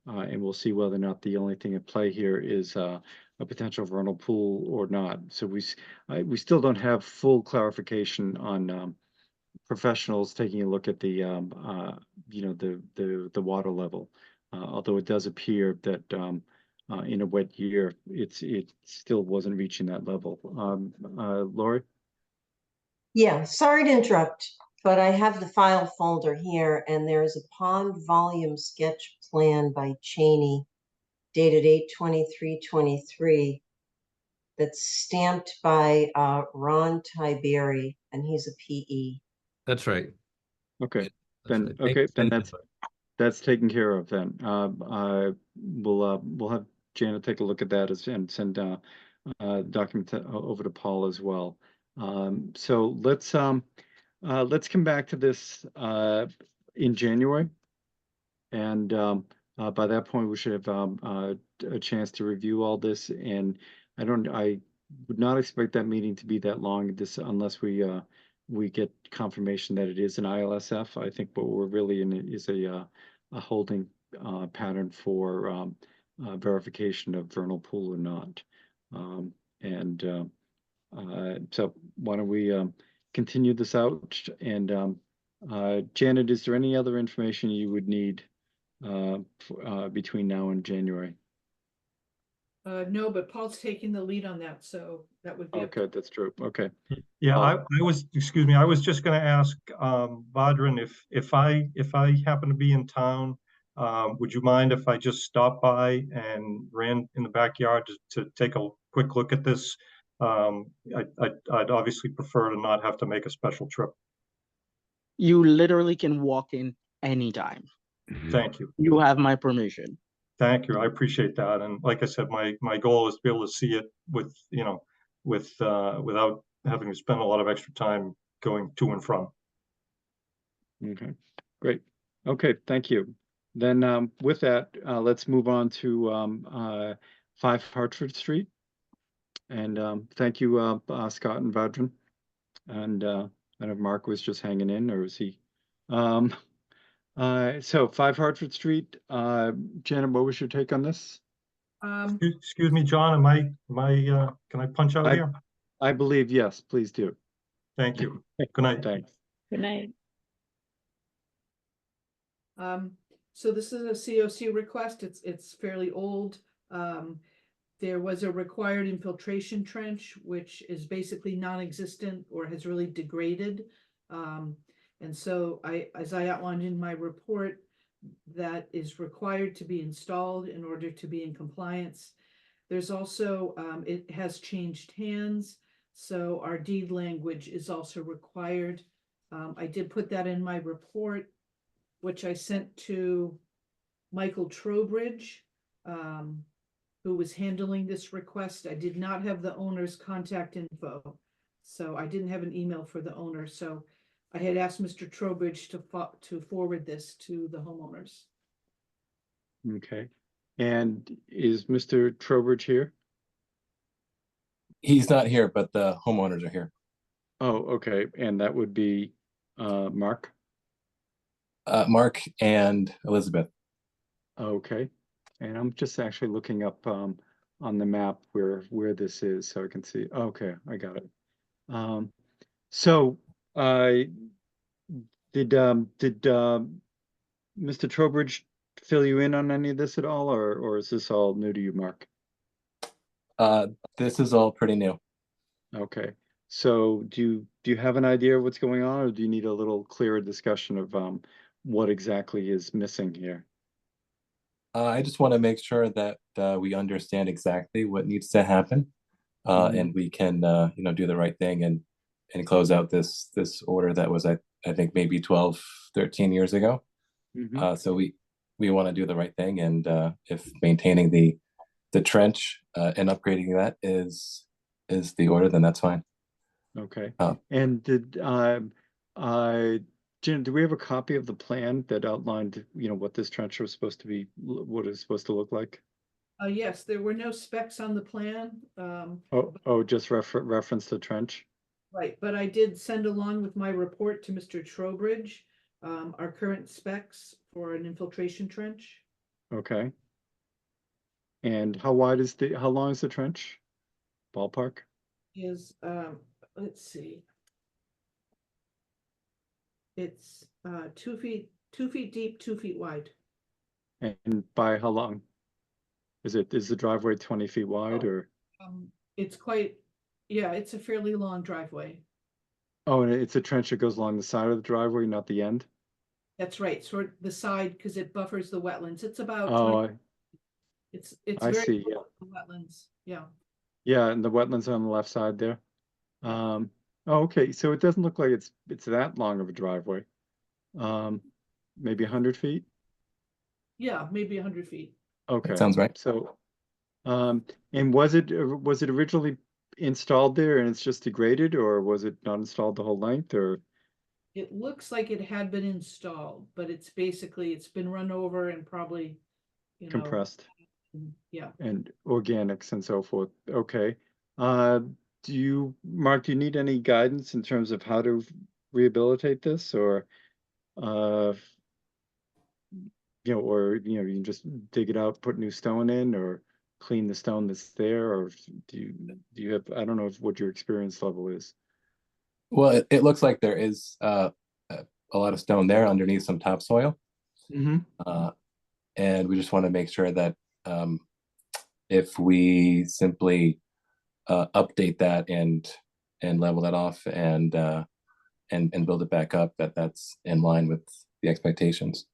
and we'll see whether or not the only thing at play here is a potential vernal pool or not. So we still don't have full clarification on professionals taking a look at the the water level, although it does appear that in a wet year it still wasn't reaching that level. Lori? Yeah, sorry to interrupt, but I have the file folder here, and there's a pond volume sketch plan by Cheney dated 8/23/23 that's stamped by Ron Tiberi, and he's a PE. That's right. Okay, That's then right. okay, then Thank you. that's taken care of then. We'll have Janet take a look at that and send document over to Paul as well. So let's come back to this in January, and by that point we should have a chance to review all this. And I would not expect that meeting to be that long, unless we get confirmation that it is an ILSF. I think what we're really in is a holding pattern for verification of vernal pool or not. So why don't we continue this out? And Janet, is there any other information you would need between now and January? No, but Paul's taking the lead on that, so that would be. Okay, that's true. Okay. Yeah, I was just going to ask Vadran if I happen to be in town Would you mind if I just stopped by and ran in the backyard to take a quick look at this? I'd obviously prefer to not have to make a special trip. You literally can walk in anytime. Thank you. You have my permission. Thank you. I appreciate that. And like I said, my goal is to be able to see it with, without having to spend a lot of extra time going to and from. Okay, great. Okay, thank you. Then with that, let's move on to 5 Hartford Street. And thank you, Scott and Vadran. And I don't know if Mark was just hanging in, or is he? So 5 Hartford Street, Janet, what was your take on this? Excuse me, John, can I punch out here? I believe, yes, please do. Thank you. Good night. Thanks. Good night. So this is a COC request. It's fairly old. There was a required infiltration trench, which is basically non-existent or has really degraded. And so as I outlined in my report, that is required to be installed in order to be in compliance. There's also, it has changed hands, so our deed language is also required. I did put that in my report, which I sent to Michael Trowbridge, who was handling this request. I did not have the owner's contact info, so I didn't have an email for the owner. So I had asked Mr. Trowbridge to forward this to the homeowners. Okay. And is Mr. Trowbridge here? He's not here, but the homeowners are here. Oh, okay. And that would be Mark? Mark and Elizabeth. Okay. And I'm just actually looking up on the map where this is so I can see. Okay, I got it. So did Mr. Trowbridge fill you in on any of this at all, or is this all new to you, Mark? This is all pretty new. Okay. So do you have an idea of what's going on, or do you need a little clearer discussion of what exactly is missing here? I just want to make sure that we understand exactly what needs to happen, and we can do the right thing and close out this order that was I think maybe 12, 13 years ago. So we want to do the right thing, and if maintaining the trench and upgrading that is the order, then that's fine. Okay. And did Jen, do we have a copy of the plan that outlined, what this trench was supposed to be, what it's supposed to look like? Yes, there were no specs on the plan. Just reference the trench? Right, but I did send along with my report to Mr. Trowbridge, our current specs for an infiltration trench. Okay. And how long is the trench? Ballpark? Is, let's see. It's 2 feet deep, 2 feet wide. And by how long? Is the driveway 20 feet wide, or? It's it's a fairly long driveway. Oh, and it's a trench that goes along the side of the driveway, not the end? That's right, sort of the side, because it buffers the wetlands. It's about 20, it's I very see, close to the wetlands. Yeah. Yeah, and the wetlands are on the left side there. Okay, so it doesn't look like it's that long of a driveway. Maybe 100 feet? Yeah, maybe 100 feet. Okay. That sounds right. So, and was it originally installed there and it's just degraded, or was it not installed the whole length, or? It looks like it had been installed, but it's been run over and probably, Compressed. Yeah. And organics and so forth. Okay. Mark, do you need any guidance in terms of how to rehabilitate this, or you can just dig it out, put new stone in, or clean the stone that's there, or do you have, I don't know what your experience level is. Well, it looks like there is a lot of stone there underneath some topsoil. And we just want to make sure that if we simply update that and level that off and build it back up, that's in line with the expectations.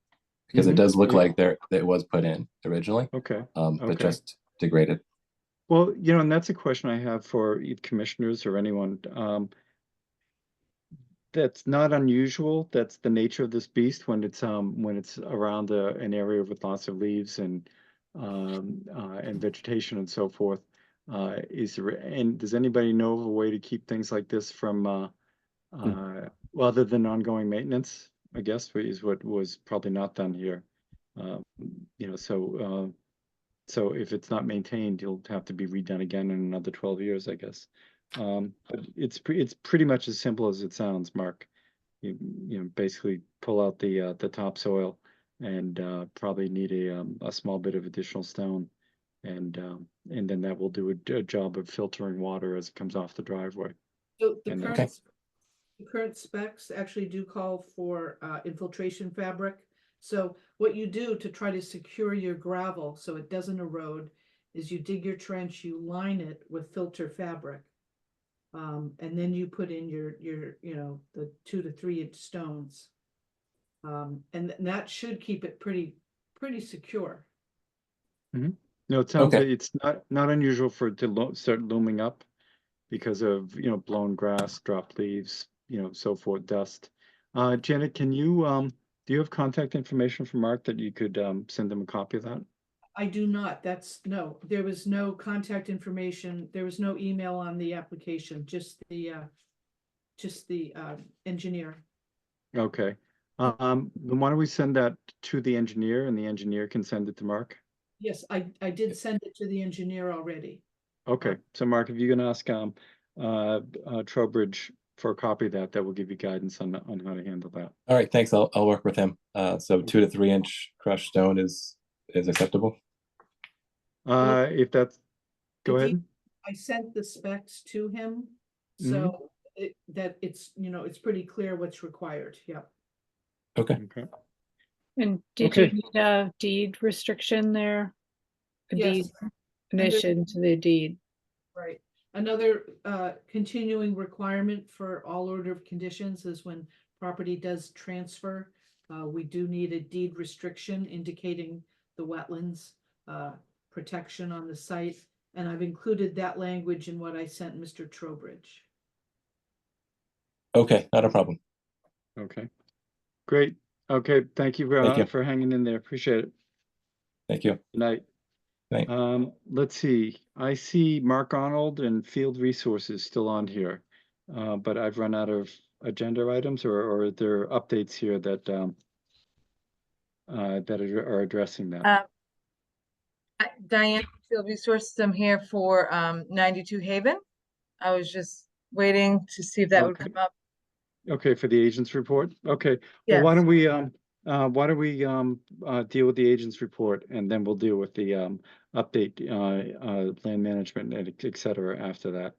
Because it Mhm. does look Yeah. like that it was put in originally, Okay. but Okay. just degraded. Well, and that's a question I have for either commissioners or anyone. That's not unusual. That's the nature of this beast when it's around an area with lots of leaves and vegetation and so forth. Does anybody know of a way to keep things like this from other than ongoing maintenance, I guess, is what was probably not done here. So if it's not maintained, you'll have to be redone again in another 12 years, I guess. But it's pretty much as simple as it sounds, Mark. You basically pull out the topsoil and probably need a small bit of additional stone, and then that will do a job of filtering water as it comes off the driveway. So the And current specs actually do call for infiltration fabric. So what you do to try to secure your gravel so it doesn't erode is you dig your trench, you line it with filter fabric. And then you put in your the 2 to 3 inch stones. And that should keep it pretty secure. No, it sounds Okay. like it's not unusual for it to start looming up because of blown grass, dropped leaves, so forth, dust. Janet, can you do you have contact information from Mark that you could send them a copy of that? I do not. There was no contact information. There was no email on the application, just the engineer. Okay. Then why don't we send that to the engineer and the engineer can send it to Mark? Yes, I did send it to the engineer already. Okay, so Mark, if you can ask Trowbridge for a copy of that will give you guidance on how to handle that. All right, thanks. I'll work with him. So 2 to 3 inch crushed stone is acceptable. If that's, go ahead. I sent the specs to him, so it's pretty clear what's required. Yeah. Okay. Okay. And did Okay. you need a deed restriction there? A Yes. deed, addition to the deed. Right. Another continuing requirement for all order of conditions is when property does transfer, we do need a deed restriction indicating the wetlands protection on the site. And I've included that language in what I sent Mr. Trowbridge. Okay, not a problem. Okay. Great. Okay, thank you for hanging in there. Appreciate it. Thank you. Good night. Night. Let's see. I see Mark Arnold and Field Resources still on here, but I've run out of agenda items, or are there updates here that are addressing that? Diane, Field Resources, I'm here for 92 Haven. I was just waiting to see if that would Okay. come up. Okay, for the agent's report. Okay. Well, Yes. why don't we deal with the agent's report, and then we'll deal with the update, land management, and et cetera after that.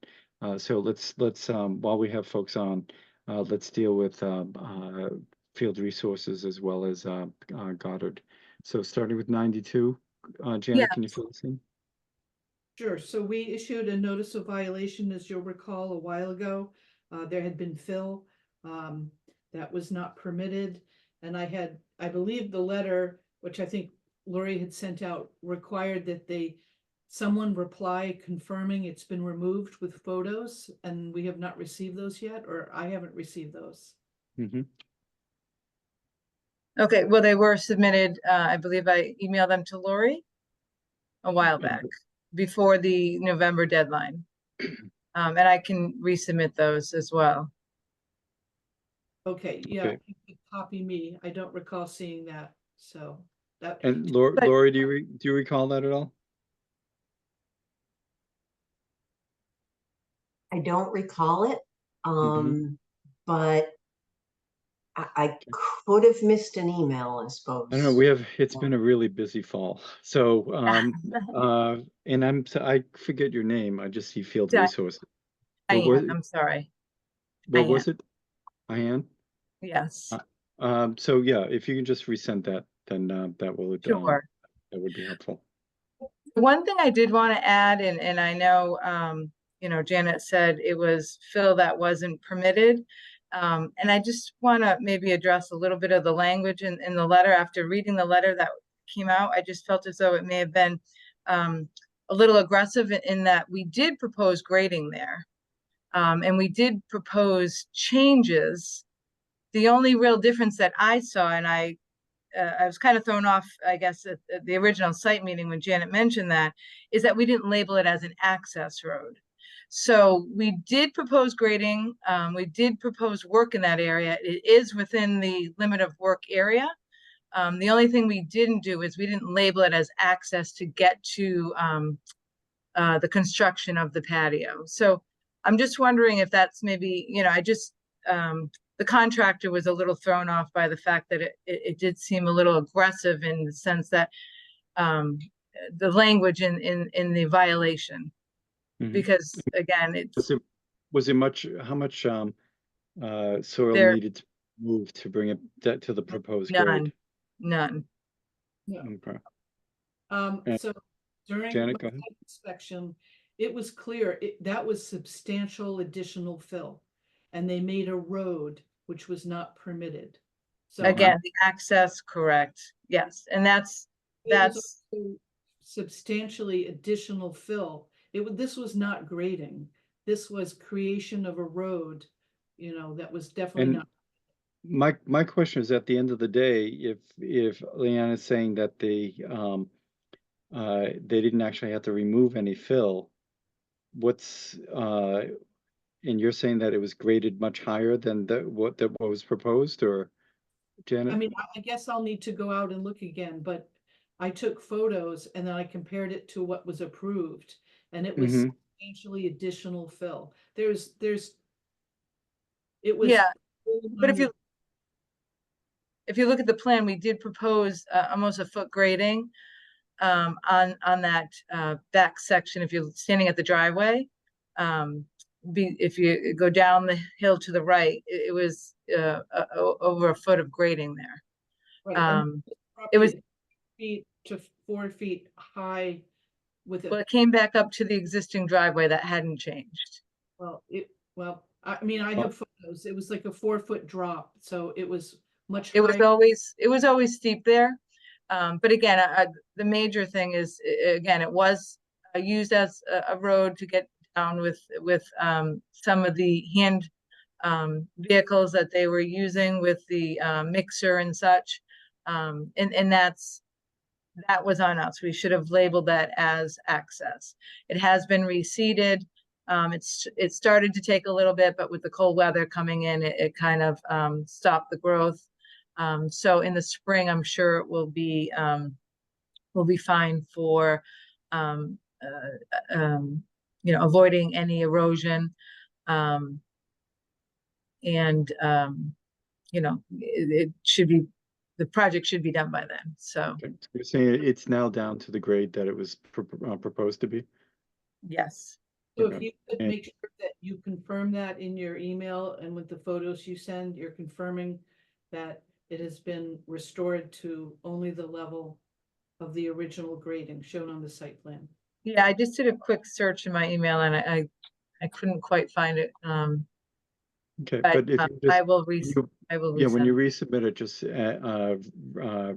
So let's while we have folks on, let's deal with Field Resources as well as Goddard. So starting with 92, Janet, can you fill us in? Sure. So we issued a notice of violation, as you'll recall, a while ago. There had been fill that was not permitted. And I believe the letter, which I think Lori had sent out, required that someone reply confirming it's been removed with photos, and we have not received those yet, or I haven't received those. Mm-hmm. Okay, well, they were submitted, I believe I emailed them to Lori a while back, before the November deadline. And I can resubmit those as well. Okay, yeah, Okay. you could copy me. I don't recall seeing that, so that. And Lori, do you recall that at all? I don't recall it, but I could have missed an email, I suppose. I don't know. It's been a really busy fall. So, and I forget your name. I just see Field Resources. I'm sorry. What was it? Diane? Yes. So yeah, if you can just resend that, then that would be helpful. One thing I did want to add, and I know, Janet said it was fill that wasn't permitted. And I just want to maybe address a little bit of the language in the letter. After reading the letter that came out, I just felt as though it may have been a little aggressive in that we did propose grading there. And we did propose changes. The only real difference that I saw, and I was kind of thrown off, I guess, at the original site meeting when Janet mentioned that, is that we didn't label it as an access road. So we did propose grading. We did propose work in that area. It is within the limit of work area. The only thing we didn't do is we didn't label it as access to get to the construction of the patio. So I'm just wondering if that's maybe, the contractor was a little thrown off by the fact that it did seem a little aggressive in the sense that the language in the violation, because again, Was it much, how much soil There- needed to move to bring it to the proposed none, grade? none. Okay. So during Janet, my go ahead. site inspection, it was clear, that was substantial additional fill. And they made a road which was not permitted. So Again, the access, correct. Yes, and it was that's also substantially additional fill. This was not grading. This was creation of a road, that was definitely And not. my question is, at the end of the day, if Leanne is saying that they didn't actually have to remove any fill, what's and you're saying that it was graded much higher than what was proposed, or Janet? I mean, I guess I'll need to go out and look again, but I took photos and then I compared it to what was approved, and it was substantially additional fill. It was. Yeah, but if you look at the plan, we did propose almost a foot grading on that back section. If you're standing at the driveway, if you go down the hill to the right, it was over a foot of grading there. Right, and It was feet to 4 feet high with it. well, it came back up to the existing driveway that hadn't changed. I mean, I have photos. It was like a 4-foot drop, so it was much It higher. was always steep there. But again, the major thing is, again, it was used as a road to get down with some of the hand vehicles that they were using with the mixer and such. And that was on us. We should have labeled that as access. It has been reseeded. It started to take a little bit, but with the cold weather coming in, it kind of stopped the growth. So in the spring, I'm sure it will be fine for avoiding any erosion. It should be, the project should be done by then. So Okay. So you're saying it's now down to the grade that it was proposed to be? yes. So Okay. if you could make sure that you confirm that in your email and with the photos you send, you're confirming that it has been restored to only the level of the original grading shown on the site plan. Yeah, I just did a quick search in my email and I couldn't quite find it. Okay, But but if you I just, will yeah, when you resend. resubmit it, just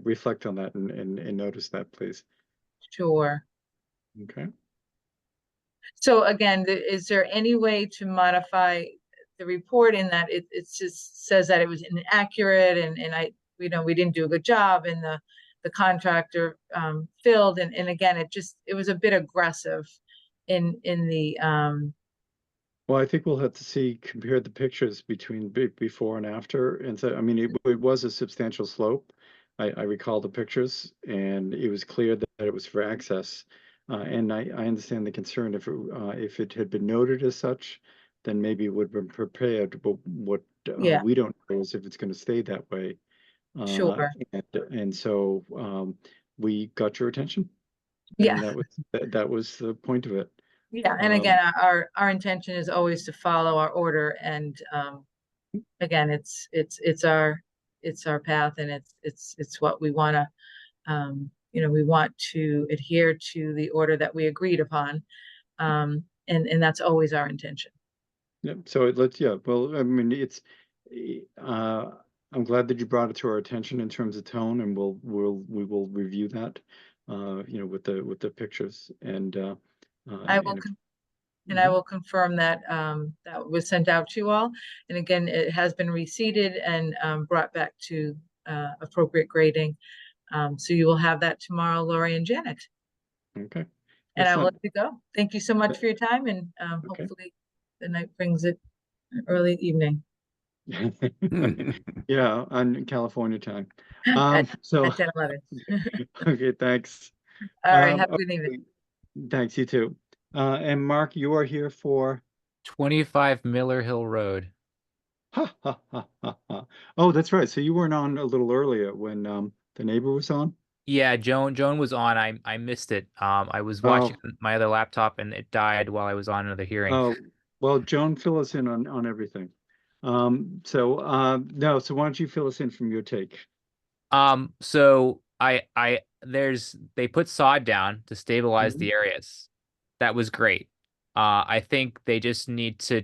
reflect on that and notice that, please. Sure. Okay. So again, is there any way to modify the report in that it just says that it was inaccurate and we didn't do a good job and the contractor filled and again, it was a bit aggressive in the Well, I think we'll have to compare the pictures between before and after. And so, I mean, it was a substantial slope. I recall the pictures and it was clear that it was for access. And I understand the concern if it had been noted as such, then maybe it would have been prepared. But what we don't know is if it's going to stay that way. Sure. And so we got your attention. Yeah. And that was the point of it. Yeah, and again, our intention is always to follow our order and again, it's our path and it's what we want to we want to adhere to the order that we agreed upon. And that's always our intention. Yep. So well, I mean, I'm glad that you brought it to our attention in terms of tone, and we will review that, you know, with the pictures and, I will and if- And I will confirm that that was sent out to you all. And again, it has been reseeded and brought back to appropriate grading. So you will have that tomorrow, Lori and Janet. okay. And I will let Excellent. you go. Thank you so much for your time, and Okay. hopefully the night brings it early evening. Yeah, on California time. At So, 10, 11. okay, thanks. All right, have a good Okay, evening. thanks, you too. And Mark, you are here for, 25 Miller Hill Road. ha, ha, ha, ha, ha. Oh, that's right. So you weren't on a little earlier when the neighbor was on? Yeah, Joan was on. I missed it. I was Oh. watching my other laptop and it died while I was on another hearing. Oh, well, Joan, fill us in on everything. No, so why don't you fill us in from your take? So they put sod down to stabilize Mhm. the areas. That was great. I think they just need to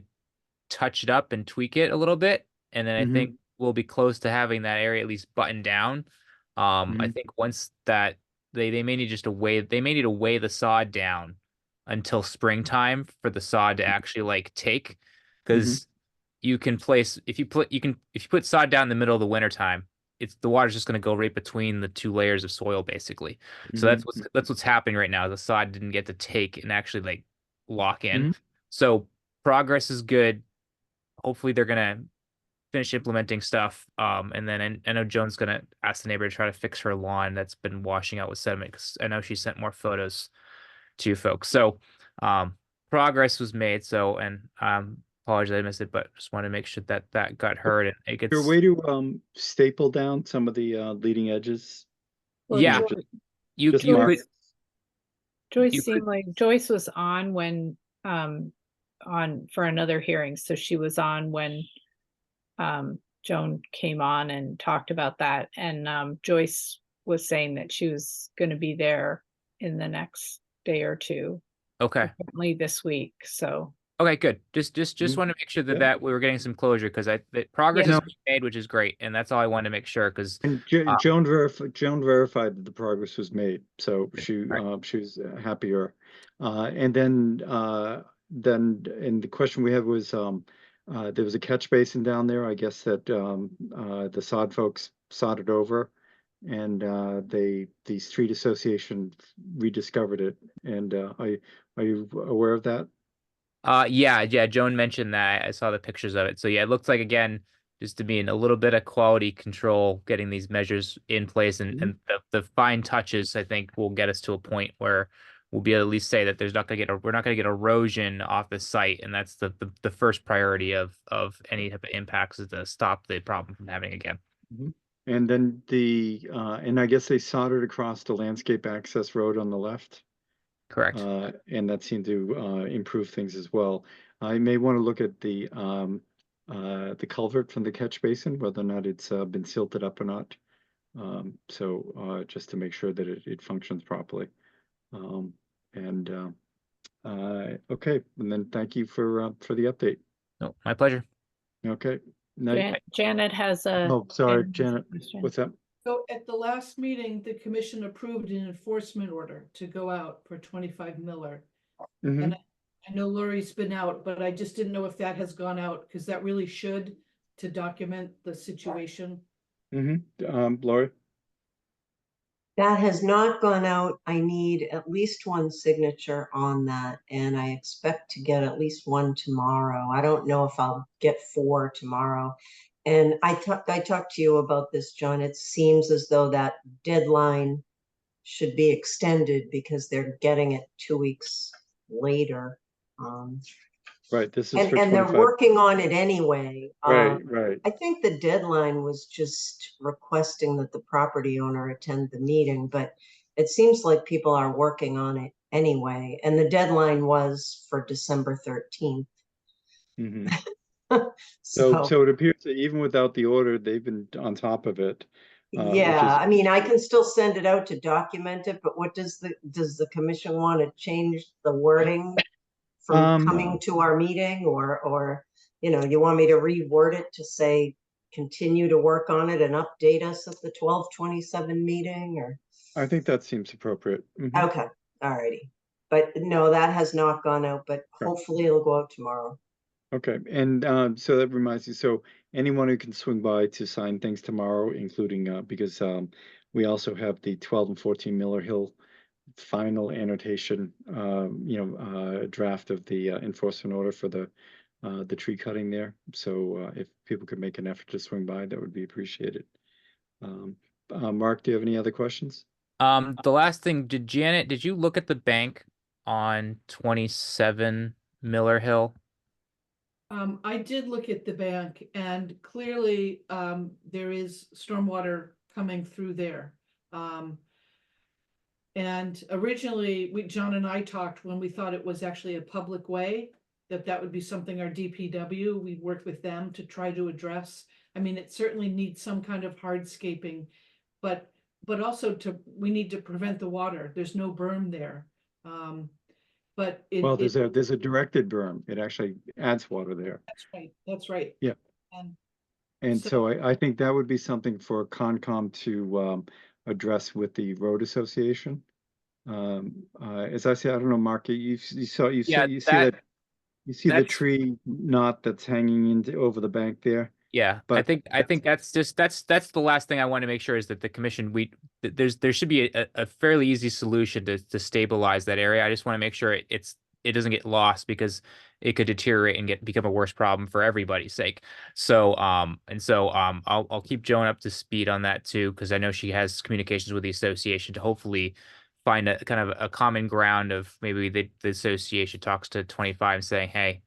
touch it up and tweak it a little bit, and then I Mhm. think we'll be close to having that area at least buttoned down. I Mhm. think once that they may need just to weigh the sod down until springtime for the sod to actually like take, because you can place if you put sod down in the middle of the winter time, the water's just going to go right between the two layers of soil basically. So Mhm. that's what's happening right now. The sod didn't get to take and actually like lock in. Mhm. So progress is good. Hopefully they're gonna finish implementing stuff. And then I know Joan's gonna ask the neighbor to try to fix her lawn that's been washing out with sediment, because I know she sent more photos to you folks. So progress was made. So, and apologize I missed it, but just want to make sure that that got heard and it Is there a gets. way to staple down some of the leading edges? Well, Yeah, you just you mark could. it. Joyce You seemed like Joyce was on when on for another hearing, so she was on when Joan came on and talked about that, and Joyce was saying that she was going to be there in the next day or two, Okay. probably this week. So Okay, good. Just Mhm. want to make sure that Yeah. we were getting some closure, because that progress Yeah. is being made, which is great, and that's all I wanted to make sure. Because And Joan verified that the progress was made, so she was happier. And then and the question we had was there was a catch basin down there. I guess that the sod folks sodded over, and the street association rediscovered it. And are you aware of that? yeah, Joan mentioned that. I saw the pictures of it. So yeah, it looks like, again, just to be in a little bit of quality control, getting these measures in place, and the fine touches, I think, will get us to a point where we'll be able to at least say that we're not gonna get erosion off the site, and that's the first priority of any type of impacts, is to stop the problem from happening again. And then and I guess they soldered across the landscape access road on the left. Correct. And that seemed to improve things as well. I may want to look at the culvert from the catch basin, whether or not it's been silted up or not. Just to make sure that it functions properly. Okay, and then thank you for the update. No, my pleasure. Okay. Night. Janet has a. Oh, sorry, Janet has a Janet. question. What's up? So at the last meeting, the commission approved an enforcement order to go out for 25 Miller. Mhm. And I know Lori's been out, but I just didn't know if that has gone out, because that really should, to document the situation. Lori? That has not gone out. I need at least one signature on that, and I expect to get at least one tomorrow. I don't know if I'll get 4 tomorrow. And I talked to you about this, John. It seems as though that deadline should be extended because they're getting it 2 weeks later. Right, this is for And they're 25. working on it anyway. Right. I think the deadline was just requesting that the property owner attend the meeting, but it seems like people are working on it anyway. And the deadline was for December 13th. So it appears that even without the order, they've been on top of it. Yeah, I mean, I can still send it out to document it, but what does the commission want to change the wording from coming to our meeting, or you know, you want me to reword it to say, continue to work on it and update us at the 12/27 meeting, or? I think that seems appropriate. Mhm. Okay, all righty. But no, that has not gone out, but Right. hopefully it'll go out tomorrow. Okay, and so that reminds me, so anyone who can swing by to sign things tomorrow, including because we also have the 12 and 14 Miller Hill final annotation, draft of the enforcement order for the tree cutting there. So if people could make an effort to swing by, that would be appreciated. Mark, do you have any other questions? The last thing, did you look at the bank on 27 Miller Hill? I did look at the bank, and clearly, there is stormwater coming through there. And originally, John and I talked when we thought it was actually a public way, that would be something our DPW, we worked with them to try to address. I mean, it certainly needs some kind of hardscaping, but also we need to prevent the water. There's no berm there. But Well, there's a directed berm. It actually adds water there. That's right. That's right. Yeah. And so I think that would be something for Concom to address with the road association. As I said, I don't know, Mark, you see the tree knot that's hanging over the bank there. Yeah, But I think that's the last thing I want to make sure is that the commission, there should be a fairly easy solution to stabilize that area. I just want to make sure it doesn't get lost, because it could deteriorate and become a worse problem for everybody's sake. So I'll keep Joan up to speed on that too, because I know she has communications with the association to hopefully find a kind of a common ground of maybe the association talks to 25 saying, hey,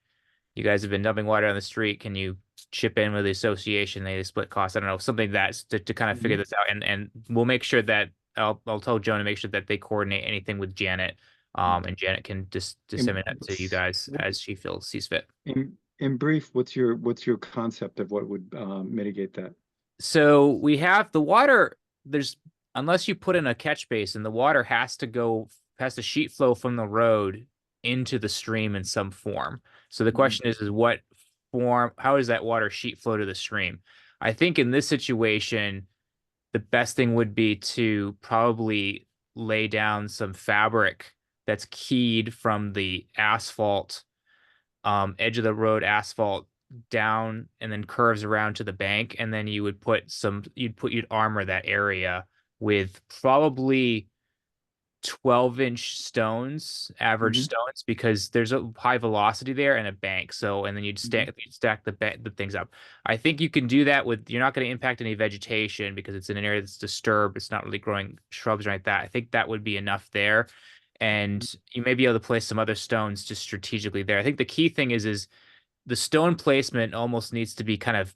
you guys have been dumping water on the street. Can you chip in with the association? They split costs. I don't know, something that's to kind of figure this out. And we'll make sure that I'll tell Joan to make sure that they coordinate anything with Janet. And Janet can just disseminate that to you guys as she sees fit. In brief, what's your concept of what would mitigate that? So we have the water, unless you put in a catch basin, the water has to sheet flow from the road into the stream in some form. So the question is what form, how does that water sheet flow to the stream? I think in this situation, the best thing would be to probably lay down some fabric that's keyed from the asphalt, edge of the road asphalt down, and then curves around to the bank. And then you would you'd armor that area with probably 12-inch stones, average stones, because there's a high velocity there and a bank. So, and then you'd stack the things up. I think you can do that you're not going to impact any vegetation because it's in an area that's disturbed. It's not really growing shrubs or like that. I think that would be enough there. And you may be able to place some other stones just strategically there. I think the key thing is the stone placement almost needs to be kind of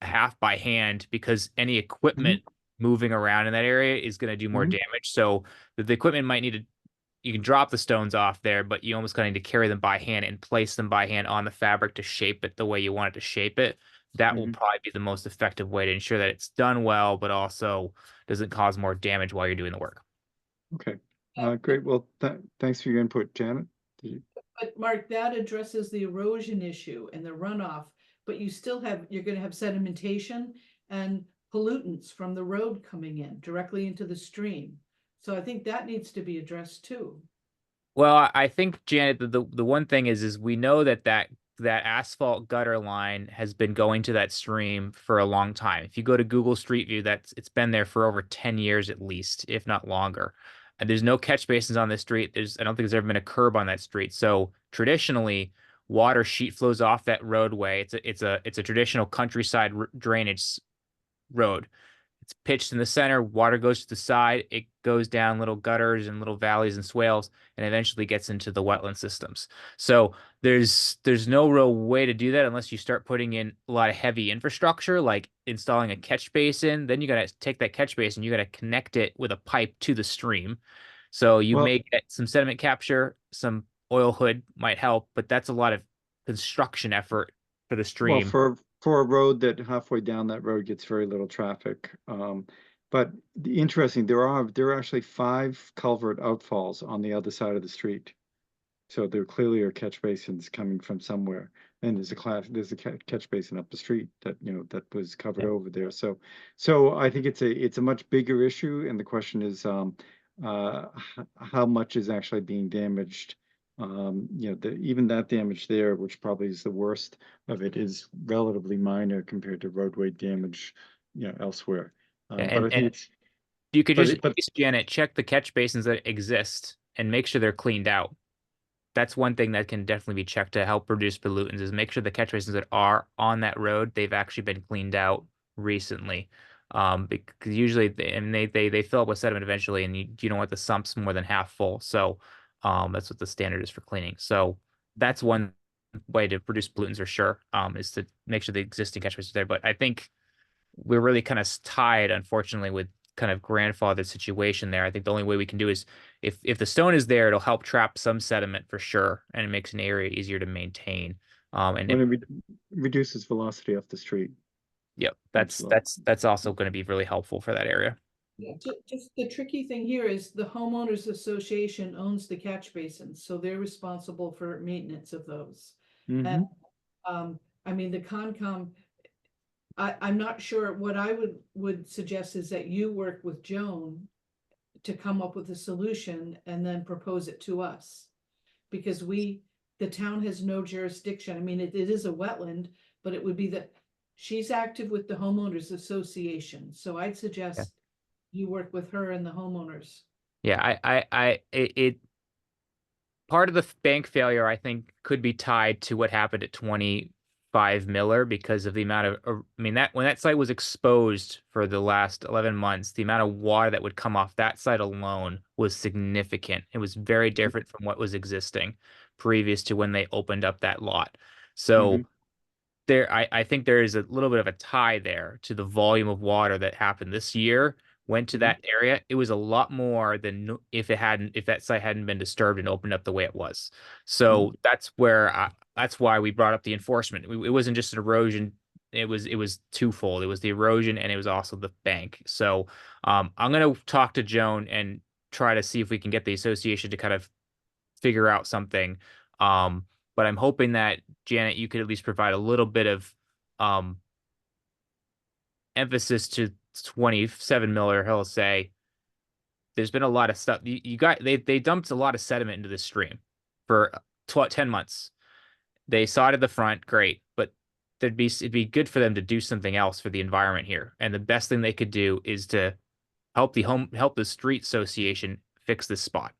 half by hand, because any equipment moving around in that area is going to do more damage. So the equipment might need you can drop the stones off there, but you almost kind of need to carry them by hand and place them by hand on the fabric to shape it the way you want it to shape it. That will probably be the most effective way to ensure that it's done well, but also doesn't cause more damage while you're doing the work. Okay, great. Well, thanks for your input, Janet. But Mark, that addresses the erosion issue and the runoff, but you're going to have sedimentation and pollutants from the road coming in directly into the stream. So I think that needs to be addressed too. Well, I think, Janet, the one thing is we know that asphalt gutter line has been going to that stream for a long time. If you go to Google Street View, it's been there for over 10 years at least, if not longer. And there's no catch basins on this street. I don't think there's ever been a curb on that street. So traditionally, water sheet flows off that roadway. It's a traditional countryside drainage road. It's pitched in the center, water goes to the side, it goes down little gutters and little valleys and swales, and eventually gets into the wetland systems. So there's no real way to do that unless you start putting in a lot of heavy infrastructure, like installing a catch basin. Then you got to take that catch basin, you got to connect it with a pipe to the stream. So you may get some sediment capture, some oil hood might help, but that's a lot of construction effort for the stream. Well, for a road that halfway down that road gets very little traffic. But interesting, there are actually 5 culvert outfalls on the other side of the street. So there clearly are catch basins coming from somewhere. And there's a catch basin up the street that, that was covered over there. So I think it's a much bigger issue. And the question is, how much is actually being damaged? Even that damage there, which probably is the worst of it, is relatively minor compared to roadway damage, elsewhere. But I think it's, you could but just, it- but- Janet, check the catch basins that exist and make sure they're cleaned out. That's one thing that can definitely be checked to help reduce pollutants, is make sure the catch basins that are on that road, they've actually been cleaned out recently. Because usually they fill up with sediment eventually, and you don't want the sumps more than half full. So that's what the standard is for cleaning. So that's one way to reduce pollutants for sure, is to make sure the existing catch basins are there. But I think we're really kind of tied, unfortunately, with kind of grandfathered situation there. I think the only way we can do is if the stone is there, it'll help trap some sediment for sure, and it makes an area easier to maintain. And when it reduces velocity off the street. yep, Absolutely. that's also going to be really helpful for that area. Yeah, just the tricky thing here is the homeowners association owns the catch basins, so they're responsible for maintenance of those. And I mean, the Concom, I'm not sure. What I would suggest is that you work with Joan to come up with a solution and then propose it to us. Because the town has no jurisdiction. I mean, it is a wetland, but it would be she's active with the homeowners association. So I'd suggest you work with her and the homeowners. Yeah, part of the bank failure, I think, could be tied to what happened at 25 Miller because of the amount of, I mean, when that site was exposed for the last 11 months, the amount of water that would come off that site alone was significant. It was very different from what was existing previous to when they opened up that lot. So I think there is a little bit of a tie there to the volume of water that happened this year went to that area. It was a lot more than if that site hadn't been disturbed and opened up the way it was. So that's why we brought up the enforcement. It wasn't just an erosion. It was twofold. It was the erosion and it was also the bank. So I'm going to talk to Joan and try to see if we can get the association to kind of figure out something. But I'm hoping that, Janet, you could at least provide a little bit of emphasis to 27 Miller Hill. Say there's been a lot of stuff. They dumped a lot of sediment into the stream for 10 months. They sodded the front, great, but it'd be good for them to do something else for the environment here. And the best thing they could do is to help the street association fix this spot.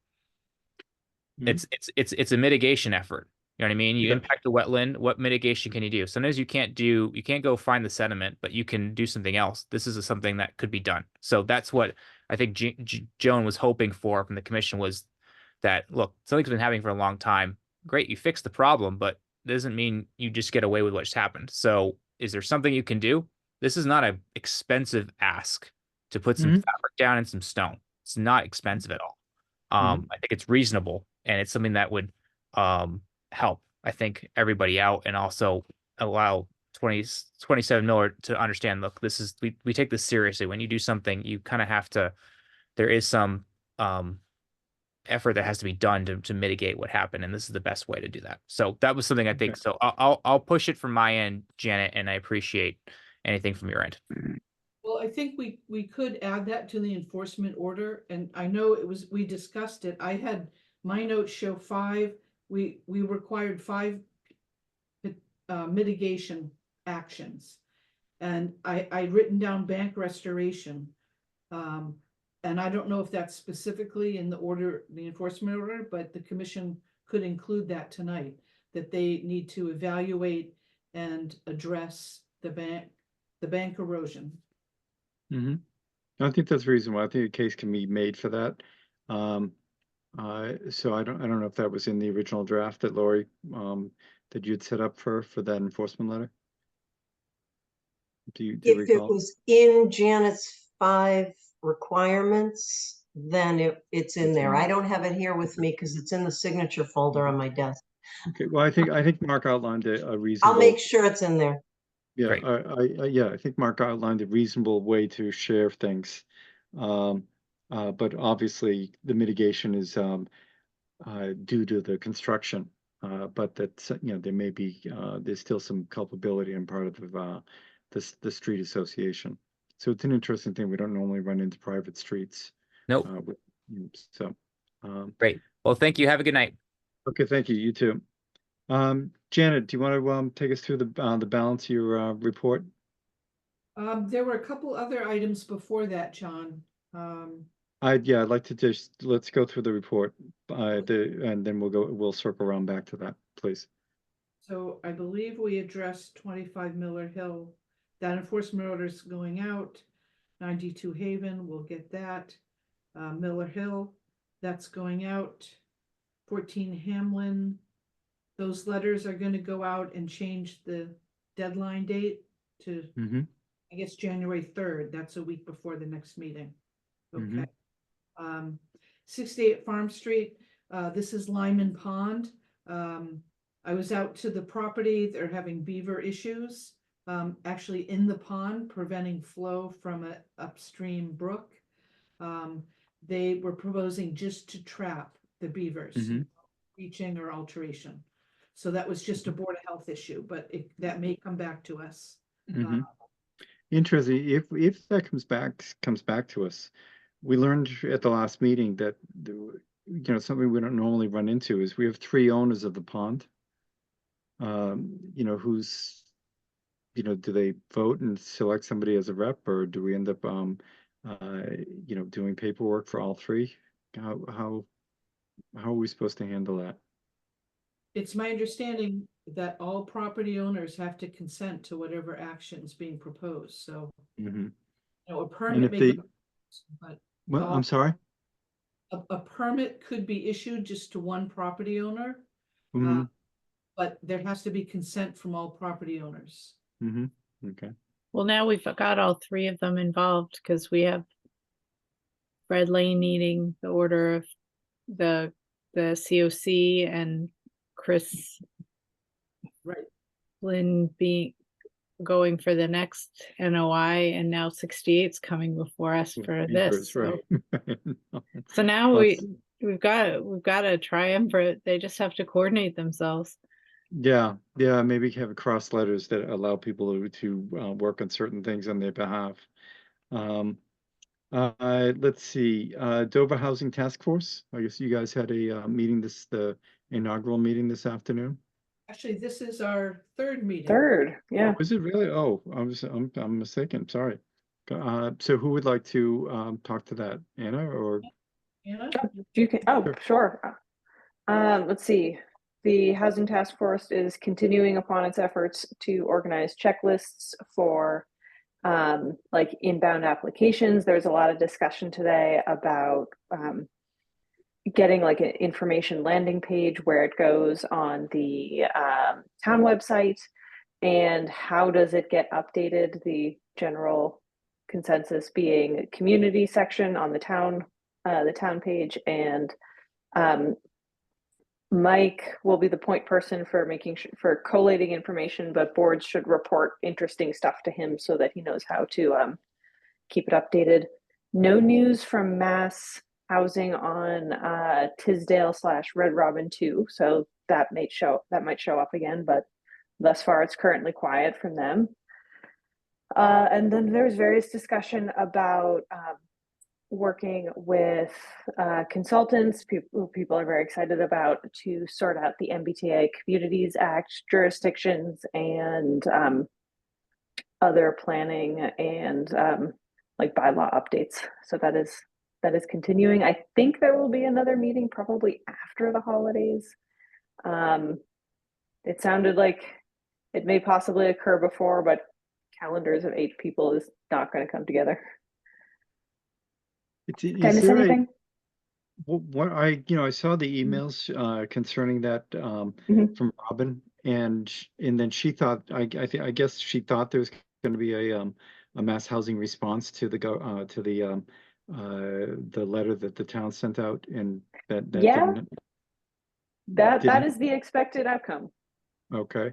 It's a mitigation effort. You know what I mean? You impact the wetland. What mitigation can you do? Sometimes you can't go find the sediment, but you can do something else. This is something that could be done. So that's what I think Joan was hoping for from the commission, was that, look, something's been happening for a long time. Great, you fixed the problem, but it doesn't mean you just get away with what's happened. So is there something you can do? This is not an expensive ask to put some fabric down and some stone. It's not expensive at all. I think it's reasonable, and it's something that would help, I think, everybody out, and also allow 27 Miller to understand, look, we take this seriously. When you do something, you kind of have to, there is some effort that has to be done to mitigate what happened, and this is the best way to do that. So that was something I think. So I'll push it from my end, Janet, and I appreciate anything from your end. Well, I think we could add that to the enforcement order, and I know we discussed it. I had my notes show 5. We required 5 mitigation actions, and I'd written down bank restoration. And I don't know if that's specifically in the enforcement order, but the commission could include that tonight, that they need to evaluate and address the bank erosion. I think that's reasonable. I think a case can be made for that. So I don't know if that was in the original draft that Lori that you'd set up for that enforcement letter. Do you If recall? it was in Janet's 5 requirements, then it's in there. I don't have it here with me because it's in the signature folder on my desk. Okay, well, I think Mark outlined a reasonable. I'll make sure it's in there. Yeah, I think Mark outlined a reasonable way to share things. But obviously the mitigation is due to the construction. But that's, you know, there may be, there's still some culpability on part of the street association. So it's an interesting thing. We don't normally run into private streets. Nope. So. Great. Well, thank you. Have a good night. Okay, thank you. You too. Janet, do you want to take us through the balance of your report? There were a couple other items before that, John. I'd like to just, let's go through the report, and then we'll circle around back to that, please. So I believe we addressed 25 Miller Hill, that enforcement order is going out. 92 Haven, we'll get that. Miller Hill, that's going out. 14 Hamlin, those letters are going to go out and change the deadline date to, I guess, January 3rd. That's a week before the next meeting. Okay. 68 Farm Street, this is Lyman Pond. I was out to the property. They're having beaver issues, actually in the pond, preventing flow from an upstream brook. They were proposing just to trap the beavers, breaching or alteration. So that was just a Board of Health issue, but that may come back to us. Interesting. If that comes back to us, we learned at the last meeting that something we don't normally run into is we have 3 owners of the pond. Who's, do they vote and select somebody as a rep, or do we end up doing paperwork for all 3? How are we supposed to handle that? It's my understanding that all property owners have to consent to whatever action is being proposed. So, a permit may go, but I'm sorry? A permit could be issued just to one property owner, but there has to be consent from all property owners. Okay. Well, now we've got all 3 of them involved because we have Fred Lane needing the order of the COC and Chris Lynn going for the next NOI, and now 68's coming before us for this. So now we've got a triumvirate. They just have to coordinate themselves. Yeah, maybe have cross letters that allow people to work on certain things on their behalf. Let's see, Dover Housing Task Force. I guess you guys had a meeting the inaugural meeting this afternoon. Actually, this is our 3rd meeting. Yeah. Was it really? Oh, I'm mistaken. Sorry. So who would like to talk to that, Anna or? Anna? You can. Oh, sure. Let's see. The Housing Task Force is continuing upon its efforts to organize checklists for inbound applications. There's a lot of discussion today about getting an information landing page where it goes on the town website, and how does it get updated. The general consensus being community section on the town page, and Mike will be the point person for for collating information, but boards should report interesting stuff to him so that he knows how to keep it updated. No news from Mass Housing on Tisdale/Red Robin 2, so that might show up again, but thus far it's currently quiet from them. And then there's various discussion about working with consultants, people are very excited about, to sort out the MBTA Communities Act jurisdictions and other planning and bylaw updates. So that is continuing. I think there will be another meeting probably after the holidays. It sounded like it may possibly occur before, but calendars of 8 people is not going to come together. Did I miss anything? What I saw the emails concerning that from Robin, and then she thought I guess she thought there was going to be a mass housing response to the letter that the town sent out, and that that is the expected outcome. Okay,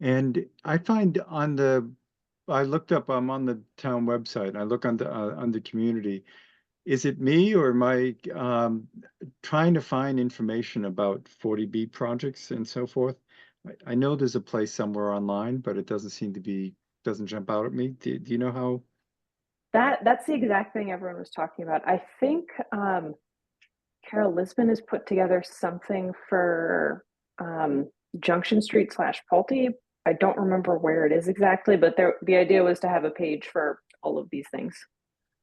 and I find I looked up. I'm on the town website. I look on the community. is it me or am I trying to find information about 40B projects and so forth? I know there's a place somewhere online, but it doesn't seem to be, doesn't jump out at me. Do you know how? That's the exact thing everyone was talking about. I think Carol Lisbon has put together something for Junction Street / Pulte. I don't remember where it is exactly, but the idea was to have a page for all of these things.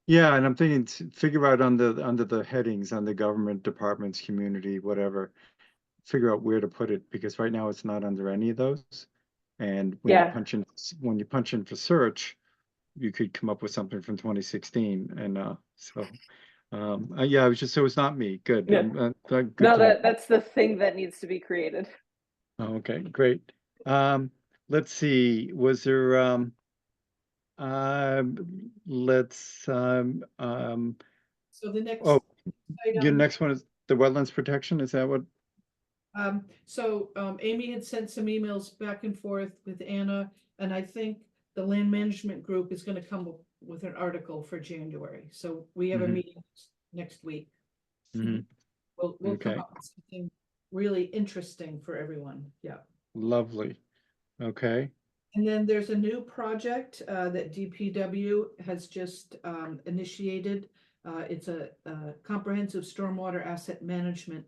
Yeah, and I'm thinking to figure out under the headings, on the government departments, community, whatever, figure out where to put it, because right now it's not under any of those. And when you Yeah. punch in for search, you could come up with something from 2016. And yeah, I was just, so it's not me. Good. Yeah. Good No, to know. that's the thing that needs to be created. Okay, great. Let's see, was there So the next oh, your item, next one is the wetlands protection, is that what? Amy had sent some emails back and forth with Anna, and I think the land management group is gonna come with an article for January. So we have a Mhm. meeting next week. Mhm. We'll come Okay. up with something really interesting for everyone. Yeah. Lovely. Okay. And then there's a new project that DPW has just initiated. It's a comprehensive stormwater asset management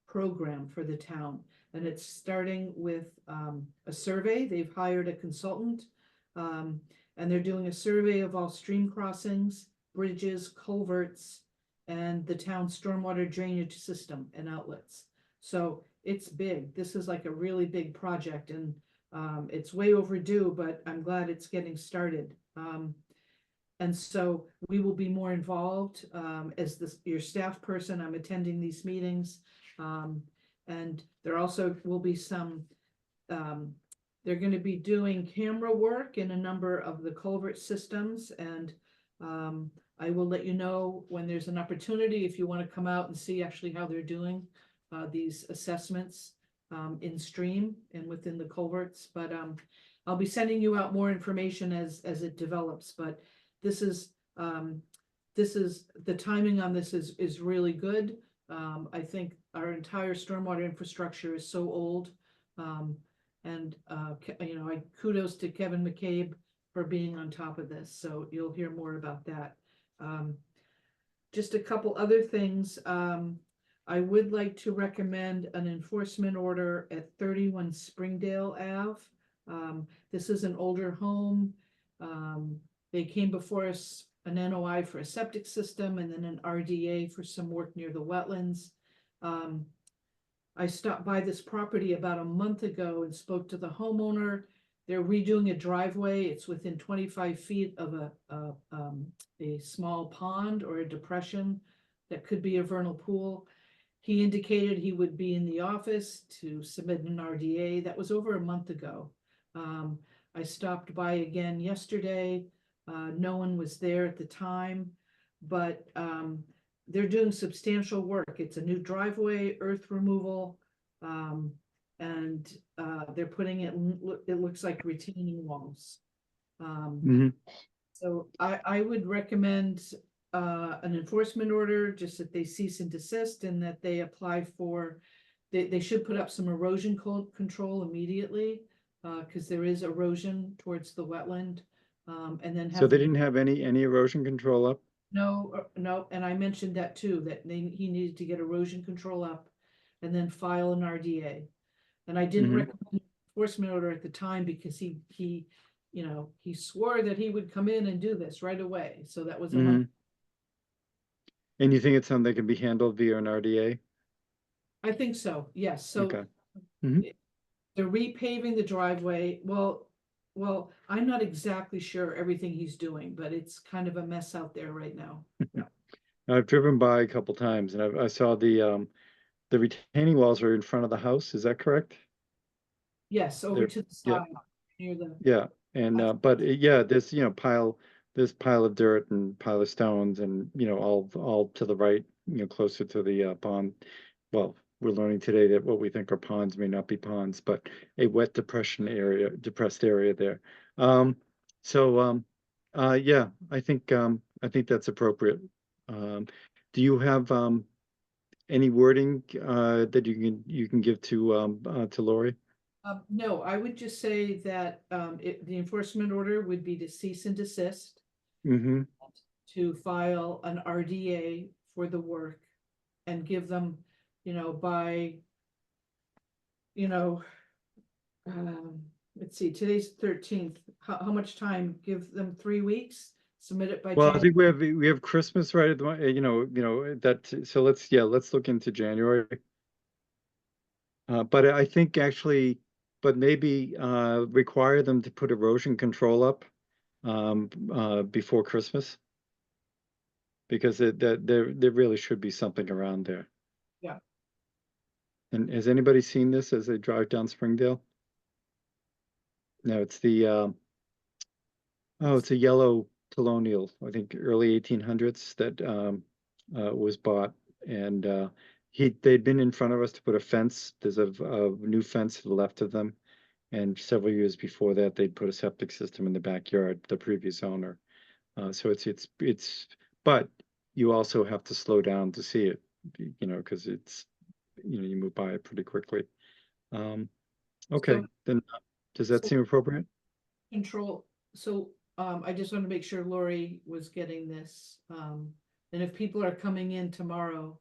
program for the town. And it's starting with a survey. They've hired a consultant. And they're doing a survey of all stream crossings, bridges, culverts, and the town's stormwater drainage system and outlets. So it's big. This is like a really big project, and it's way overdue, but I'm glad it's getting started. And so we will be more involved as your staff person. I'm attending these meetings. And there also will be some, they're going to be doing camera work in a number of the culvert systems. And I will let you know when there's an opportunity, if you want to come out and see actually how they're doing these assessments in stream and within the culverts. But I'll be sending you out more information as it develops. But this is the timing on this is really good. I think our entire stormwater infrastructure is so old. And kudos to Kevin McCabe for being on top of this. So you'll hear more about that. Just a couple other things. I would like to recommend an enforcement order at 31 Springdale Ave. This is an older home. They came before us an NOI for a septic system and then an RDA for some work near the wetlands. I stopped by this property about a month ago and spoke to the homeowner. They're redoing a driveway. It's within 25 feet of a small pond or a depression that could be a vernal pool. He indicated he would be in the office to submit an RDA. That was over a month ago. I stopped by again yesterday. No one was there at the time, but they're doing substantial work. It's a new driveway, earth removal, and they're putting it looks like retaining walls. So I would recommend an enforcement order, just that they cease and desist and that they apply for, they should put up some erosion control immediately, because there is erosion towards the wetland. And then So they didn't have any erosion control up? No, and I mentioned that too, that he needed to get erosion control up and then file an RDA. And I didn't recommend an enforcement order at the time because he swore that he would come in and do this right away. So that was a month. And you think it's something that can be handled via an RDA? I think so, yes. So Okay. they're repaving the driveway. Well, I'm not exactly sure everything he's doing, but it's kind of a mess out there right now. I've driven by a couple times and I saw the retaining walls are in front of the house. Is that correct? Yes, over to the side near the. Yeah, and but there's this pile of dirt and pile of stones and all to the right, closer to the pond. Well, we're learning today that what we think are ponds may not be ponds, but a wet depressed area there. Yeah, I think that's appropriate. Do you have any wording that you can give to Lori? No, I would just say that the enforcement order would be to cease and desist, Mm-hmm. to file an RDA for the work and give them, by, let's see, today's 13th. How much time? Give them 3 weeks? Submit it by Well, I January. think we have Christmas right at the that, so let's look into January. But I think actually, but maybe require them to put erosion control up before Christmas. Because there really should be something around there. Yeah. And has anybody seen this as they drive down Springdale? No, it's it's a yellow colonial, I think early 1800s that was bought, and they'd been in front of us to put a fence. There's a new fence to the left of them, and several years before that, they'd put a septic system in the backyard, the previous owner. So it's but you also have to slow down to see it, because it's, you move by it pretty quickly. Okay, So- then does that seem appropriate? Control, so I just want to make sure Lori was getting this. And if people are coming in tomorrow,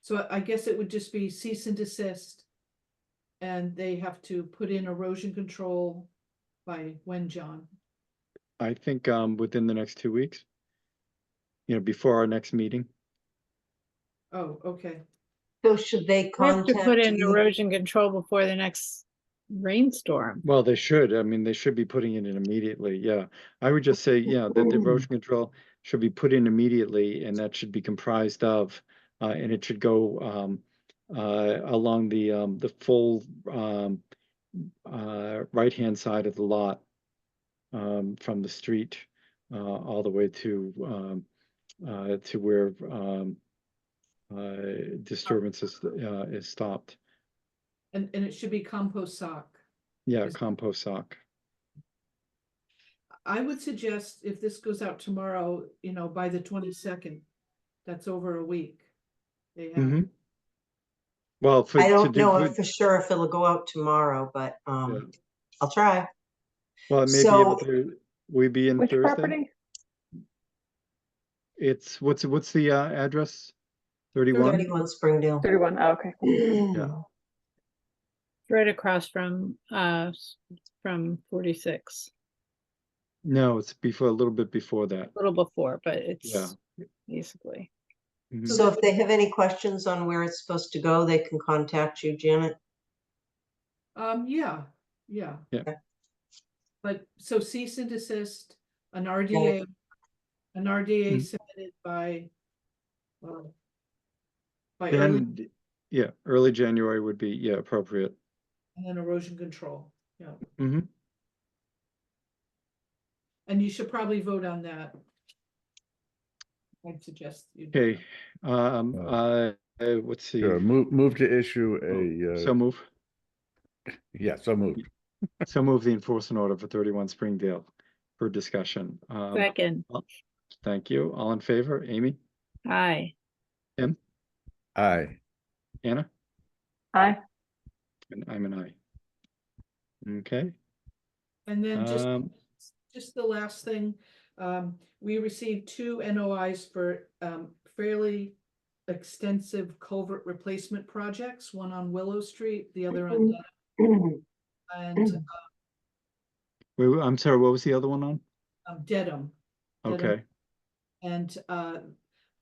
so I guess it would just be cease and desist. And they have to put in erosion control by when, John? I think within the next 2 weeks, before our next meeting. Oh, okay. So should they We have to contact put in you? erosion control before the next rainstorm. Well, they should. I mean, they should be putting it in immediately. Yeah, I would just say, that the erosion control should be put in immediately, and that should be comprised of, and it should go along the full right-hand side of the lot, from the street all the way to where disturbance is stopped. And it should be compost sock. Yeah, Is- compost sock. I would suggest if this goes out tomorrow, by the 22nd, that's over a week. They have. Mhm. Well, I don't know for sure if it'll go out tomorrow, but I'll try. Well, it may be So- able to, we be in Which Thursday? property? It's, what's the address? 31? 31 Springdale. 31. Oh, okay. Yeah. Right across from 46, No, it's a little bit before that. a little before, but Yeah. it's basically. Mhm. So if they have any questions on where it's supposed to go, they can contact you, Janet. Yeah. Yeah. But so cease and desist, an RDA Mhm. submitted by early, Then, yeah, early January would be, appropriate. and then erosion control, yeah. Hmm. And you should probably vote on that. I'd suggest you. do Okay, let's see. Sure, move to issue So move. yeah, so moved. So move the enforcement order for 31 Springdale for discussion. Second, Thank you. All in favor? Amy? aye. Tim? Aye. Anna? Aye. And I'm an aye. Okay. And then Um, just the last thing, we received 2 NOIs for fairly extensive culvert replacement projects, one on Willow Street, the other on Dedham. And wait, I'm sorry, what was the other one on? Dedham. Okay. And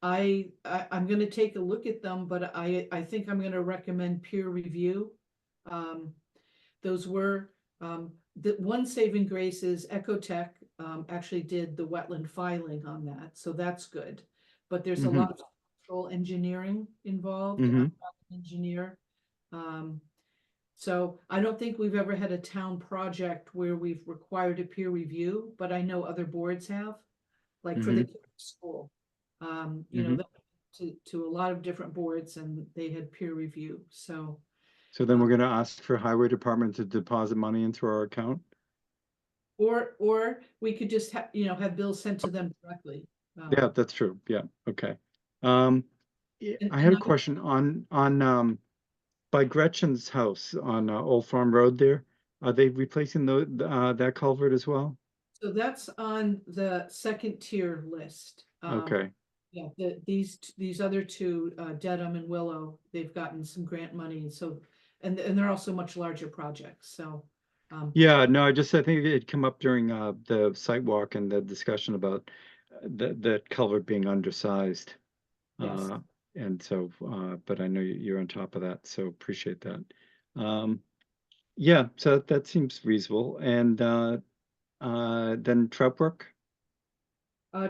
I'm gonna take a look at them, but I think I'm gonna recommend peer review. Those were, the one saving grace is Ecotech actually did the wetland filing on that, so that's good. But there's a lot of structural engineering involved. I'm not an engineer. So I don't think we've ever had a town project where we've required a peer review, but I know other boards have, like for the school. That went to a lot of different boards and they had peer review, so. So then we're gonna ask for highway department to deposit money into our account? Or we could just have bills sent to them directly. Yeah, that's true. Yeah, okay. I And- had and a question on by Gretchen's house on Old Farm Road there. Are they replacing that culvert as well? So that's on the second tier list. Okay, Yeah, these other two, Dedham and Willow, they've gotten some grant money, and so, and they're also much larger projects, so. yeah, no, I think it come up during the site walk and the discussion about that culvert being undersized. Yes. And so, but I know you're on top of that, so appreciate that. Yeah, so that seems reasonable. And then Trout Brook?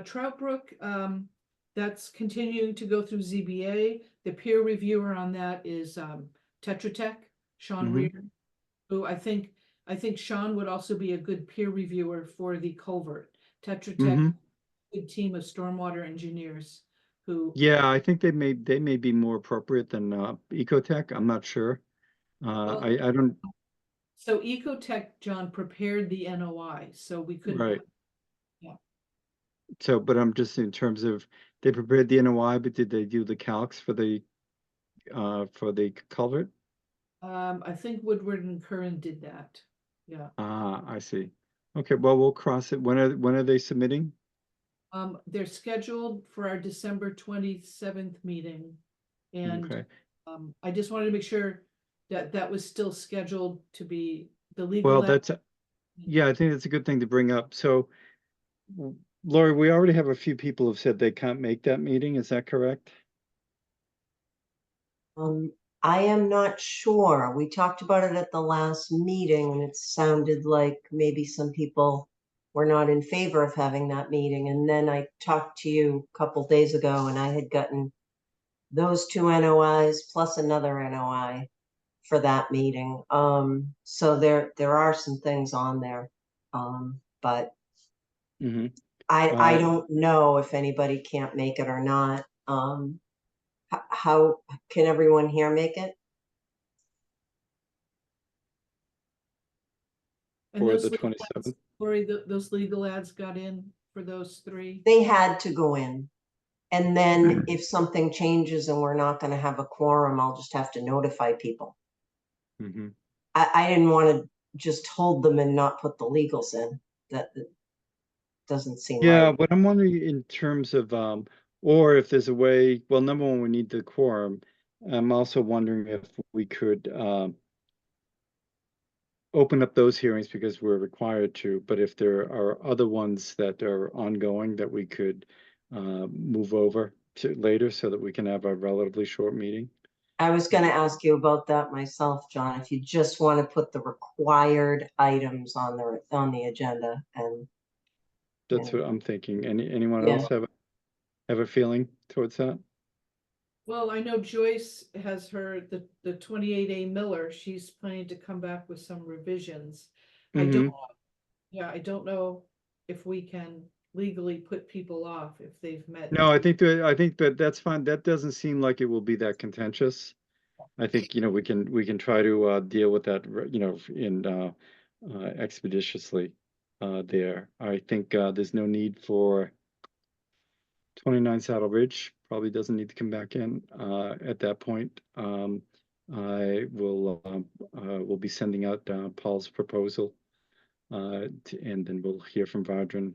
Trout Brook, that's continuing to go through ZBA. The peer reviewer on that is Tetra Tech, Sean Mhm. Reardon, who I think Sean would also be a good peer reviewer for the culvert. Tetra Tech, Mhm. good team of stormwater engineers who. Yeah, I think they may be more appropriate than Ecotech. I'm not sure. Well, I don't, So Ecotech, John, prepared the NOI, so we couldn't. right. Yeah. So, but I'm just in terms of, they prepared the NOI, but did they do the calcs for the culvert? I think Woodward and Curran did that. Yeah. Ah, I see. Okay, well, we'll cross it. When are they submitting? They're scheduled for our December 27th meeting. And Okay. I just wanted to make sure that that was still scheduled to be the legal. Well, yeah, I think that's a good thing to bring up. So, Lori, we already have a few people who've said they can't make that meeting. Is that correct? I am not sure. We talked about it at the last meeting and it sounded like maybe some people were not in favor of having that meeting. And then I talked to you a couple days ago and I had gotten those two NOIs plus another NOI for that meeting. So there are some things on there. But Mm-hmm. I don't know if anybody can't make it or not. How can everyone here make it? And For those the legal ads, 27th? Lori, those legal ads got in for those three? They had to go in. And then if something changes and we're not gonna have a quorum, I'll just have to notify people. Mm-hmm. I didn't want to just hold them and not put the legals in. That doesn't seem Yeah, right. what I'm wondering in terms of, or if there's a way, well, number one, we need the quorum. I'm also wondering if we could open up those hearings because we're required to, but if there are other ones that are ongoing that we could move over to later so that we can have a relatively short meeting. I was gonna ask you about that myself, John, if you just want to put the required items on the agenda and. That's what I'm thinking. Anyone Yeah. else have a feeling towards that? Well, I know Joyce has the 28A Miller, she's planning to come back with some revisions. I don't, yeah, I don't know if we can legally put people off if they've met. No, I think that that's fine. That doesn't seem like it will be that contentious. I think, we can try to deal with that, in expeditiously there. I think there's no need for 29 Saddle Ridge, probably doesn't need to come back in at that point. I will be sending out Paul's proposal and then we'll hear from Vadran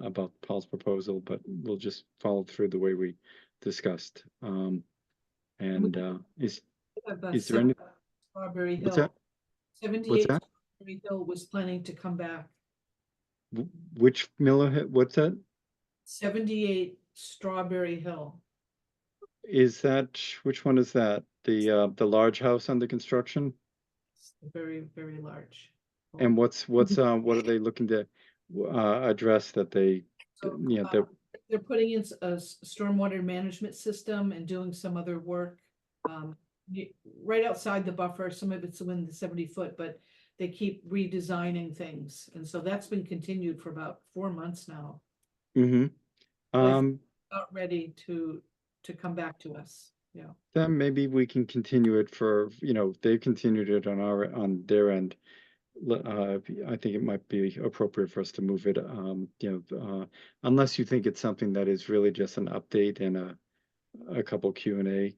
about Paul's proposal, but we'll just follow through the way we discussed. Is there any? Strawberry What's Hill. that? 78 that? Strawberry Hill was planning to come back. Which Miller, what's that? 78 Strawberry Hill. Which one is that? The large house under construction? Very, very large. And what are they looking to address that they, They're putting in a stormwater management system and doing some other work. Right outside the buffer, some of it's within the 70-foot, but they keep redesigning things. And so that's been continued for about 4 months now. Mm-hmm. About ready to come back to us. Yeah. Then maybe we can continue it for, they've continued it on their end I think it might be appropriate for us to move it, unless you think it's something that is really just an update and a couple Q&A.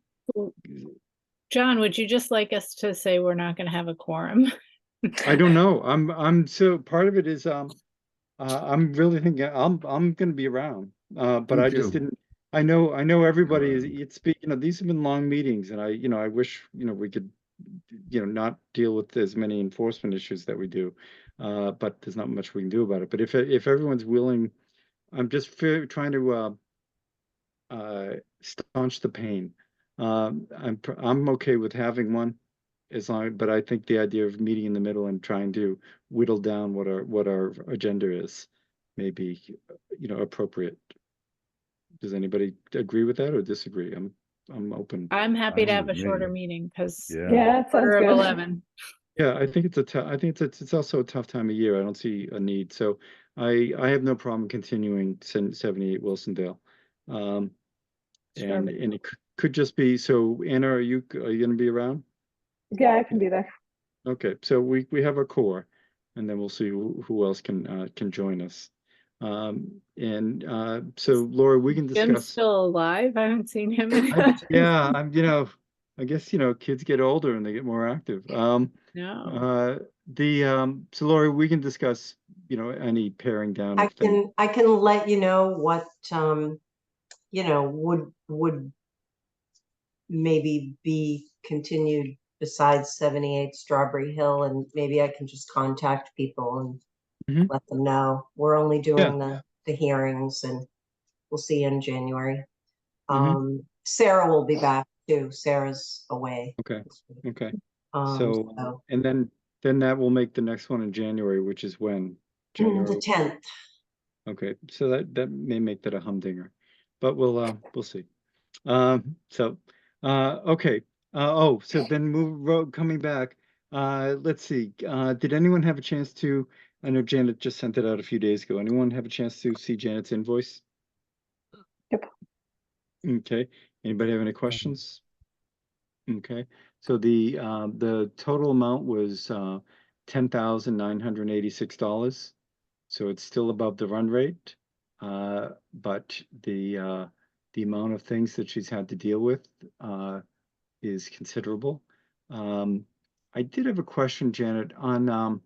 John, would you just like us to say we're not gonna have a quorum? I don't know. So part of it is, I'm really thinking I'm gonna be around. But Me I just too. didn't, I know everybody is, these have been long meetings and I wish, we could, not deal with as many enforcement issues that we do. But there's not much we can do about it. But if everyone's willing, I'm just trying to, staunch the pain. I'm okay with having one but I think the idea of meeting in the middle and trying to whittle down what our agenda is may be, appropriate. Does anybody agree with that or disagree? I'm open. I'm happy to Fine have a with me. shorter meeting because Yeah. Yeah, that sounds quarter of good. 11. Yeah, I think I think it's also a tough time of year. I don't see a need. So I have no problem continuing 78 Wilsondale. And it could just be, so Anna, are you gonna be around? Yeah, I can be there. Okay, so we have a core, and then we'll see who else can join us. So Laura, we can Jim's discuss. still alive. I haven't seen him in. Yeah, I guess kids get older and they get more active. No. So Laura, we can discuss any paring down I of things. can let you know what would maybe be continued besides 78 Strawberry Hill, and maybe I can just contact people and Mhm. let them know. We're only Yeah. doing the hearings, and we'll see you in January. Mhm. Sarah will be back too. Sarah's away. Okay. Okay. So And then that will make the next one in January, which is when? the January. 10th. Okay, so that may make that a humdinger, but we'll see. Okay. So then coming back. Let's see. Did anyone have a chance to? I know Janet just sent it out a few days ago. Anyone have a chance to see Janet's invoice? Yep. Okay. Anybody have any questions? Okay. So the total amount was $10,986. So it's still above the run rate, but the amount of things that she's had to deal with is considerable. I did have a question, Janet, on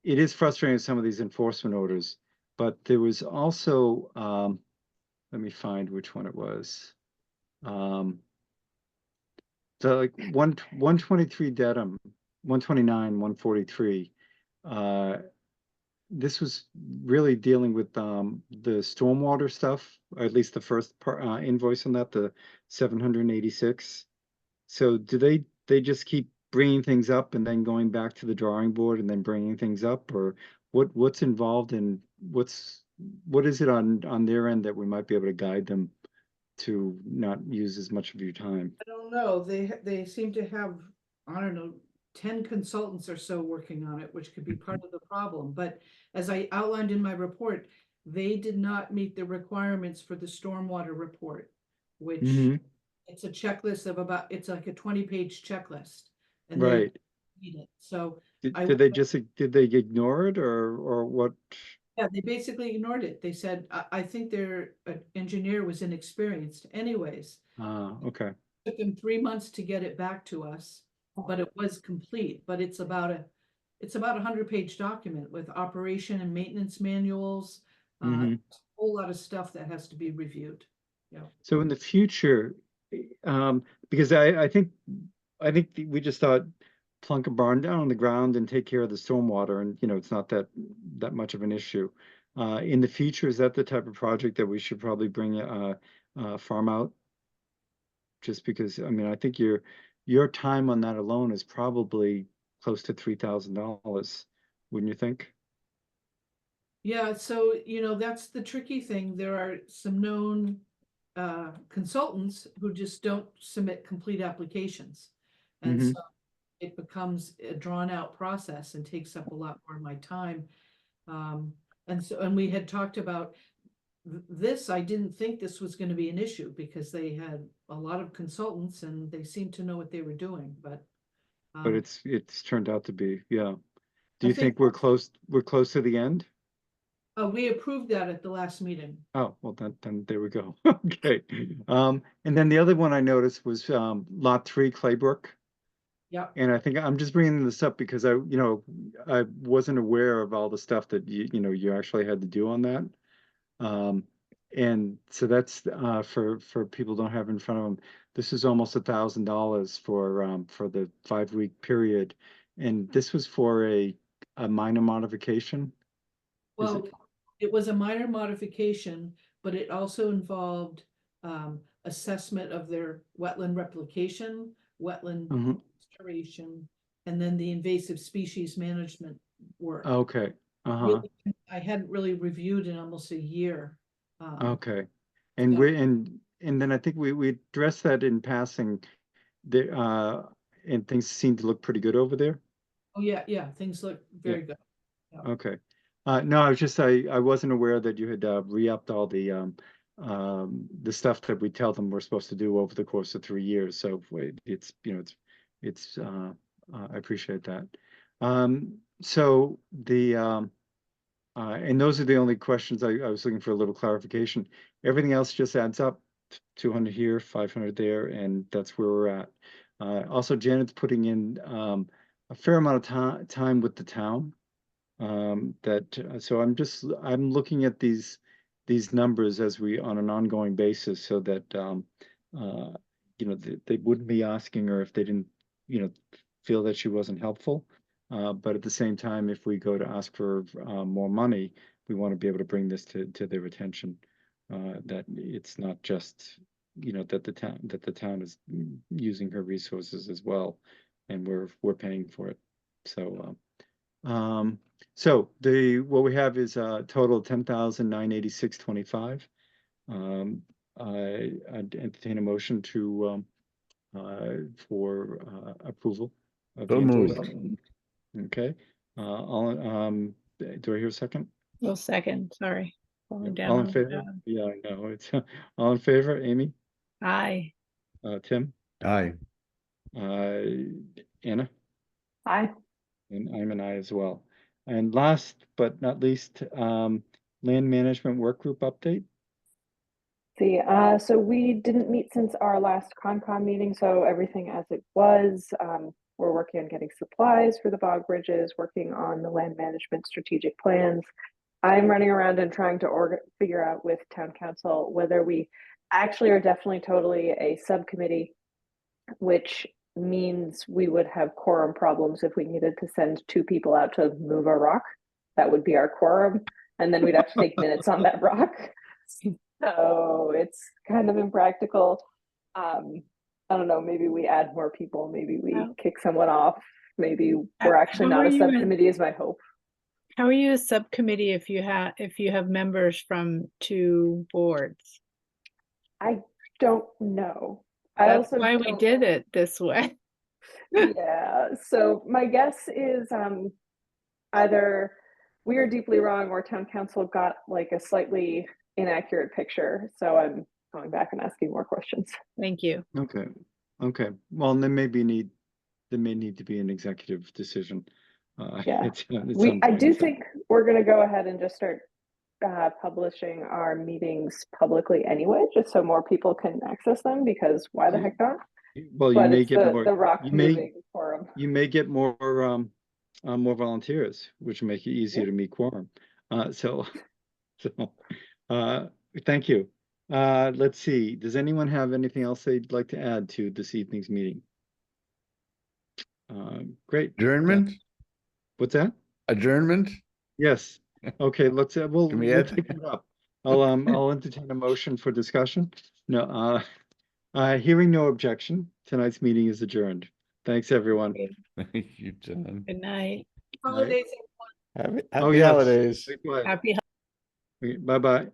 it is frustrating some of these enforcement orders, but there was also let me find which one it was. So like 123 Dedham, 129, 143. This was really dealing with the stormwater stuff, or at least the first invoice on that, the 786. So do they just keep bringing things up and then going back to the drawing board and then bringing things up, or what's involved in what is it on their end that we might be able to guide them to not use as much of your time? I don't know, they seem to have, I don't know, 10 consultants or so working on it, which could be part of the problem, but as I outlined in my report, they did not meet the requirements for the stormwater report, which Mhm. it's a checklist of it's like a 20-page checklist. And Right. they need it, so Did I- did they ignore it or what? yeah, they basically ignored it. They said, I think their engineer was inexperienced anyways. Okay. Took them 3 months to get it back to us, but it was complete, but it's about a 100-page document with operation and maintenance manuals, Mhm. a whole lot of stuff that has to be reviewed. Yeah. So in the future, because I think we just thought plunk a barn down on the ground and take care of the stormwater, and it's not that much of an issue. In the future, is that the type of project that we should probably bring farm out? Just because, I mean, I think your time on that alone is probably close to $3,000, wouldn't you think? Yeah, so that's the tricky thing. There are some known consultants who just don't submit complete applications. And Mhm. so it becomes a drawn out process and takes up a lot more of my time. And we had talked about this. I didn't think this was going to be an issue because they had a lot of consultants and they seemed to know what they were doing, but but it's turned out to be, yeah. Do I you think think we're close to the end? We approved that at the last meeting. Oh, well, then there we go. Okay. And then the other one I noticed was Lot 3 Claybrook. Yep. And I think I'm just bringing this up because I wasn't aware of all the stuff that you actually had to do on that. And so that's for people who don't have in front of them. This is almost $1,000 for the 5-week period, and this was for a minor modification. Well, it was a minor modification, but it also involved assessment of their wetland replication, wetland Mhm. restoration, and then the invasive species management work. Okay. Really, I hadn't really reviewed in almost a year. Okay. And then I think we addressed that in passing. And things seem to look pretty good over there. Oh, yeah, things look very good. Yeah. Okay. No, I wasn't aware that you had re-upped all the stuff that we tell them we're supposed to do over the course of 3 years. So it's I appreciate that. So and those are the only questions I was looking for a little clarification. Everything else just adds up, 200 here, 500 there, and that's where we're at. Also, Janet's putting in a fair amount of time with the town. So I'm looking at these numbers as we on an ongoing basis, so that they wouldn't be asking her if they didn't feel that she wasn't helpful. But at the same time, if we go to ask for more money, we want to be able to bring this to their attention. That it's not just that the town is using her resources as well, and we're paying for it. So so what we have is a total of $10,986.25. I'd entertain a motion for approval of the So moved. invoice. Okay. Do I hear a second? Well, second, sorry. Falling down All on in the favor? job. Yeah, I know. It's all in favor. Amy, Aye. Tim, Aye. Anna, Aye. and I'm an aye as well. And last but not least, land management work group update. See, so we didn't meet since our last Concom meeting, so everything as it was. We're working on getting supplies for the bog bridges, working on the land management strategic plans. I'm running around and trying to figure out with town council whether we actually are definitely totally a subcommittee, which means we would have quorum problems if we needed to send 2 people out to move a rock. That would be our quorum, and then we'd have to take minutes on that rock. So it's kind of impractical. I don't know, maybe we add more people, maybe we kick someone off, maybe we're actually not a subcommittee is my hope. How are you a subcommittee if you have members from 2 boards? I don't know. That's why we did it this way. Yeah, so my guess is either we are deeply wrong or town council got like a slightly inaccurate picture. So I'm going back and asking more questions. Thank you. Okay. Well, there may need to be an executive decision. Yeah, it's I do think we're going to go ahead and just start publishing our meetings publicly anyway, just so more people can access them, because why the heck not? Well, but you may it's get the, more. the rock You may moving forum. you may get more volunteers, which will make it easier to meet quorum. So thank you. Let's see. Does anyone have anything else they'd like to add to this evening's meeting? Great. Adjournment? What's that? Adjournment? Yes. Okay, let's we'll Can we we'll add- take it up. I'll entertain a motion for discussion. No, hearing no objection, tonight's meeting is adjourned. Thanks, everyone. Thank you, John. Good night. Holidays. Happy Oh, yes. holidays. Happy Bye-bye.